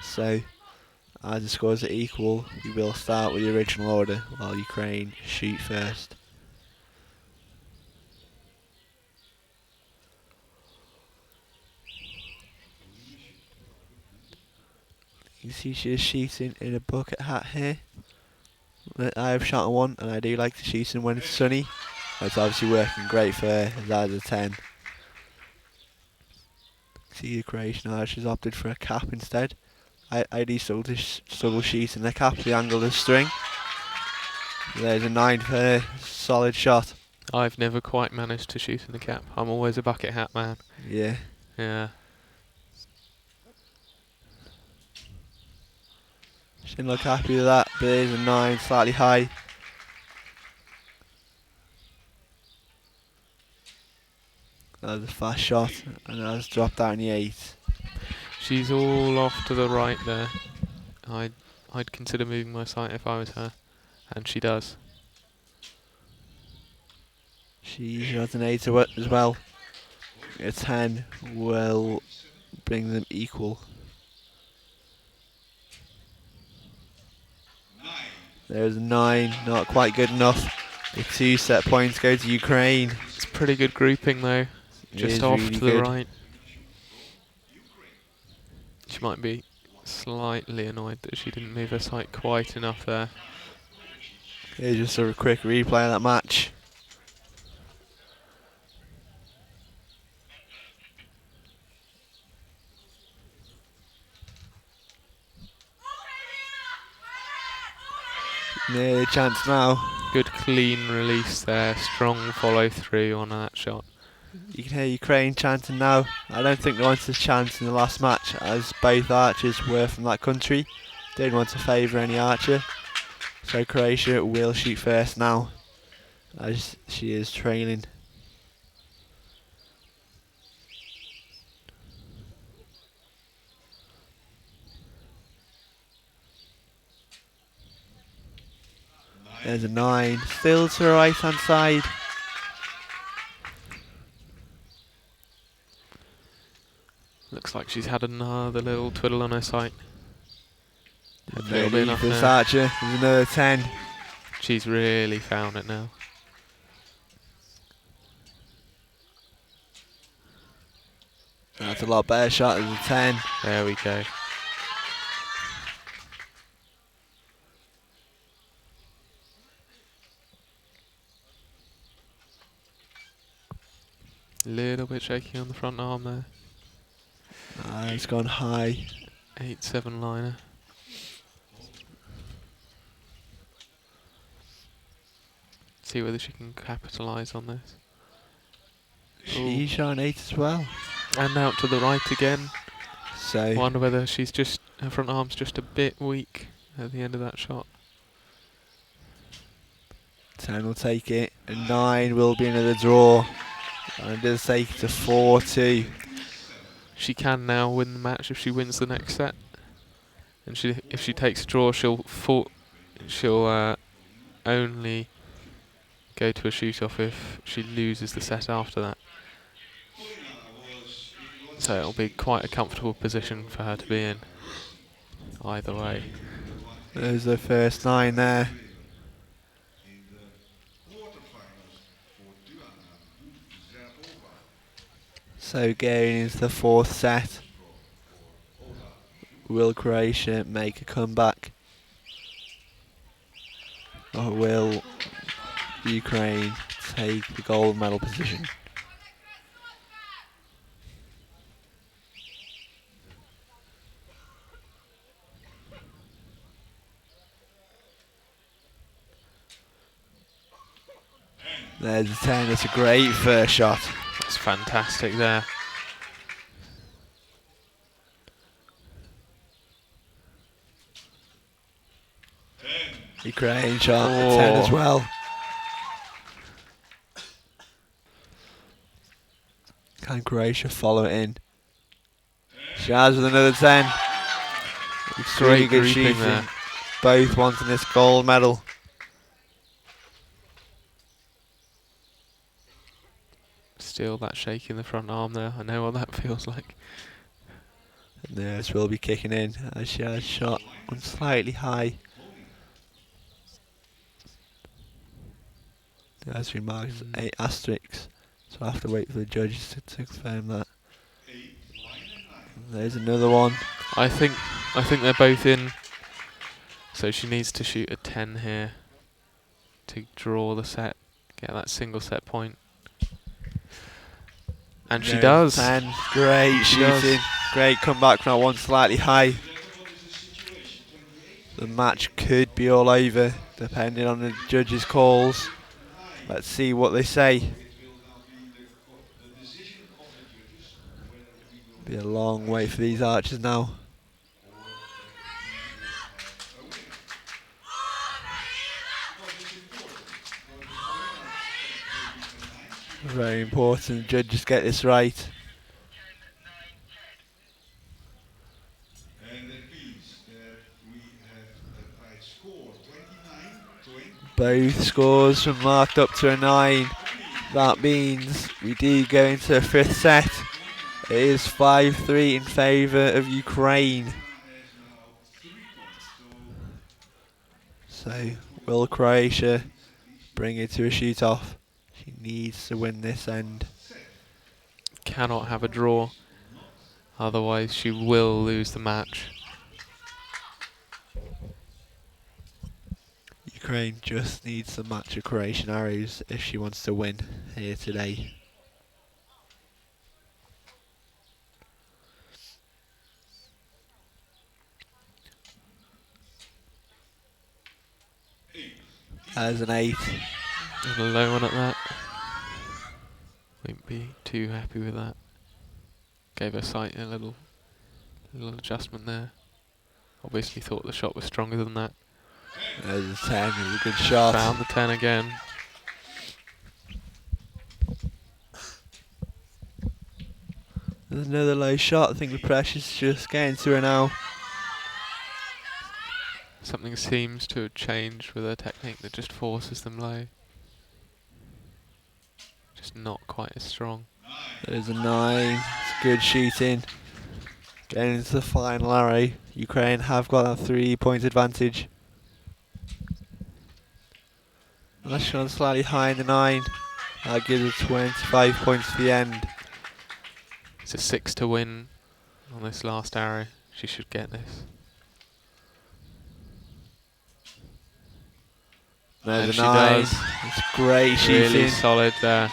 So, as the scores are equal, we will start with the original order while Ukraine shoot first. You can see she is shooting in a bucket hat here. I have shot a 1 and I do like to shoot in when it's sunny. It's obviously working great for her as that is a 10. See the Croatian archers opted for a cap instead. I do struggle shooting the cap, the angle of the string. There's a 9 for her, solid shot. I've never quite managed to shoot in the cap. I'm always a bucket hat man. Yeah. Yeah. She didn't look happy with that, but there's a 9, slightly high. That was a fast shot, and that was dropped down the 8. She's all off to the right there. I'd consider moving my sight if I was her, and she does. She has an 8 as well. A 10 will bring them equal. There's a 9, not quite good enough. The 2 set points go to Ukraine. It's pretty good grouping though, It just is off really to the good. right. She might be slightly annoyed that she didn't move her sight quite enough there. Here's just a quick replay of that match. Nearly a chance now. Good clean release there, strong follow through on that shot. You can hear Ukraine chanting now. I don't think they wanted to chant in the last match, as both archers were from that country. They didn't want to favour any archer. So Croatia will shoot first now, as she is trailing. There's a 9, still to the right hand side. Looks like she's had another little twiddle on her sight. And Hopefully it'll be enough this now. archer, there's another 10. She's really found it now. That's a lot better shot, there's a 10. There we go. Little bit shaky on the front arm there. It's gone high. 8-7 liner. See whether she can capitalise on this. She shot an 8 as well. And out to the right again. So Wonder whether she's just, her front arm's just a bit weak at the end of that shot. 10 will take it, and 9 will be another draw. And it does take it to 4-2. She can now win the match if she wins the next set. And if she takes a draw, she'll she'll only go to a shoot-off if she loses the set after that. So it'll be quite a comfortable position for her to be in, either way. There's the first 9 there. In the quarterfinals for Diana Zarapova. So going into the 4th set, will Croatia make a comeback? Or will Ukraine take the gold medal position? There's a 10, that's a great first shot. That's fantastic there. Ukraine shot a 10 as well. Can Croatia follow it in? She has with another 10. Extremely Great good grouping shooting. there. Both wanting this gold medal. Still that shake in the front arm there. I know what that feels like. Nerves will be kicking in as she has shot on slightly high. As we marked 8 asterisks, so I have to wait for the judges to confirm that. There's another one. I think they're both in. So she needs to shoot a 10 here to draw the set, get that single set point. And she does. 10, great She does. shooting. Great comeback from that one slightly high. The match could be all over depending on the judges' calls. Let's see what they say. Be a long wait for these archers now. Very important, judges get this right. And that means that we have a tight score, 29-20. Both scores are marked up to a 9. That means we do go into a 5th set. It is 5-3 in favour of Ukraine. So, will Croatia bring it to a shoot-off? She needs to win this end. Cannot have a draw, otherwise she will lose the match. Ukraine just needs to match the Croatian arrows if she wants to win here today. As an 8. And a low one at that. Won't be too happy with that. Gave her sight a little adjustment there. Obviously thought the shot was stronger than that. There's a 10, it was a good shot. Found the 10 again. There's another low shot. I think the pressure's just getting to her now. Something seems to have changed with her technique that just forces them low. Just not quite as strong. There's a 9. It's good shooting. Getting into the final arrow. Ukraine have got that 3-point advantage. That's shot slightly high in the 9. That gives her 25 points for the end. It's a 6 to win on this last arrow. She should get this. There's And a she 9. does. It's great shooting. Really solid there.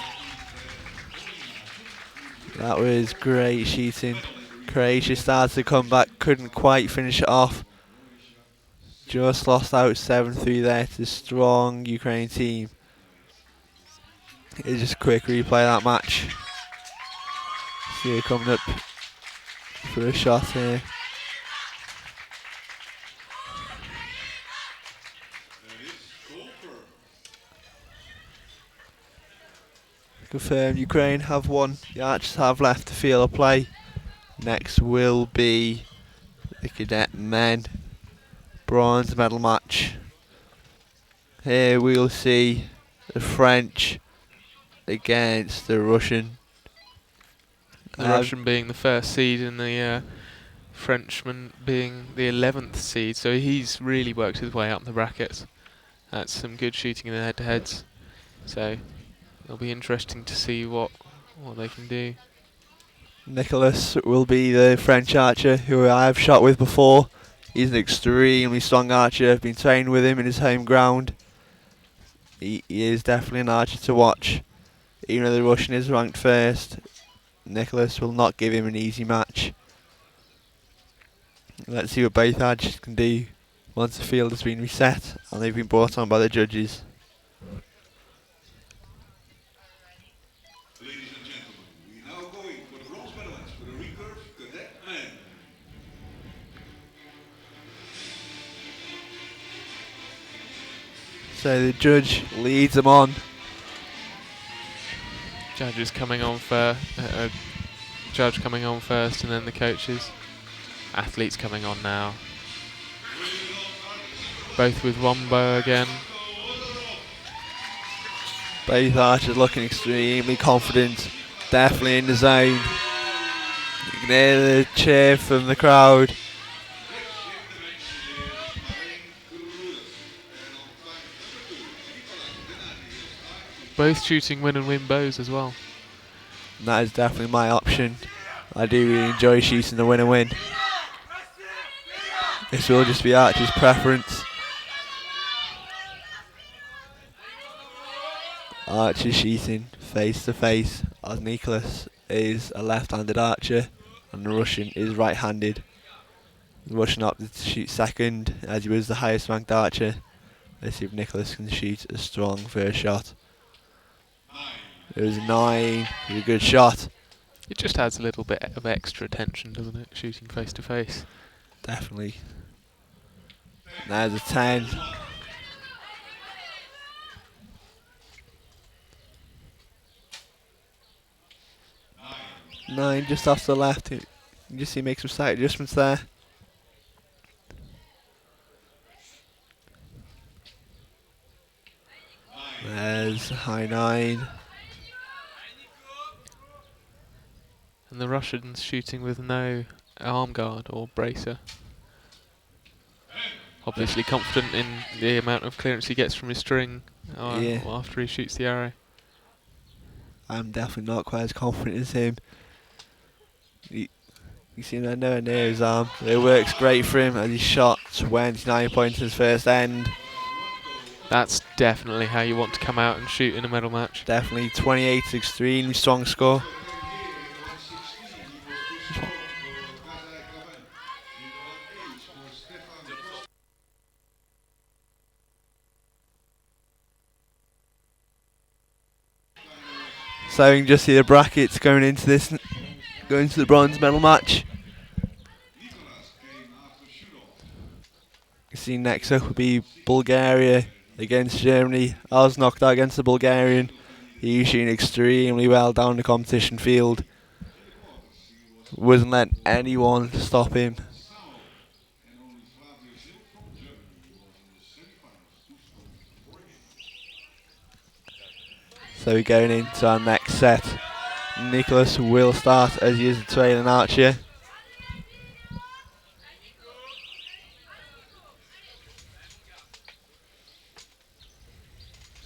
That was great shooting. Croatia started to come back, couldn't quite finish it off. Just lost out 7-3 there to the strong Ukraine team. It's just a quick replay of that match. See her coming up for a shot here. Confirm Ukraine have won. The Archers have left the field of play. Next will be the Cadet men bronze medal match Here we'll see the French against the Russian. The Russian being the first seed and the Frenchman being the 11th seed, so he's really worked his way up the brackets. That's some good shooting in the head-to-heads. So it'll be interesting to see what they can do. Nicholas will be the French archer who I've shot with before. He's an extremely strong archer. I've been training with him in his home ground. He is definitely an archer to watch. Even though the Russian is ranked first, Nicholas will not give him an easy match. Let's see what both archers can do once the field has been reset and they've been brought on by the judges. Ladies and gentlemen, we now going for the bronze medalist for the Recurve Cadet men. So the judge leads them on. Judge coming on first, and then the coaches. Athletes coming on now. Both with one bow again. Both archers looking extremely confident, definitely in the zone. You can hear the cheer from the crowd. Both shooting win and win bows as well. And that is definitely my option. I do really enjoy shooting the win and win. This will just be Archer's preference. Archer shooting face to face, as Nicholas is a left-handed archer and the Russian is right-handed. The Russian opted to shoot second as he was the highest ranked archer. Let's see if Nicholas can shoot a strong first shot. It was a 9, it was a good shot. It just adds a little bit of extra tension, doesn't it, shooting face to face? Definitely. There's a 10. 9 just off to the left. You can just see he makes some slight adjustments there. There's a high 9. And the Russians shooting with no arm guard or bracer. Obviously confident in the amount of clearance he gets from his string after he shoots the arrow. I'm definitely not quite as confident as him. You see him nowhere near his arm. It works great for him as he shot 29 points in his first end. That's definitely how you want to come out and shoot in a medal match. Definitely 28 is extremely strong score. So you can just see the brackets going into the bronze medal match. You see next up will be Bulgaria against Germany. I was knocked out against the Bulgarian. He was shooting extremely well down the competition field. Wasn't letting anyone stop him. So we're going into our next set. Nicholas will start as he is the trailing archer.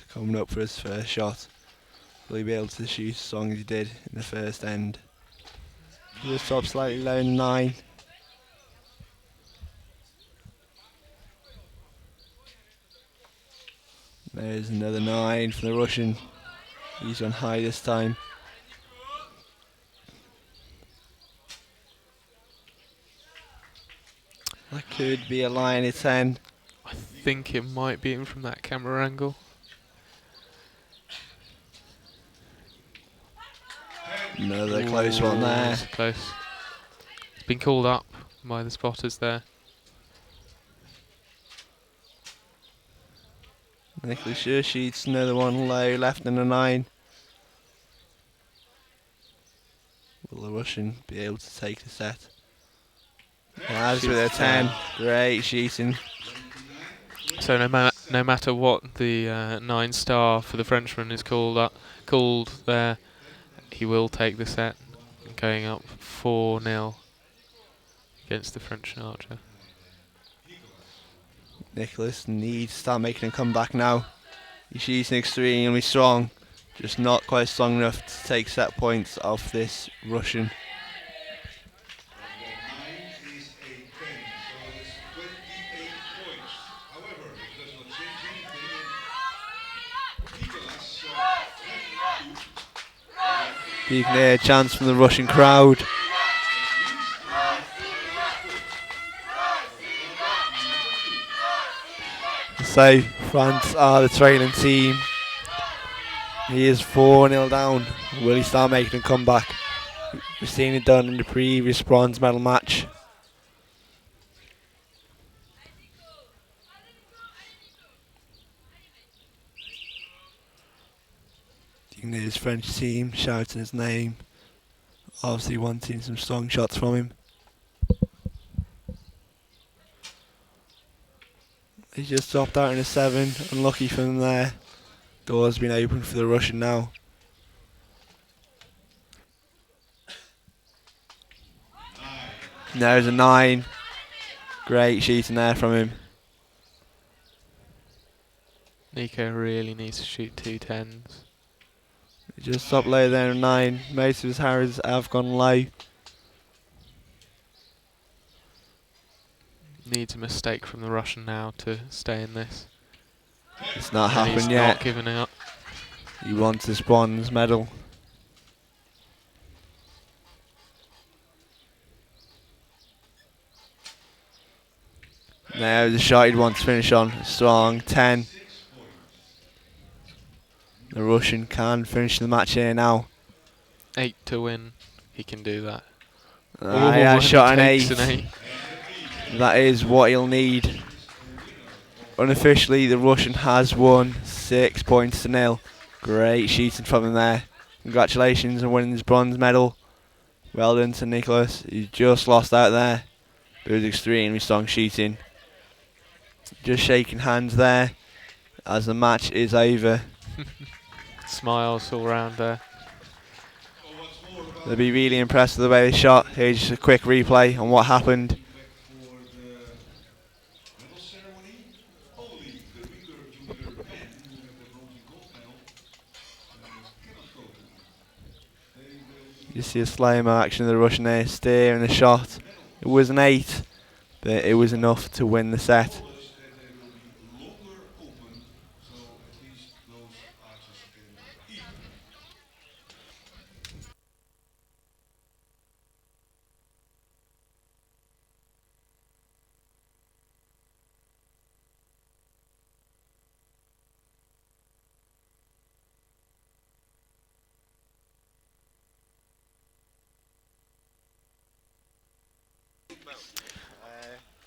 Coming up for his first shot. Will he be able to shoot as strong as he did in the first end? Just top slightly low in 9. There's another 9 from the Russian. He's on high this time. That could be a line at 10. I think it might be in from that camera angle. Another close one there. Close. It's been called up by the spotters there. Nicholas sure shoots another one low, left in a 9. Will the Russian be able to take the set? As with a 10, great shooting. So no no matter what the 9-star for the Frenchman is called there, he will take the set, going up 4-0 against the French archer. Nicholas needs to start making a comeback now. He's shooting extremely strong, just not quite strong enough to take set points off this Russian. Big near chance from the Russian crowd. So France are the trailing team. He is 4-0 down. Will he start making a comeback? We've seen it done in the previous bronze medal match. His French team shouting his name, obviously wanting some strong shots from him. He just dropped out in a 7, unlucky for him there. Door's been opened for the Russian now. There's a 9. Great shooting there from him. Nico really needs to shoot 2 10s. He just stopped low there at 9. Most of his arrows have gone low. Needs a mistake from the Russian now to stay in this. It's not And happened he's yet. not giving up. He wants his bronze medal. Now the shot he'd want to finish on. Strong 10. The Russian can finish the match here now. 8 to win. He can do that. Yeah, and shot he an takes 8. That is what he'll need. Unofficially, the Russian has won 6 points to 0. Great shooting from him there. Congratulations on winning his bronze medal. Well done to Nicholas. He just lost out there. But it was extremely strong shooting. Just shaking hands there as the match is over. Smiles all round there. They'll be really impressed with the way they shot. Here's just a quick replay on what happened. You see a slow-mo action of the Russian there, steering the shot. It was an 8, but it was enough to win the set.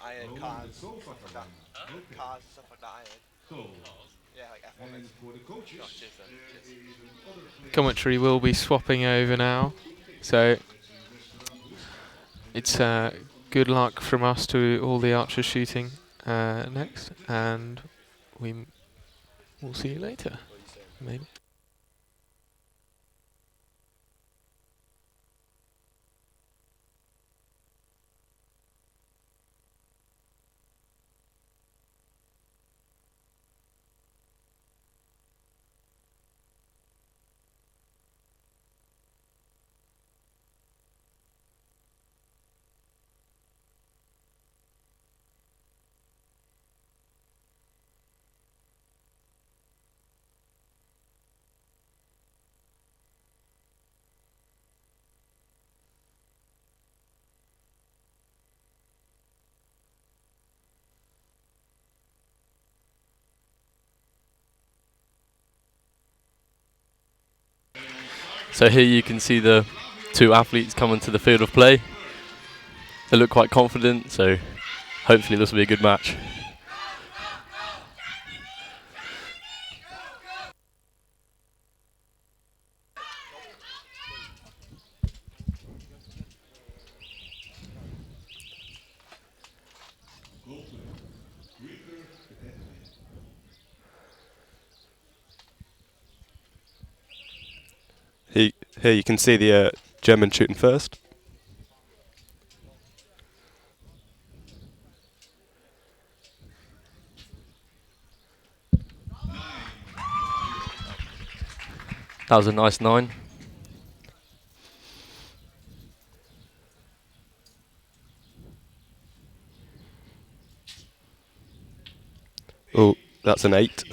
Iron cars, stuff like that. Cars and stuff like that. Iron. Yeah, like F1. Commentary will be swapping over now, so it's good luck from us to all the archers shooting next, and we'll see you later, maybe. So here you can see the 2 athletes coming to the field of play. They look quite confident, so hopefully this will be a good match. Here you can see the German shooting first. That was a nice 9. Oh, that's an 8.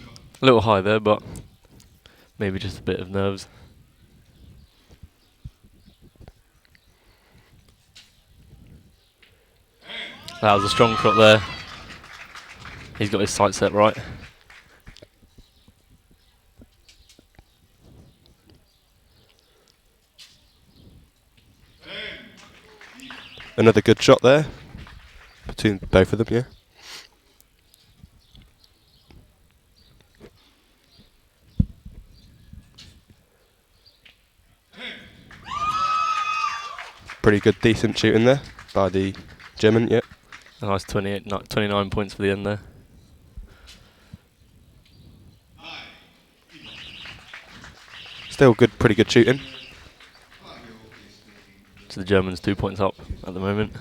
A little high there, but maybe just a bit of nerves. That was a strong shot there. He's got his sight set right. Another good shot there between both of them, yeah. Pretty good, decent shooting there by the German, yeah. A nice 29 points for the end there. Still good, pretty good shooting. So the Germans 2 points up at the moment.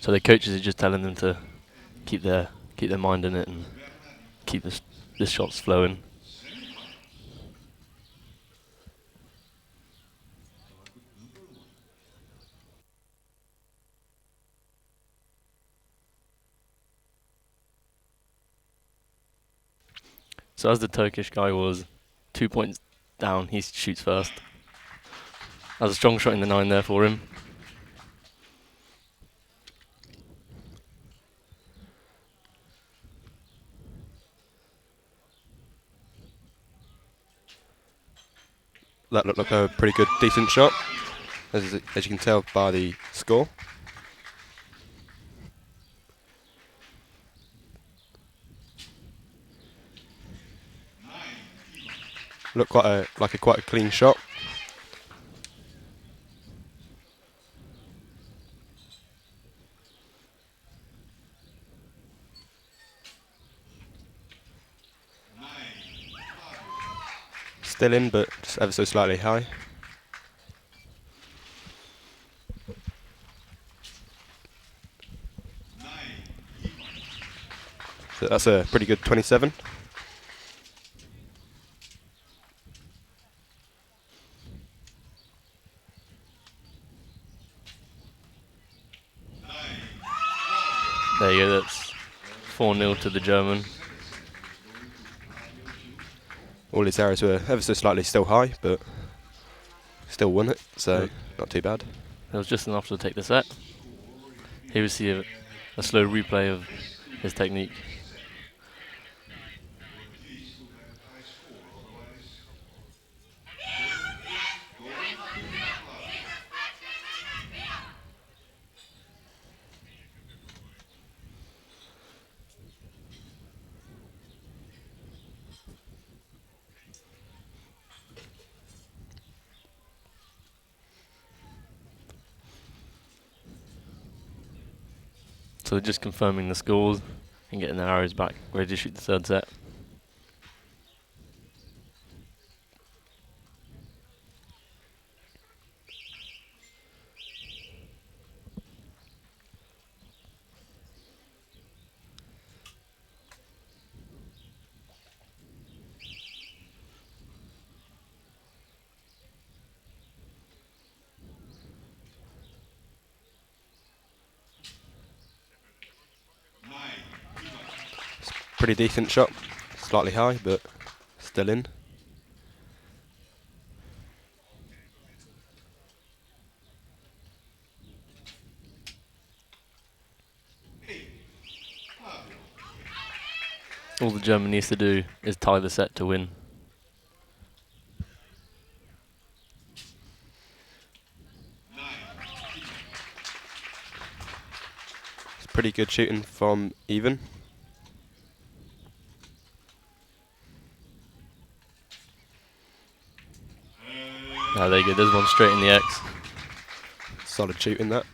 So the coaches are just telling them to keep their mind in it and keep the shots flowing. So as the Turkish guy was 2 points down, he shoots first. That was a strong shot in the 9 there for him. That looked like a pretty good, decent shot, as you can tell by the score. Looked quite a clean shot. Still in, but just ever so slightly high. So that's a pretty good 27. There you go, that's 4-0 to the German. All his arrows were ever so slightly still high, but still won it, so not too bad. That was just enough to take the set. Here we see a slow replay of his technique. So they're just confirming the scores and getting their arrows back, ready to shoot the third set. Pretty decent shot, slightly high, but still in. All the German needs to do is tie the set to win. It's pretty good shooting from Even. Ah, there you go. There's one straight in the X. Solid shooting that.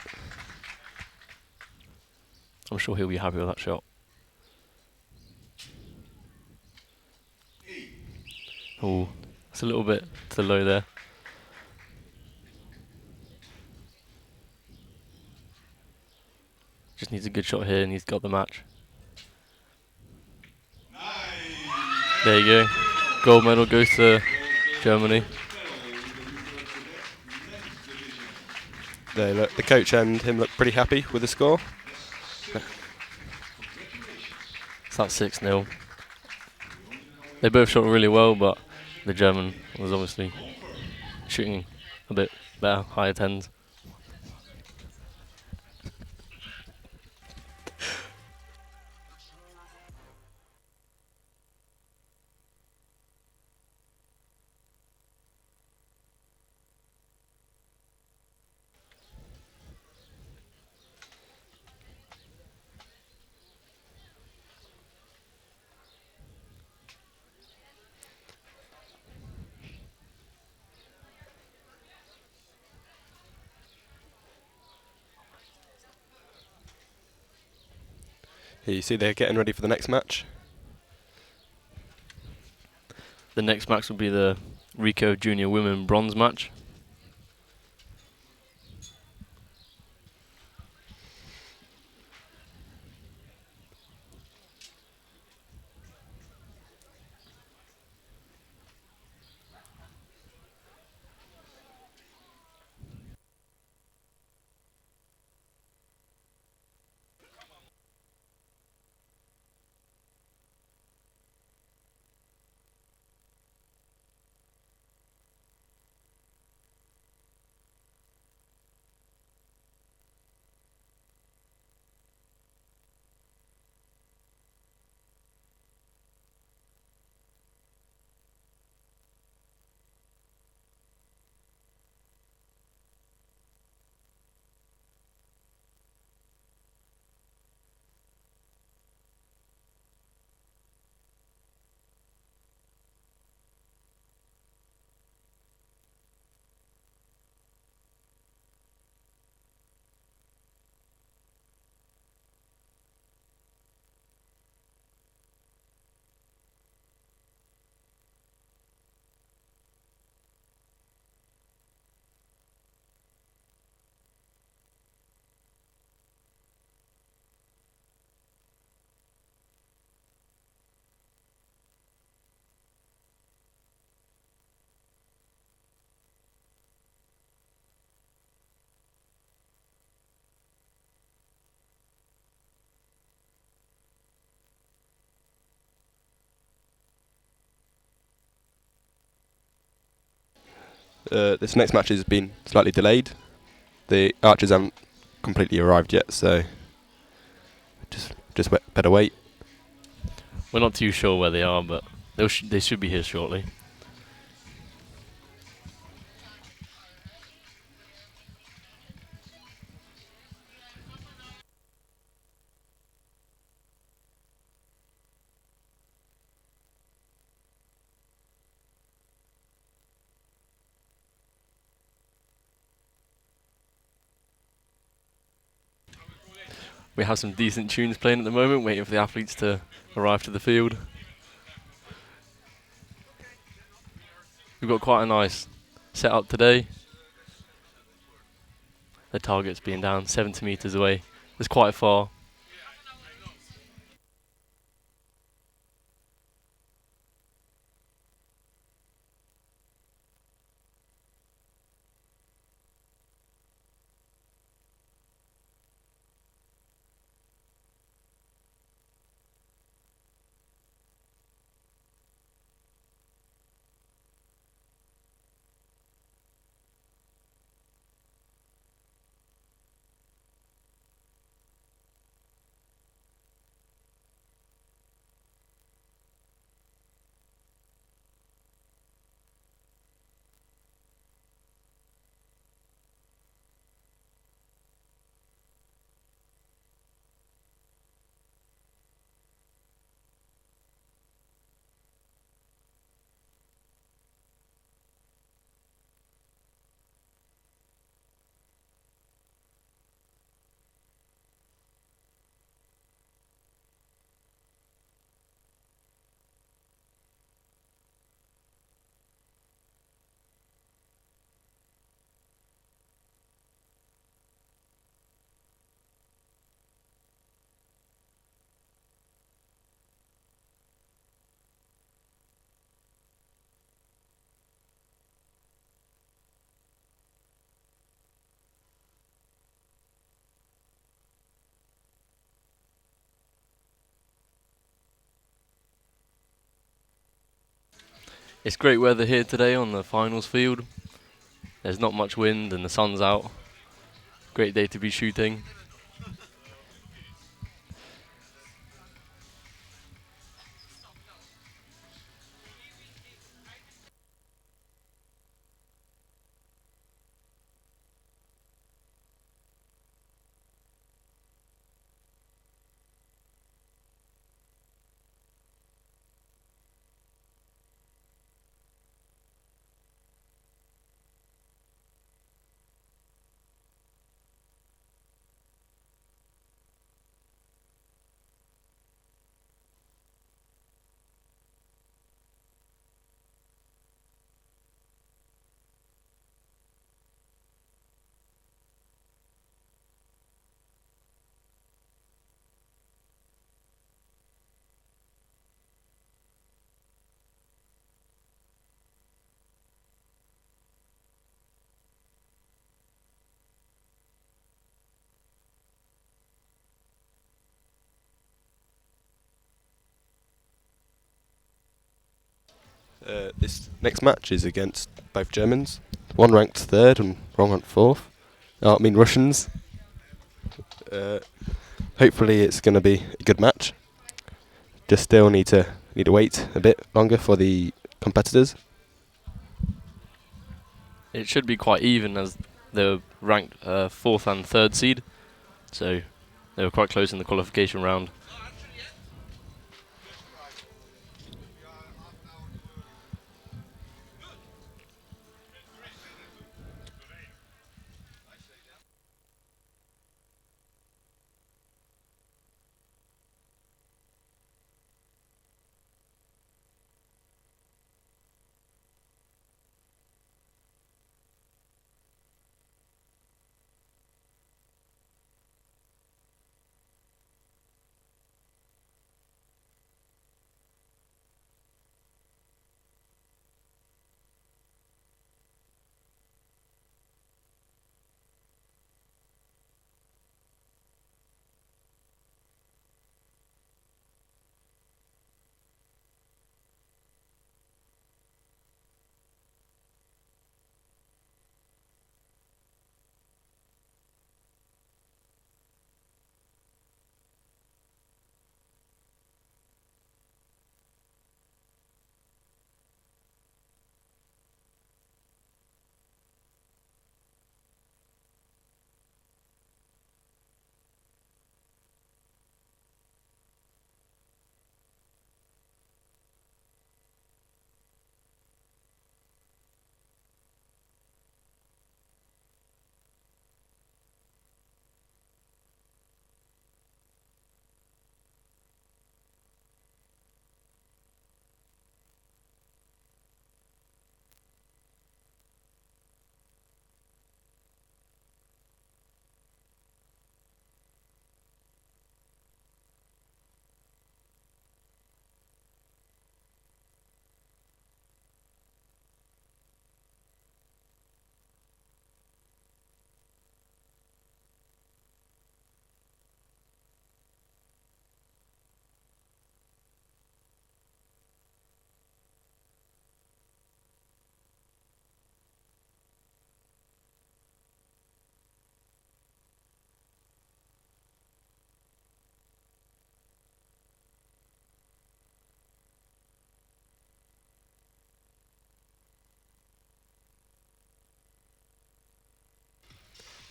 I'm sure he'll be happy with that shot. Oh, it's a little bit to low there. Just needs a good shot here and he's got the match. There you go. Gold medal goes to Germany. There, look, the coach and him look pretty happy with the score. It's that 6-0. They both shot really well, but the German was obviously shooting a bit better, higher tens. Here you see they're getting ready for the next match. The next match will be the Recurve Junior Women Bronze match. This next match has been slightly delayed. The archers haven't completely arrived yet, so better wait. We're not too sure where they are, but they should be here shortly. We have some decent tunes playing at the moment, waiting for the athletes to arrive to the field. We've got quite a nice setup today. The target's being down 70 metres away. It's quite far. It's great weather here today on the finals field. There's not much wind and the sun's out. Great day to be shooting. This next match is against both Germans. One ranked third and one ranked fourth. I mean Russians. Hopefully it's going to be a good match. Just still need to wait a bit longer for the competitors. It should be quite even as they're ranked 4th and 3rd seed. So they were quite close in the qualification round.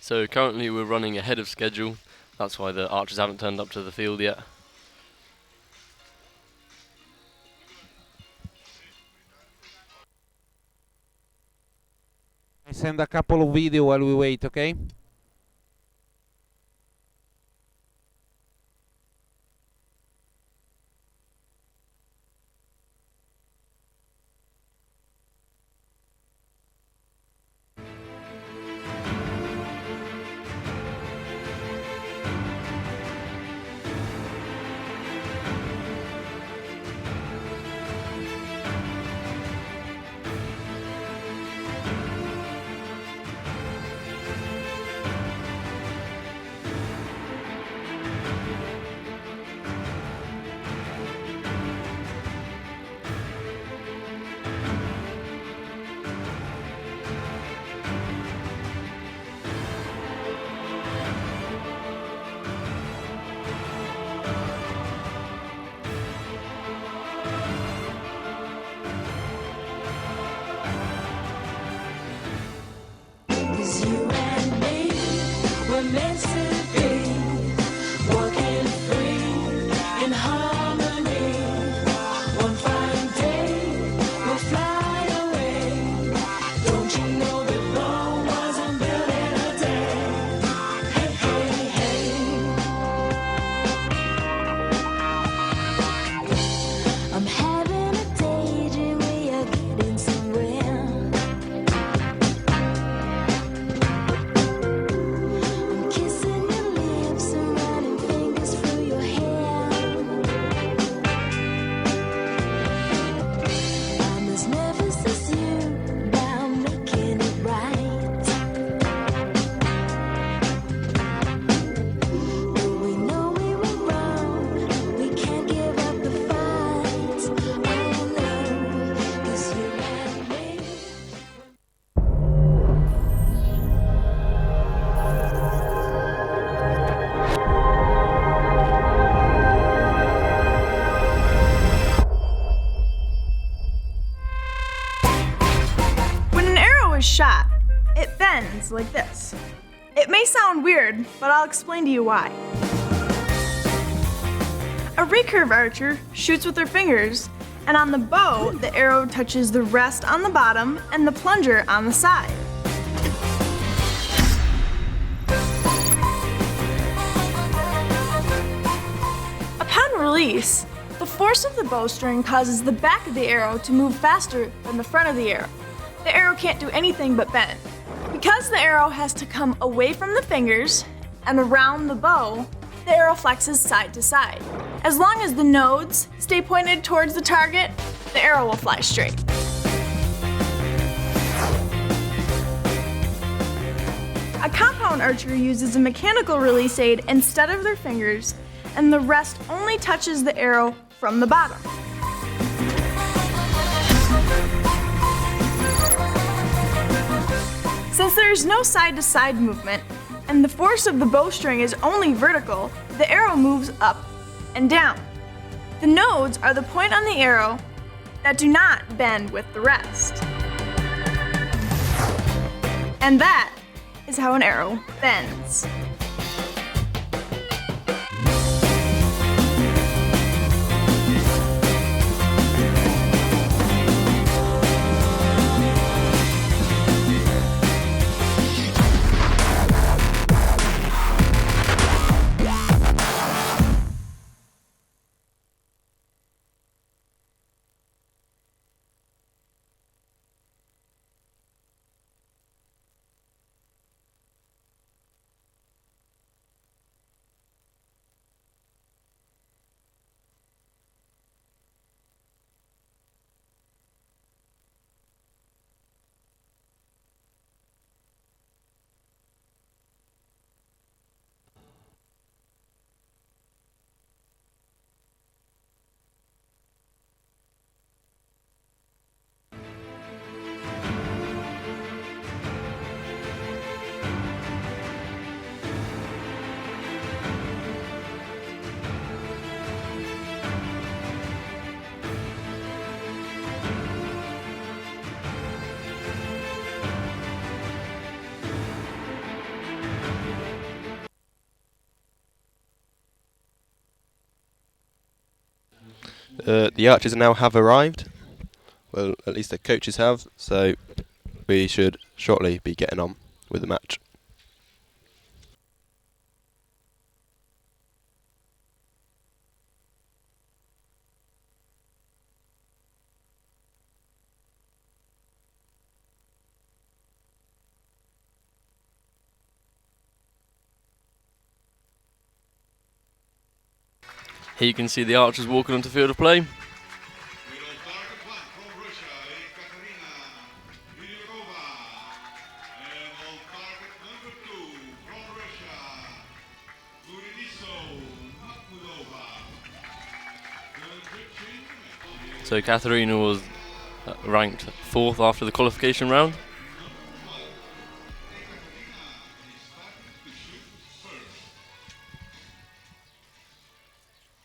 So currently we're running ahead of schedule. That's why the archers haven't turned up to the field yet. I send a couple of video while we wait, okay? Shot, it bends like this. It may sound weird, but I'll explain to you why. A recurve archer shoots with their fingers, and on the bow, the arrow touches the rest on the bottom and the plunger on the side. Upon release, the force of the bowstring causes the back of the arrow to move faster than the front of the arrow. The arrow can't do anything but bend. Because the arrow has to come away from the fingers and around the bow, the arrow flexes side to side. As long as the nodes stay pointed towards the target, the arrow will fly straight. A compound archer uses a mechanical release aid instead of their fingers, and the rest only touches the arrow from the bottom. Since there is no side-to-side movement, and the force of the bowstring is only vertical, the arrow moves up and down. The nodes are the point on the arrow that do not bend with the rest. And that is how an arrow bends. The archers now have arrived. Well, at least the coaches have, so we should shortly be getting on with the match. Here you can see the archers walking onto the field of play. So Katharina was ranked 4th after the qualification round.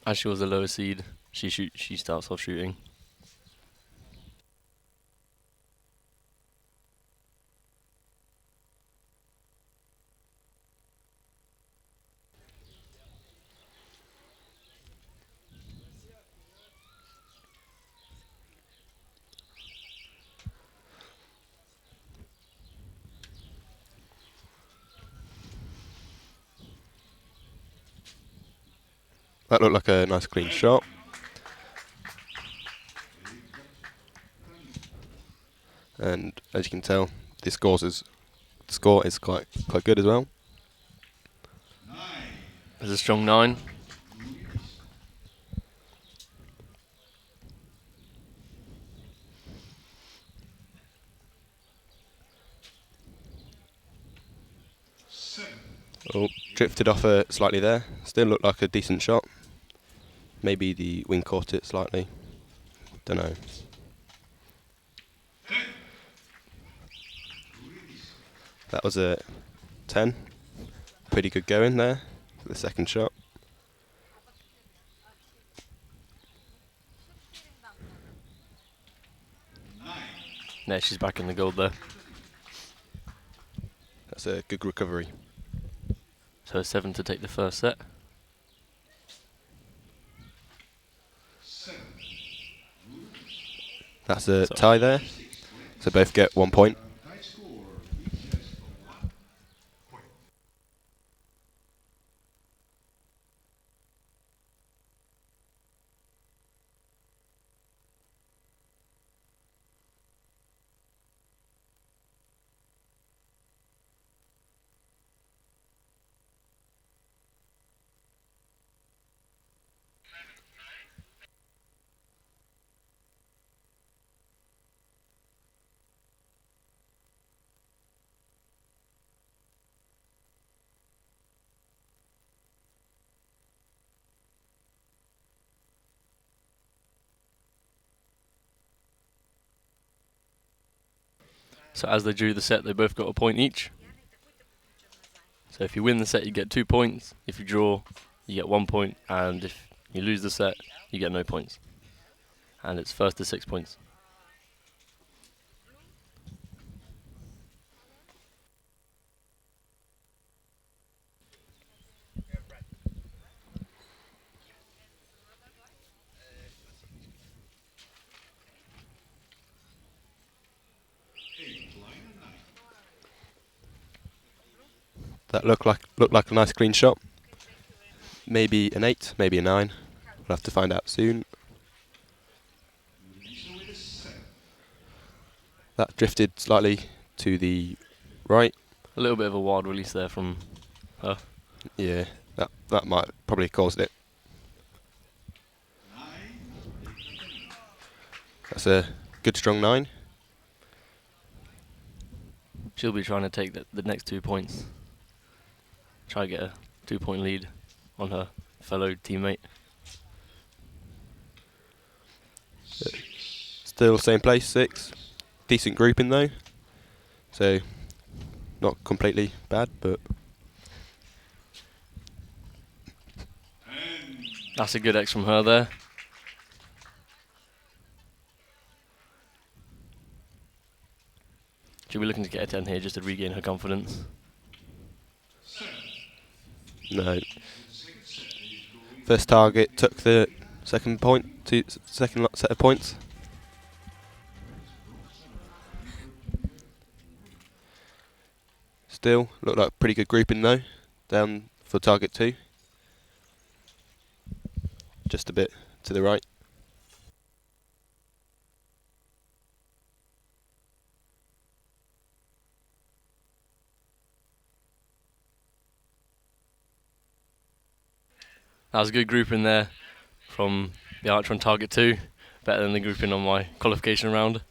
As she was the lower seed, she starts off shooting. That looked like a nice clean shot. And as you can tell, the score is quite good as well. There's a strong 9. Oh, drifted off slightly there. Still looked like a decent shot. Maybe the wing caught it slightly. Don't know. That was a 10. Pretty good going there for the second shot. Yeah, she's back in the gold there. That's a good recovery. So 7 to take the first set. That's a tie there. So both get 1 point. So as they drew the set, they both got a point each. So if you win the set, you get 2 points. If you draw, you get 1 point. And if you lose the set, you get no points. And it's first to 6 points. That looked like a nice clean shot. Maybe an 8, maybe a 9. We'll have to find out soon. That drifted slightly to the right. A little bit of a wild release there from her. Yeah, that might probably caused it. That's a good strong 9. She'll be trying to take the next 2 points. Try to get a 2-point lead on her fellow teammate. Still same place, 6. Decent grouping though. So not completely bad, but That's a good X from her there. She'll be looking to get a 10 here just to regain her confidence. no. First target took the second set of points. Still looked like pretty good grouping though, down for target 2. Just a bit to the right. That was a good grouping there from the archer on target 2. Better than the grouping on my qualification round.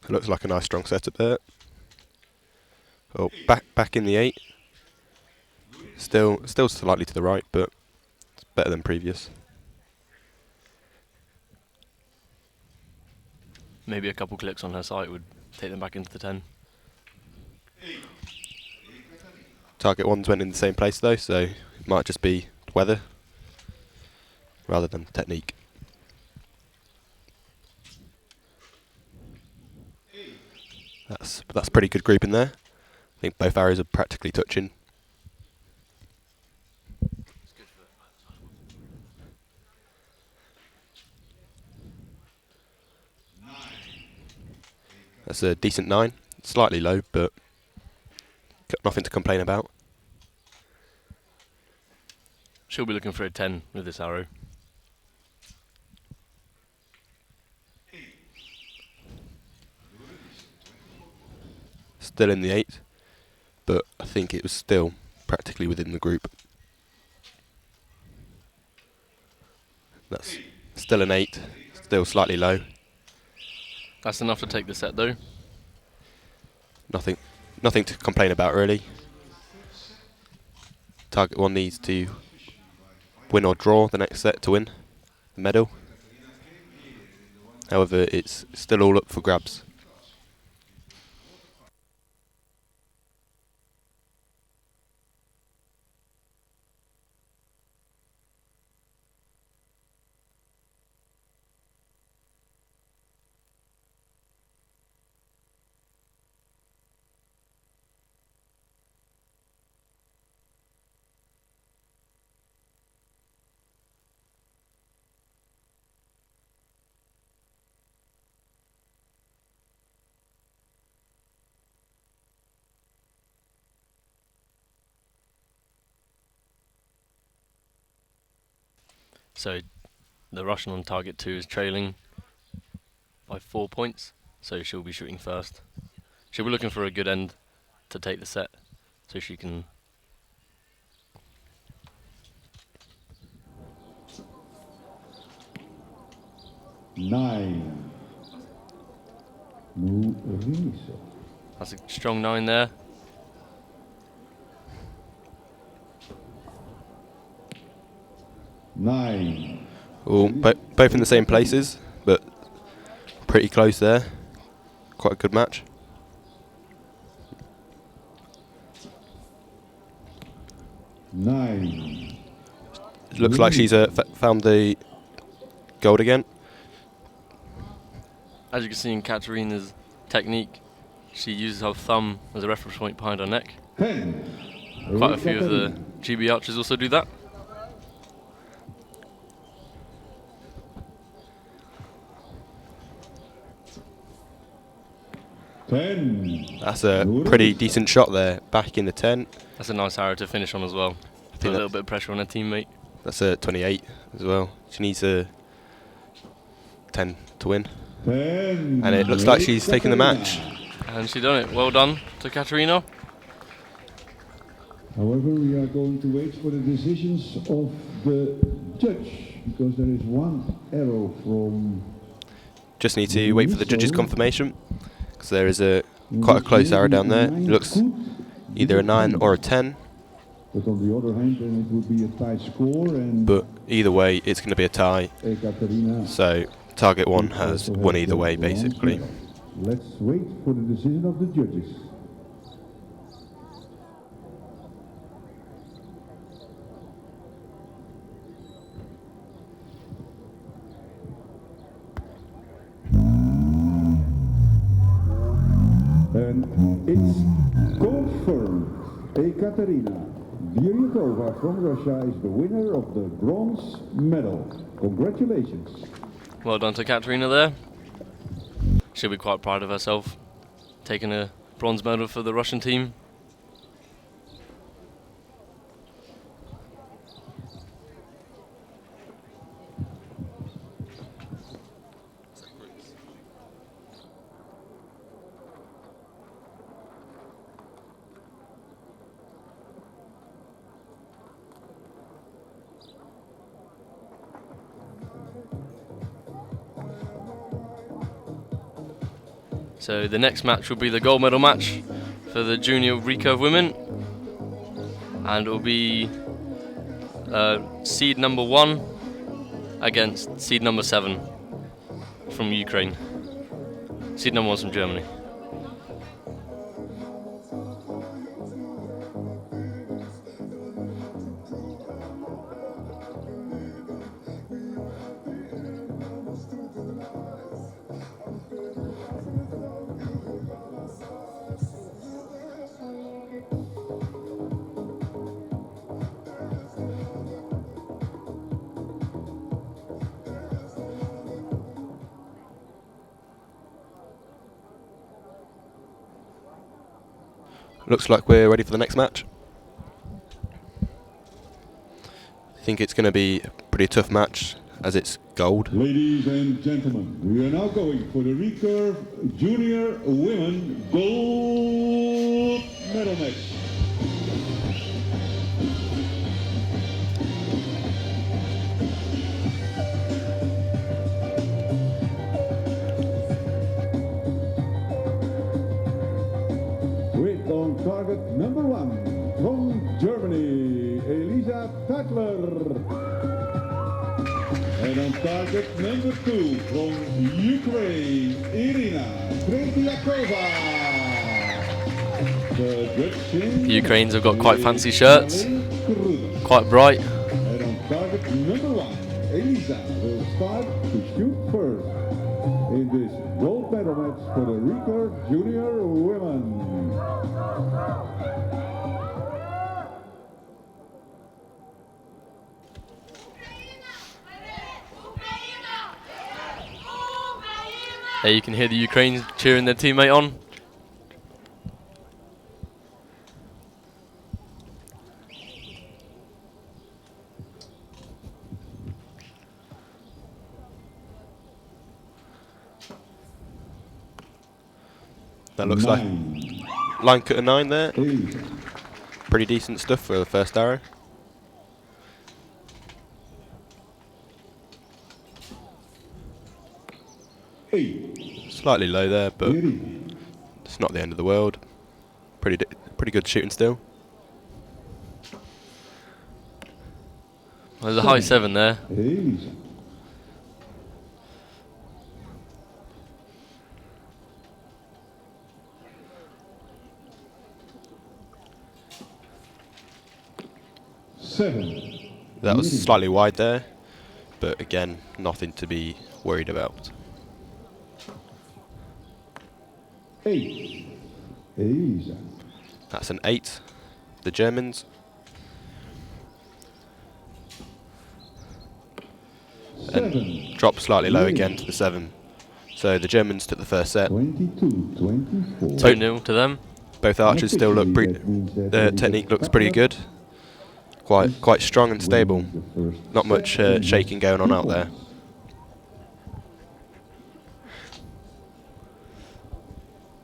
It looks like a nice strong setup there. Oh, back in the 8. Still slightly to the right, but it's better than previous. Maybe a couple clicks on her site would take them back into the 10. Target 1's went in the same place though, so it might just be weather rather than technique. That's pretty good grouping there. I think both arrows are practically touching. That's a decent 9. Slightly low, but got nothing to complain about. She'll be looking for a 10 with this arrow. Still in the 8, but I think it was still practically within the group. That's still an 8, still slightly low. That's enough to take the set though. Nothing to complain about really. Target 1 needs to win or draw the next set to win the medal. However, it's still all up for grabs. So the Russian on target 2 is trailing by 4 points, so she'll be shooting first. She'll be looking for a good end to take the set, so she can... Nine. That's a strong 9 there. Nine. All both in the same places, but pretty close there. Quite a good match. Nine. It looks like she's found the gold again. As you can see in Katerina's technique, she uses her thumb as a reference point behind her neck. 10. Quite a few of the GB archers also do that. That's a pretty decent shot there, back in the 10. That's a nice arrow to finish on as well. Put a little bit of pressure on her teammate. That's a 28 as well. She needs a 10 to win. 10. And it looks like she's taken the match. And she done it. Well done to Katerina. However, we are going to wait for the decisions of the judge, because there is one arrow from... Just need to wait for the judge's confirmation, because there is quite a close arrow down there. It looks either a 9 or a 10. But on the other hand, then it would be a tight score, and... But either way, it's going to be a tie. Katerina, So target 1 has won either way, basically. let's wait for the decision of the judges. And it's confirmed. Ekaterina Vyryukova from Russia is the winner of the bronze medal. Congratulations. Well done to Katerina there. She'll be quite proud of herself, taking a bronze medal for the Russian team. So the next match will be the gold medal match for the junior recurve women, and it will be seed number 1 against seed number 7 from Ukraine. Seed number 1's from Germany. Looks like we're ready for the next match. I think it's going to be a pretty tough match as it's gold. Ladies and gentlemen, we are now going for the Recurve Junior Women Gold Medal match. With on target number 1 from Germany, Elisa Tatler. And on target number 2 from Ukraine, Irina Tretiakova. The Ukrainians have got quite fancy shirts, quite bright. And on target number 1, Elisa will start to shoot first in this gold medal match for the Recurve Junior Women. There you can hear the Ukrainians cheering their teammate on. That looks like line cutter 9 there. Pretty decent stuff for the first arrow. Slightly low there, but it's not the end of the world. Pretty good shooting still. There's a high 7 there. That was slightly wide there, but again, nothing to be worried about. 8. Elisa. That's an 8, the Germans. And dropped slightly low again to the 7. So the Germans took the first set. 2-0 to them. Both archers still look their technique looks pretty good. Quite strong and stable. Not much shaking going on out there.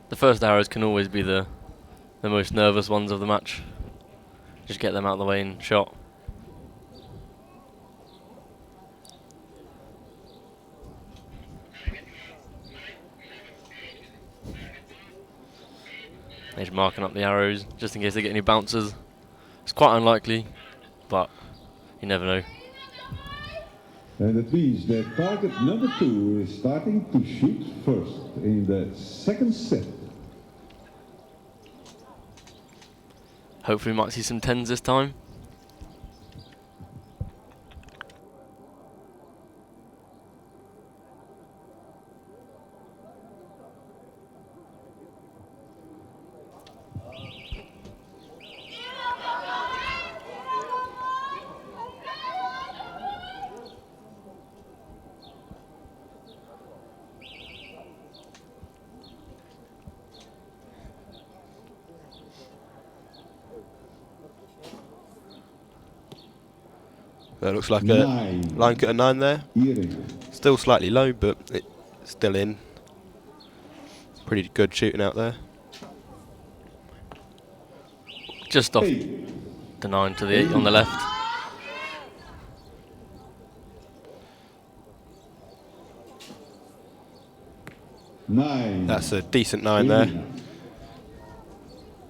The first arrows can always be the most nervous ones of the match. Just get them out of the way and shot. They're just marking up the arrows just in case they get any bounces. It's quite unlikely, but you never know. And that means that target number 2 is starting to shoot first in the second set. Hopefully we might see some 10s this time. That looks like a line cutter 9 there. Still slightly low, but it's still in. Pretty good shooting out there. Just off the 9 to the 8 on the left. That's a decent 9 there.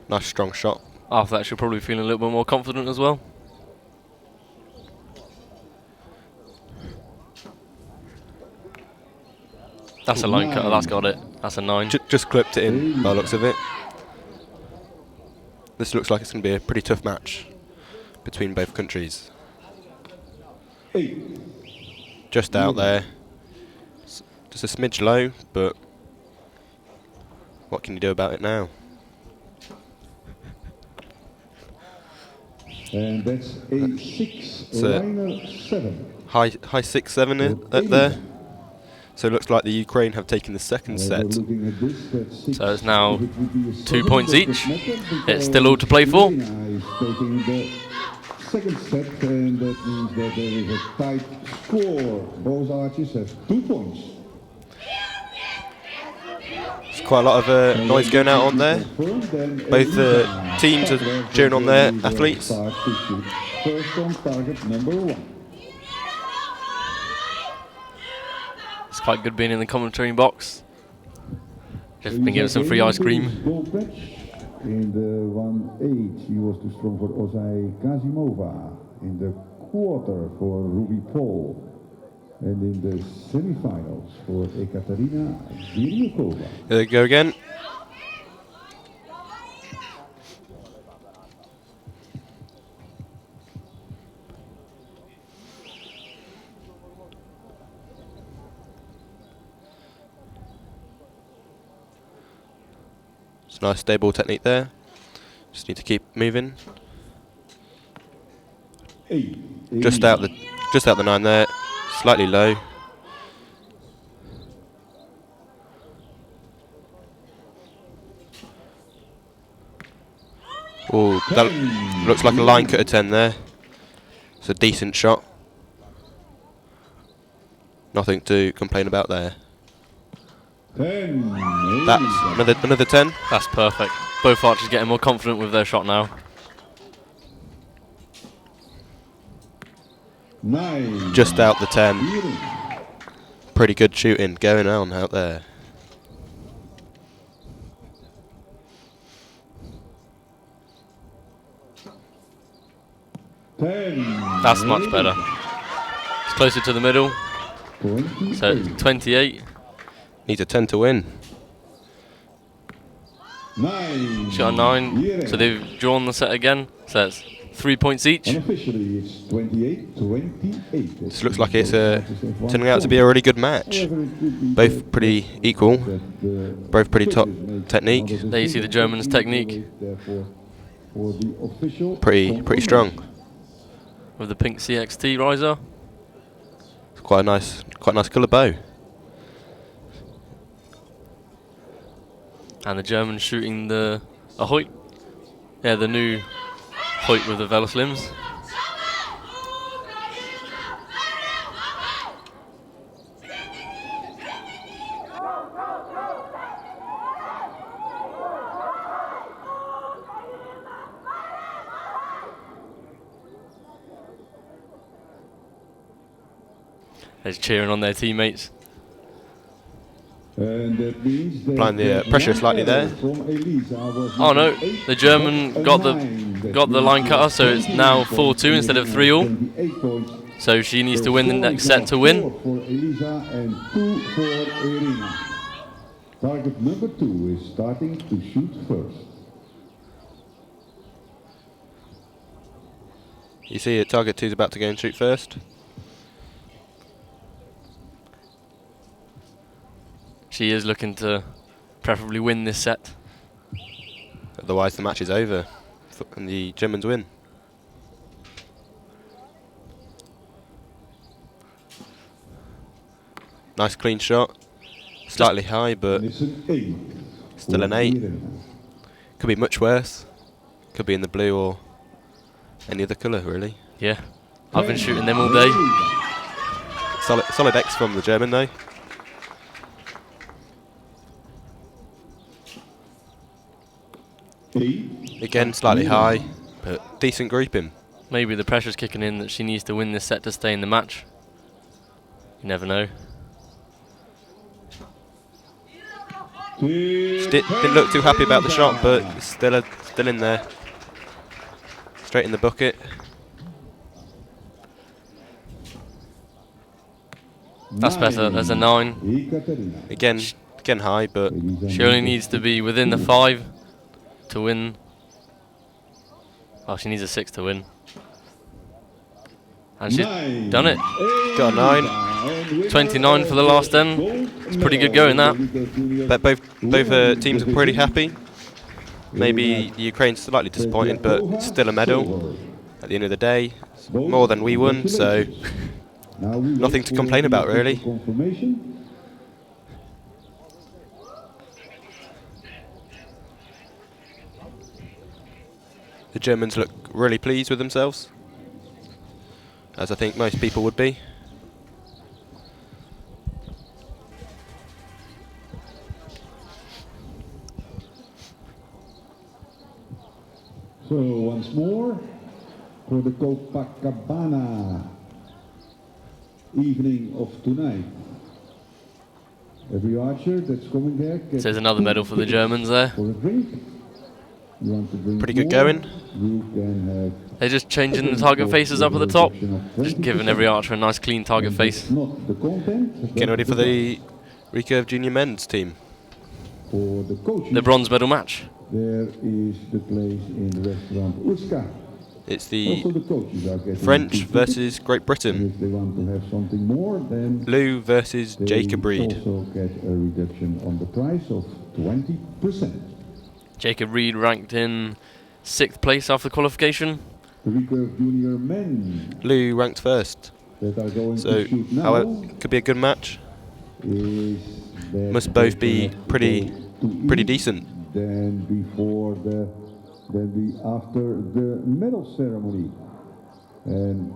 Nice strong shot. After that she'll probably be feeling a little bit more confident as well. That's a line cutter, that's got it. That's a 9. Just clipped it in by the looks of it. This looks like it's going to be a pretty tough match between both countries. Just out there. Just a smidge low, but what can you do about it now? And that's a 6, liner 7. High 6-7 there. So it looks like the Ukraine have taken the second set. So it's now 2 points each. It's still all to play for. Second set, and that means that there is a tight score. Both archers have 2 points. There's quite a lot of noise going out on there. Both teams are cheering on their athletes. First on target number 1. It's quite good being in the commentary box. Just been given some free ice cream. In the 1-8, he was too strong for Ozai Kazimova. In the quarter for Ruby Paul. And in the semifinals for Ekaterina Viriukova. There they go again. It's a nice stable technique there. Just need to keep moving. Just out the 9 there. Slightly low. Oh, that looks like a line cutter 10 there. It's a decent shot. Nothing to complain about there. That's another 10. That's perfect. Both archers getting more confident with their shot now. 9. Just out the 10. Pretty good shooting going on out there. That's much better. It's closer to the middle. So it's 28. Needs a 10 to win. 9. Shot a 9. So they've drawn the set again. So it's 3 points each. Unofficially, it's 28-28. This looks like it's turning out to be a really good match. Both pretty equal. Both pretty top technique. There you see the Germans' technique. Pretty strong. With the pink CXT riser. It's quite a nice colour bow. And the Germans shooting the Hoyt. Yeah, the new Hoyt with the Veloslims. They're cheering on their teammates. Applying the pressure slightly there. Oh no, the German got the line cutter, so it's now 4-2 instead of 3-all. So she needs to win the next set to win. Target number 2 is starting to shoot first. You see it, target 2 is about to go and shoot first. She is looking to preferably win this set. Otherwise the match is over and the Germans win. Nice clean shot. Slightly high, but still an 8. Could be much worse. Could be in the blue or any other colour, really. Yeah, I've been shooting them all day. Solid X from the German, though. Again, slightly high, but decent grouping. Maybe the pressure's kicking in that she needs to win this set to stay in the match. You never know. She didn't look too happy about the shot, but it's still in there. Straight in the bucket. That's better. That's a 9. Again high, but she only needs to be within the 5 to win. Oh, she needs a 6 to win. And she's done it. Got a 9. 29 for the last 10. It's pretty good going, that. But both teams are pretty happy. Maybe the Ukraine's slightly disappointed, but still a medal at the end of the day. More than we won, so nothing to complain about, really. The Germans look really pleased with themselves, as I think most people would be. So once more for the Copacabana evening of tonight. Every archer that's coming there gets So there's another medal for the Germans there. for a drink. You want to drink Pretty good more, going. You can have They're just changing the target faces up at the top, just giving every archer a nice clean target face. not the content. Getting ready for the Recurve Junior Men's team. For the coaches, The bronze medal match. there is the place in the restaurant Uska. It's the Also the coaches are getting French 2 tickets. versus Great And Britain. if they want to have something more, then Lou versus they Jacob Reed. also get a reduction on the price of 20%. Jacob Reed ranked in 6th place after qualification. The Recurve Junior men Lou ranked first. that are going So, to shoot now however, could be a good match. is that Must both they be have to pretty go to pretty eat, decent. Then after the medal ceremony, and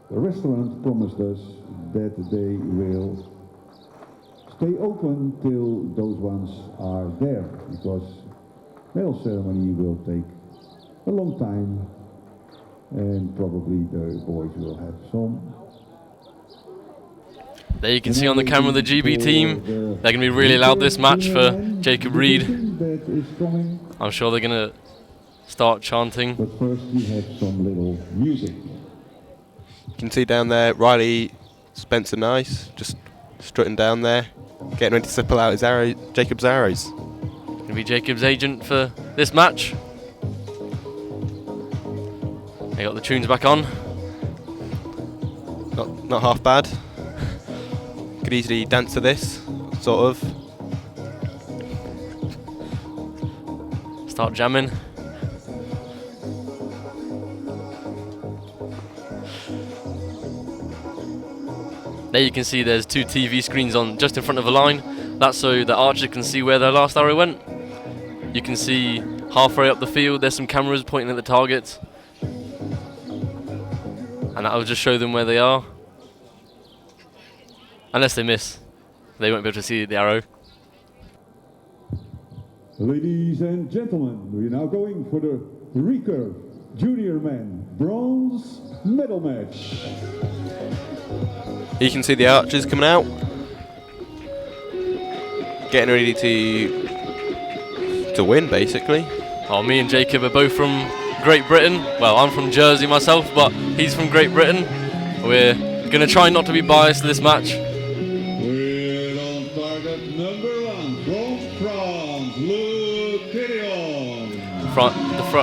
the restaurant promised us that they will stay open till those ones are there, because medal ceremony will take a long time, and probably the boys will have some. There you can see on the camera the GB team. They're going to be really loud this match for Jacob Reed. That is coming. I'm sure they're going to start chanting. But first we have some little music. You can see down there Riley Spencer Nice just strutting down there, getting ready to pull out his arrow, Jacob's arrows. Going to be Jacob's agent for this match. They got the tunes back on. Not half bad. Could easily dance to this, sort of. Start jamming. There you can see there's 2 TV screens on just in front of the line. That's so the archer can see where their last arrow went. You can see halfway up the field there's some cameras pointing at the targets. And that'll just show them where they are. Unless they miss, they won't be able to see the arrow. Ladies and gentlemen, we're now going for the Recurve Junior Men Bronze Medal Match. You can see the archers coming out, getting ready to win, basically. Oh, me and Jacob are both from Great Britain. Well, I'm from Jersey myself, but he's from Great Britain. We're going to try not to be biased to this match. We're on target number 1 from France, Le Thérion.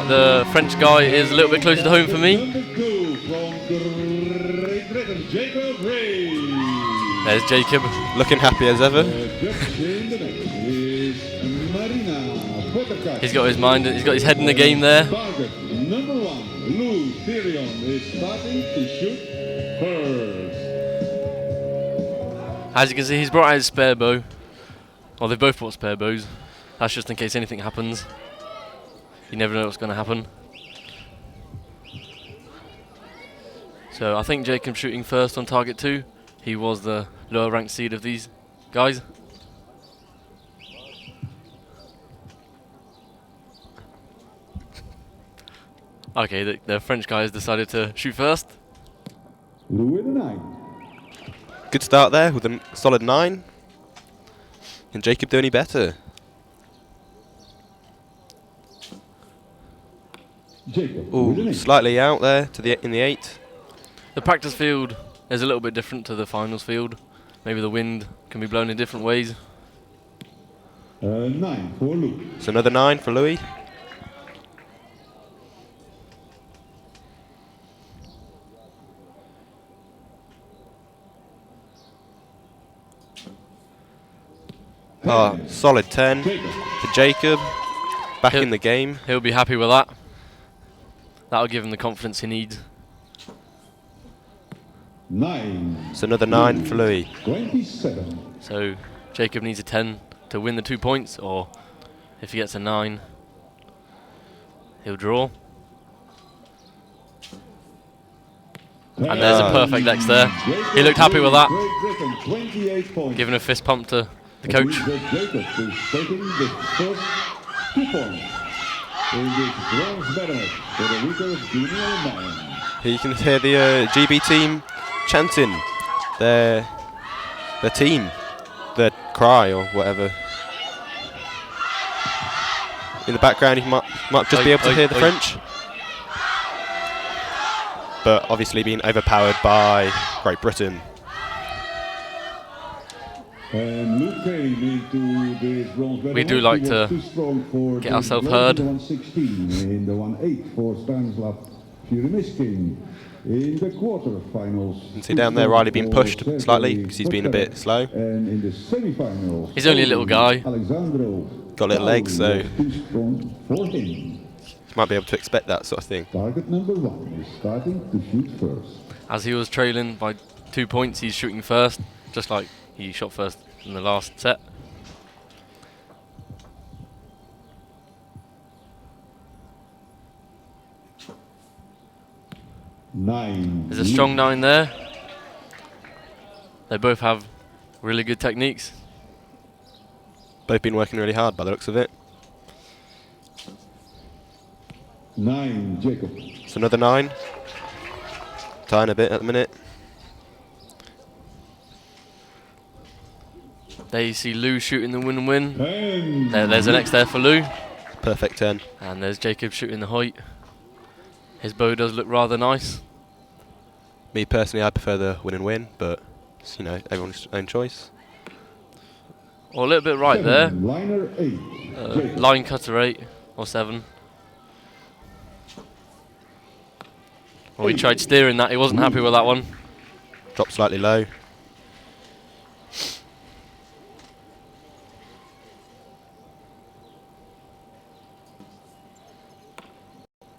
The French guy is a little bit closer to home for me. Number 2 from Great Britain, Jacob Reed. There's Jacob. Looking happy as ever. Just in the next is Marina Pottercut. He's got his head in the game there. Target number 1, Le Thérion, is starting to shoot first. As you can see, he's brought out his spare bow. Well, they've both brought spare bows. That's just in case anything happens. You never know what's going to happen. So I think Jacob's shooting first on target 2. He was the lower ranked seed of these guys. Okay, the French guy has decided to shoot first. Louis the 9. Good start there with a solid 9. Can Jacob do any better? Jacob with an Ooh, 8. slightly out there in the 8. The practice field is a little bit different to the finals field. Maybe the wind can be blown in different ways. 9 for Louis. So another 9 for Louis. Solid 10 for Jacob. Back in the game. He'll be happy with that. That'll give him the confidence he needs. 9. So another 9 for Louis. 27. So Jacob needs a 10 to win the 2 points, or if he gets a 9, he'll draw. And there's a perfect X there. He looked happy with that. Giving a fist pump to the coach. Jacob is taking the first 2 points in this bronze medal for the Recurve Junior Man. Here you can hear the GB team chanting their team, their cry or whatever. In the background you might just be able to hear the French. But obviously being overpowered by Great Britain. And Luke came into this bronze medal. We do like to get ourselves heard. In the 1/8 for Stanislav Shirimiskin. In the quarterfinals. You can see down there Riley being pushed slightly because he's been a bit slow. And in the semifinals. He's only a little guy. Alexandro got little legs, so too strong for him. You might be able to expect that sort of thing. Target number 1 is starting to shoot first. As he was trailing by 2 points, he's shooting first, just like he shot first in the last set. There's a strong 9 there. They both have really good techniques. Both been working really hard by the looks of it. 9, Jacob. It's another 9. Tying a bit at the minute. There you see Lou shooting the win-win. There's an X there for Lou. Perfect 10. And there's Jacob shooting the height. His bow does look rather nice. Me personally, I prefer the win and win, but it's, you know, everyone's own choice. Or a little bit right 7, there. Liner 8. Line cutter 8 or 7. Well, he tried steering that. He wasn't happy with that one. Dropped slightly low.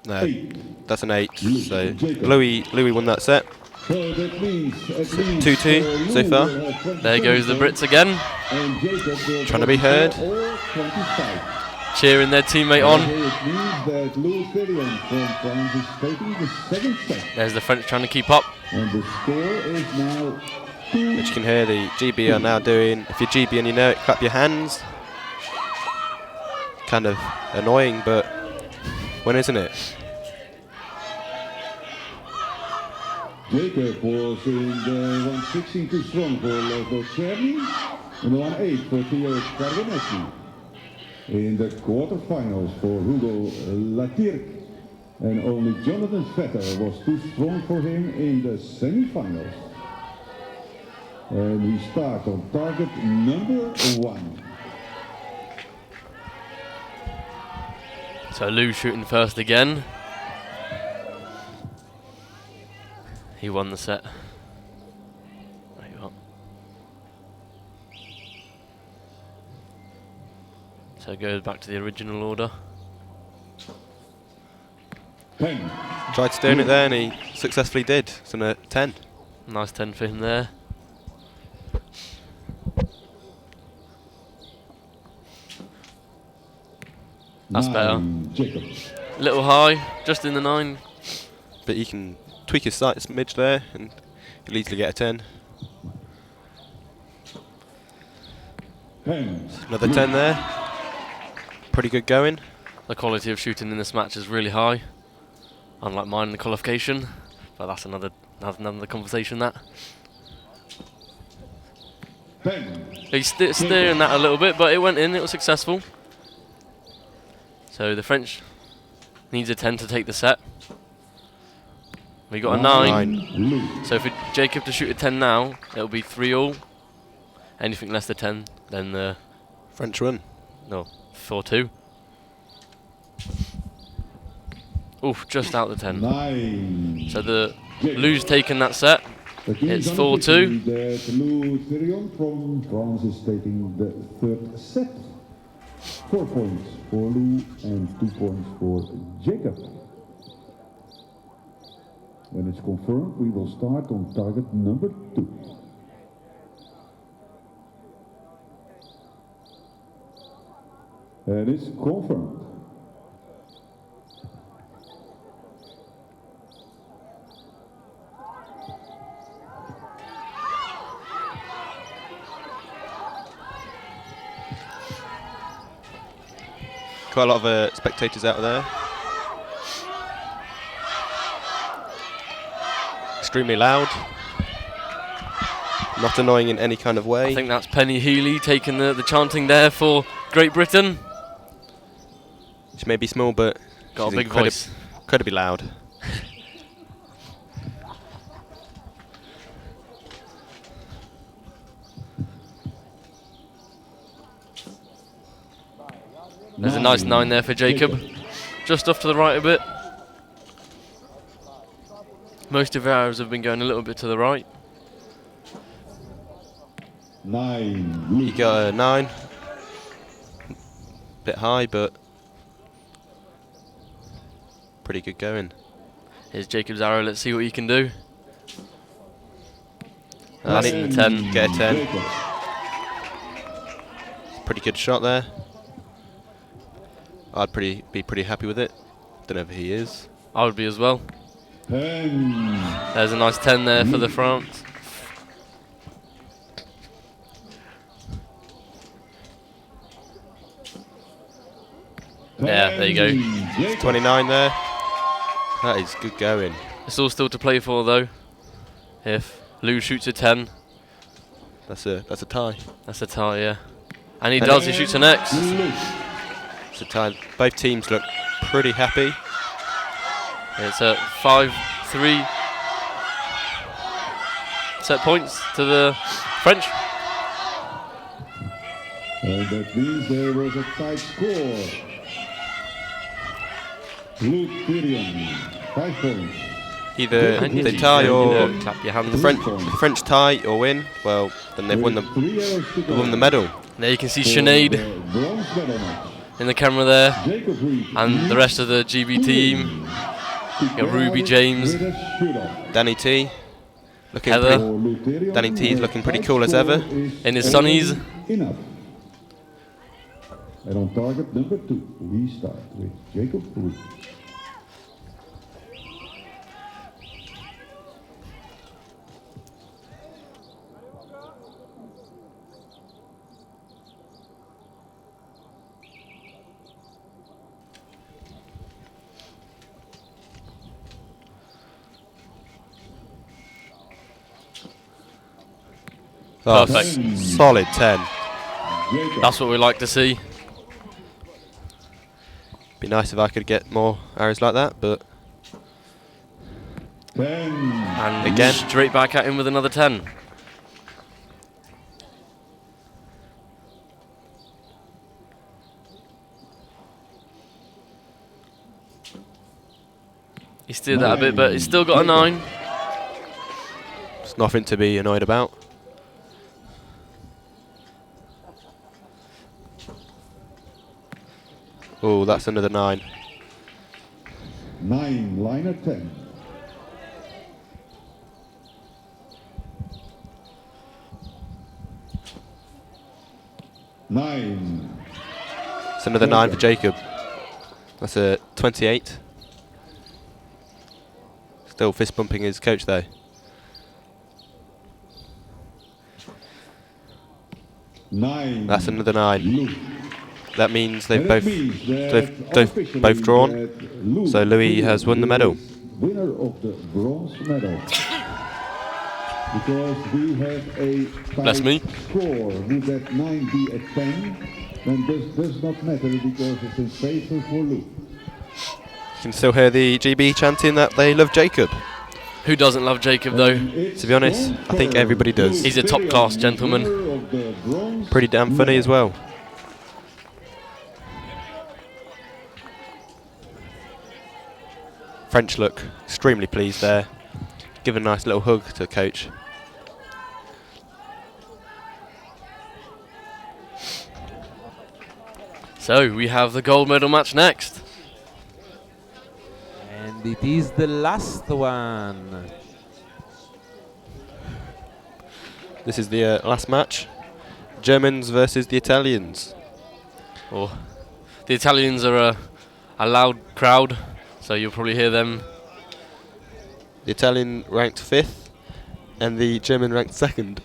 No, that's an 8. So Louis won that set. 2-2 so far. There goes the Brits again. Trying to be heard. Cheering their teammate on. There's the French trying to keep up. Which you can hear the GB are now doing. If you're GB and you know it, clap your hands. Kind of annoying, but when isn't it? Jacob was in the 116 too strong for Loco Czerny, and the 1/8 for Theo Carbonetti. In the quarterfinals for Hugo Latirk, and only Jonathan Vetter was too strong for him in the semifinals. And we start on target number 1. So Lou shooting first again. He won the set. There you are. So it goes back to the original order. 10. Tried steering it there and he successfully did. It's a 10. Nice 10 for him there. That's better. Jacob. Little high, just in the 9. But you can tweak his sight smidge there and you'll easily get a 10. 10. Another 10 there. Pretty good going. The quality of shooting in this match is really high. Unlike mine in the qualification. But that's another conversation, that. 10. He's steering that a little bit, but it went in, it was successful. So the French needs a 10 to take the set. We got a 9. So for Jacob to shoot a 10 now, it'll be 3-all. Anything less than 10, then the French win. No, 4-2. Oof, just out the 10. 9. So the Lou's taken that set. It's 4-2. That Lou Therion from France is taking the 3rd set. 4 points for Lou and 2 points for Jacob. When it's confirmed, we will start on target number 2. And it's confirmed. Quite a lot of spectators out there. Extremely loud. Not annoying in any kind of way. I think that's Penny Healy taking the chanting there for Great Britain. She may be small, but Got she's a big voice. Incredibly loud. There's a nice 9 there for Jacob. Just off to the right a bit. Most of our arrows have been going a little bit to the right. 9. You got a 9. Bit high, but pretty good going. Here's Jacob's arrow. Let's see what he can do. That's a 10. Get a 10. Pretty good shot there. I'd be pretty happy with it. Don't know if he is. I would be as well. 10. There's a nice 10 there for the France. Yeah, there you go. 29 there. That is good going. It's all still to play for though. If Lou shoots a 10, That's a tie. that's a tie, yeah. And he does, he shoots an X. It's a tie. Both teams look pretty happy. It's a 5-3 set points to the French. That means there was a tight score. Blue Tyrion, 5 points. Either And they if tie you or clap your hands. the French tie or win. Well, then they've won the medal. There you can see Sinead Bronze medal match. in the camera there, Jacob Reed and the rest of the GB team. You got Ruby James, Danny T. Looking Heather. pretty, Danny T is looking pretty cool as ever. in his sunnies. Enough. And on target number 2, we start with Jacob Reed. Oh, Perfect. Solid 10. That's what we like to see. Be nice if I could get more arrows like that, but 10. And Again. straight back at him with another 10. He steered that a bit, but he's still got a 9. it's nothing to be annoyed about. Oh, that's another 9. 9, liner 10. 9. It's another 9 for Jacob. That's a 28. Still fist bumping his coach though. Nine. That's another 9. Luke. That means And they've that means that officially both drawn. that Luke So Louis has won the medal. is winner of the bronze medal. Because we have a Bless tight me. score. Would that 9 be a 10? Then this does not matter because it's in favor for Luke. You can still hear the GB chanting that they love Jacob. Who doesn't love Jacob though? To be honest, I think everybody does. He's a top class gentleman. Pretty damn funny as well. French look extremely pleased there. Give a nice little hug to the coach. So we have the gold medal match next. And it is the last one. This is the last match. Germans versus the Italians. Oh, the Italians are a loud crowd, so you'll probably hear them. The Italian ranked 5th and the German ranked 2nd.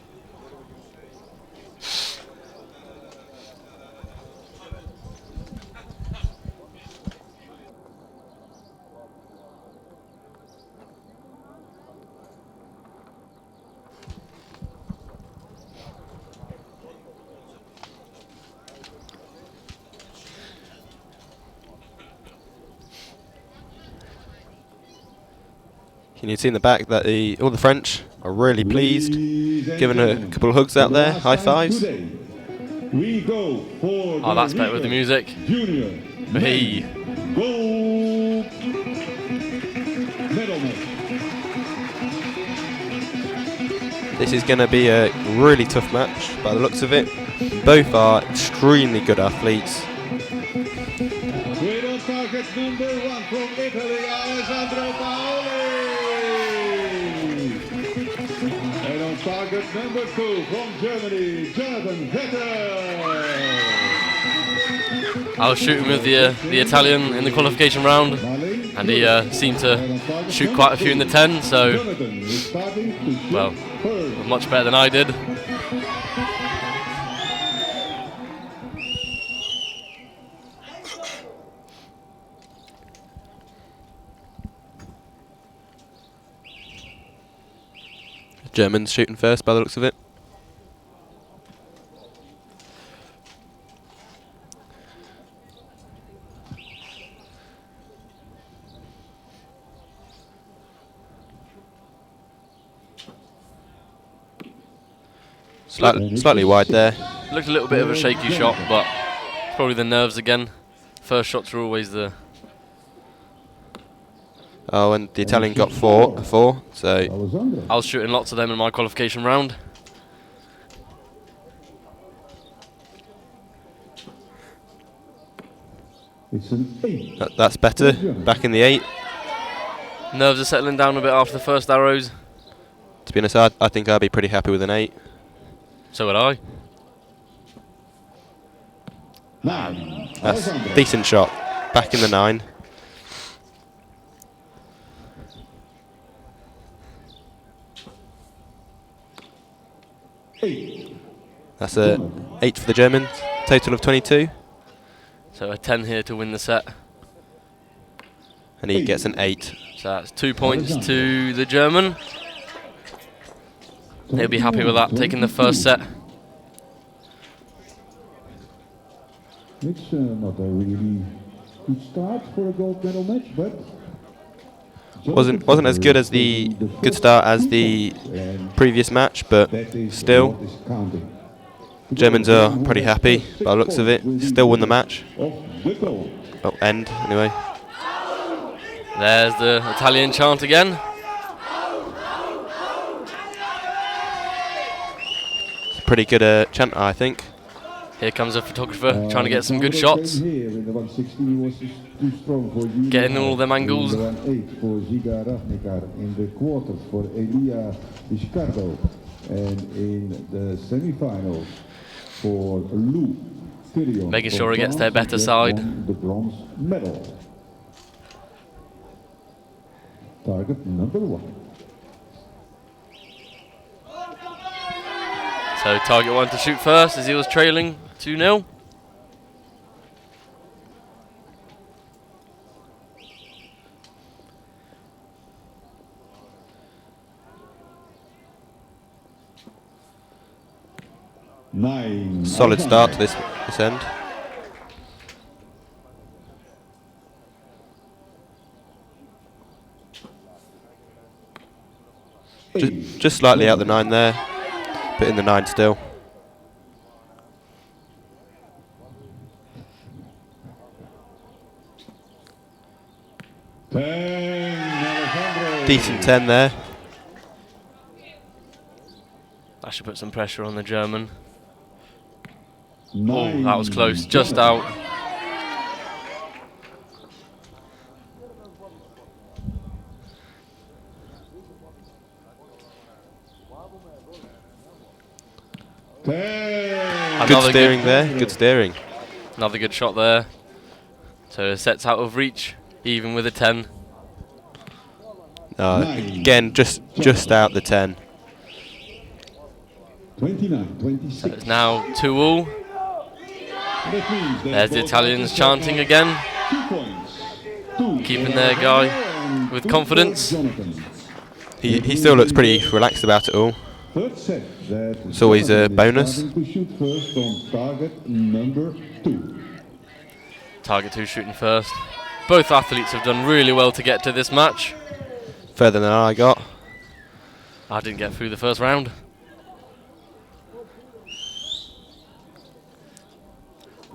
And you can see in the back that all the French are really pleased, giving a couple of hugs out there, high fives. Oh, that's better with the music. Hey. This is going to be a really tough match by the looks of it. Both are extremely good athletes. On target number 1 from Italy, Alessandro Paoli. And on target number 2 from Germany, Jonathan Catez. I was shooting with the Italian in the qualification round, and he seemed to shoot quite a few in the 10, so, well, much better than I did. Germans shooting first by the looks of it. Slightly wide there. Looked a little bit of a shaky shot, but probably the nerves again. First shots are always the... Oh, and the Italian got a four, so... I was shooting lots of them in my qualification round. It's an 8. That's better. Back in the 8. Nerves are settling down a bit after the first arrows. To be honest, I think I'd be pretty happy with an 8. So would I. That's a decent shot. Back in the 9. That's a 8 for the Germans. Total of 22. So a 10 here to win the set. And he gets an 8. So that's 2 points to the German. He'll be happy with that, taking the first set. It's not a really good start for a gold medal match, but wasn't as good as the start as the previous match, but still, Germans are pretty happy by the looks of it. Still won the match. Oh, end anyway. There's the Italian chant again. It's a pretty good chant, I think. Here comes a photographer trying to get some good shots. Getting all them angles. In the quarters for Elia Biscardo, and in the semi-finals for Lou Tyrion. Making sure he gets their better side. The bronze medal. Target number 1. So target 1 to shoot first as he was trailing 2-0. Solid start to this end. Just slightly out the 9 there, but in the 9 still. Decent 10 there. That should put some pressure on the German. Oh, that was close, just out. Good steering there, good steering. Another good shot there. So the set's out of reach, even with a 10. Again, just out the 10. 29-26. So it's now 2-all. There's the Italians chanting again. Keeping their guy with confidence. He still looks pretty relaxed about it all. It's always a bonus. Target 2 shooting first. Both athletes have done really well to get to this match. further than I got. I didn't get through the first round.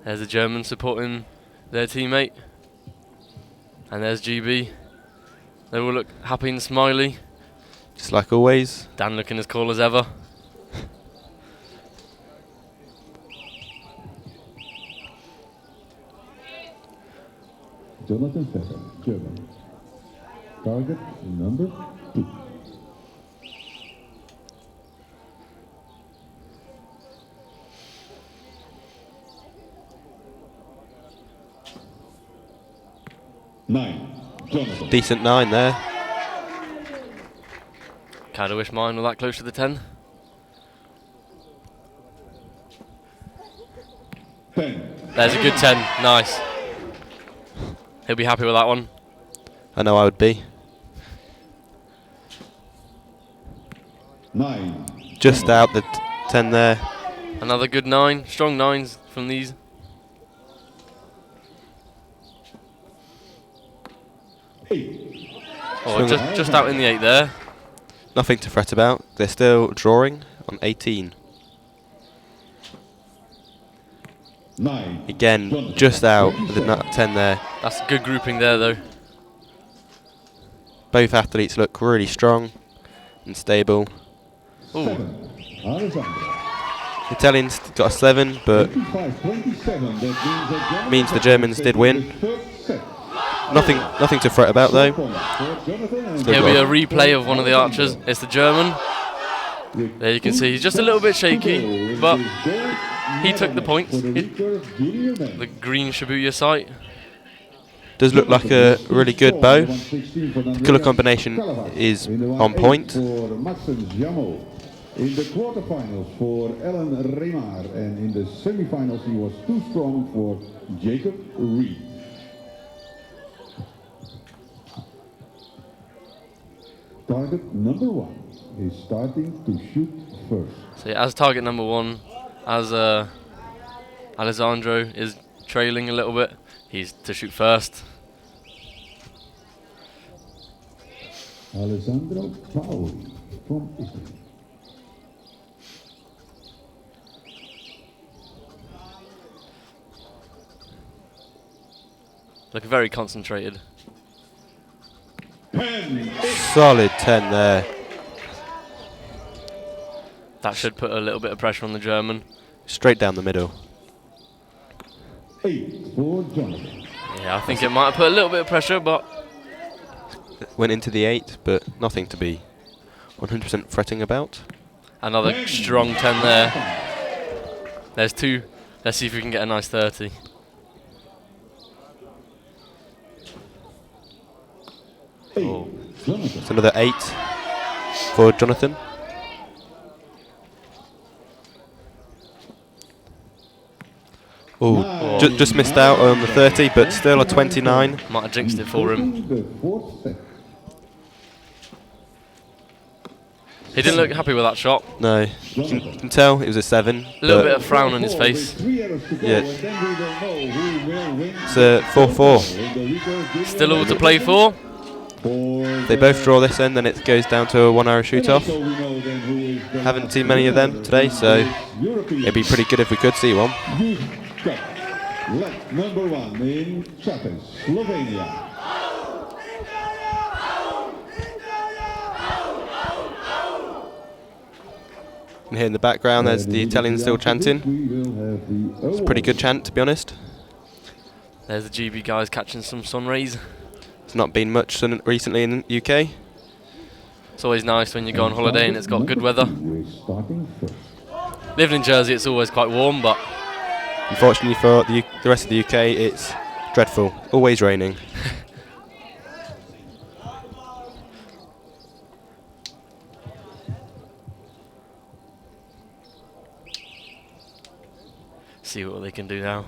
There's the German supporting their teammate. And there's GB. They all look happy and smiley. Just like always. Dan looking as cool as ever. Jonathan Vetter, German. Target number 2. Jonathan. Decent 9 there. Kinda wish mine were that close to the 10. 10. There's a good 10. Nice. He'll be happy with that one. I know I would be. 9. Just out the 10 there. Another good 9. Strong 9s from these. Oh, just out in the 8 there. Nothing to fret about. They're still drawing on 18. 9. Again, just out of the 10 there. That's a good grouping there, though. Both athletes look really strong and stable. Ooh. Italians got a 7, but means the Germans did win. Nothing to fret about though. Here'll be a replay of one of the archers. It's the German. There you can see he's just a little bit shaky, but he took the points. The green Shibuya sight. Does look like a really good bow. The colour combination is on point. In the quarterfinals for Ellen Remar, and in the semifinals he was too strong for Jacob Reed. Target number 1 is starting to shoot first. So yeah, as target number 1, as Alessandro is trailing a little bit, he's to shoot first. Alessandro Paoli from Italy. Looking very concentrated. 10. Solid 10 there. That should put a little bit of pressure on the German. Straight down the middle. 8 for Jonathan. Yeah, I think it might have put a little bit of pressure, but Went into the 8, but nothing to be 100% fretting about. another strong 10 there. There's 2. Let's see if we can get a nice 30. Oh. It's another 8 for Jonathan. Oh, just missed out on the 30, but still a 29. Might have jinxed it for him. He didn't look happy with that shot. No, you can tell it was a 7. A little bit of frown on his face. Yeah. It's a 4-4. Still all to play for. If they both draw this end, then it goes down to a 1 hour shoot-off. Haven't seen many of them today, so it'd be pretty good if we could see one. Leg number 1 in Catez, Slovenia. And here in the background, there's the Italians still chanting. It's a pretty good chant, to be honest. There's the GB guys catching some sun rays. It's not been much sun recently in the UK. It's always nice when you go on holiday and it's got good weather. Living in Jersey, it's always quite warm, but unfortunately for the rest of the UK, it's dreadful. Always raining. see what they can do now.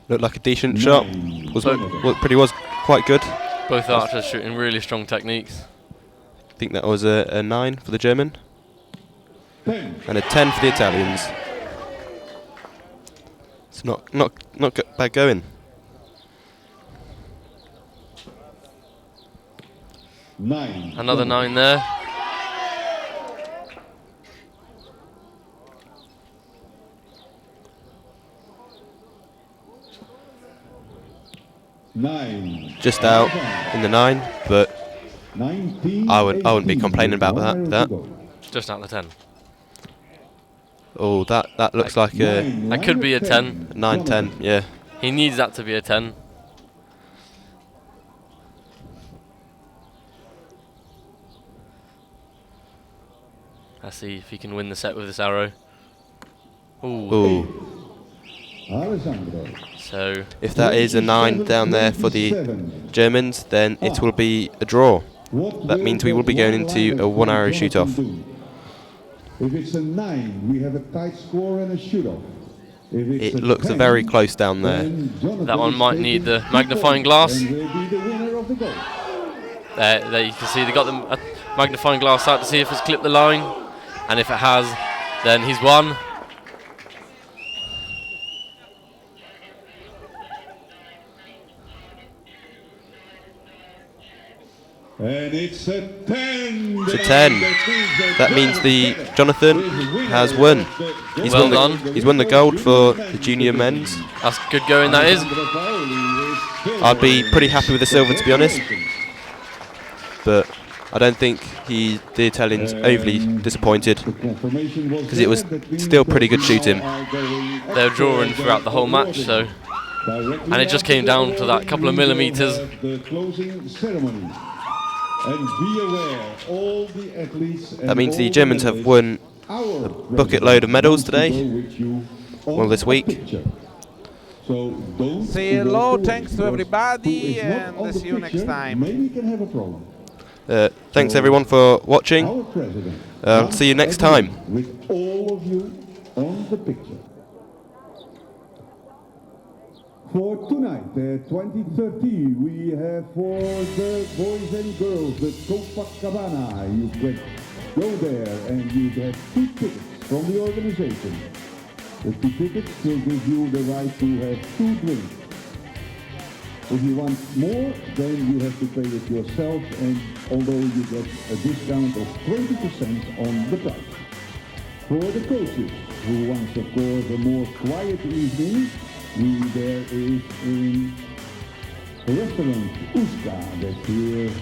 Looked like a decent shot. Was quite good. Both archers shooting really strong techniques. I think that was a 9 for the German. And a 10 for the Italians. It's not bad going. Another 9 there. Just out in the 9, but I wouldn't be complaining about that. Just out of 10. Oh, that looks like a That could be a 10. 9-10. Yeah. He needs that to be a 10. Let's see if he can win the set with this arrow. Ooh. So If that is a 9 down there for the Germans, then it will be a draw. That means we will be going into a 1 arrow shoot-off. If it's a 9, we have a tight score and a shoot-off. It looks very close down there. that one might need the magnifying glass. There you can see they got the magnifying glass out to see if it's clipped the line, and if it has, then he's won. And it's a 10. It's a 10. That means the Jonathan has won. He's won the gold for the junior men's. That's good going, that is. I'd be pretty happy with the silver, to be honest. But I don't think the Italian's overly disappointed, because it was still pretty good shooting. They were drawing throughout the whole match, so, and it just came down to that couple of millimeters. And be aware, all the athletes. That means the Germans have won a bucket load of medals today, well, this week. Say hello, thanks to everybody, and see you next time. Maybe can have a problem. Thanks everyone for watching. See you next time. With all of you on the picture. For tonight, 2013, we have for the boys and girls, the Copacabana. You can go there and you get 2 tickets from the organization. The 2 tickets will give you the right to have 2 drinks. If you want more, then you have to pay it yourself, and although you get a discount of 20% on the price. For the coaches who want, of course, a more quiet evening, there is a restaurant, Uska, that's here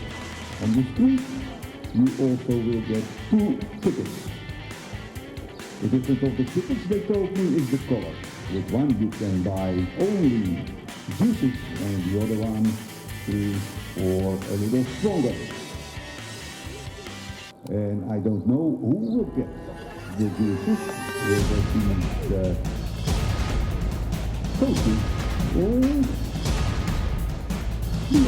on the street. You also will get 2 tickets. The difference of the tickets, they told me, is the color. With one you can buy only juices, and the other one is for a little stronger. And I don't know who will get the juices. Will that be the coaches or the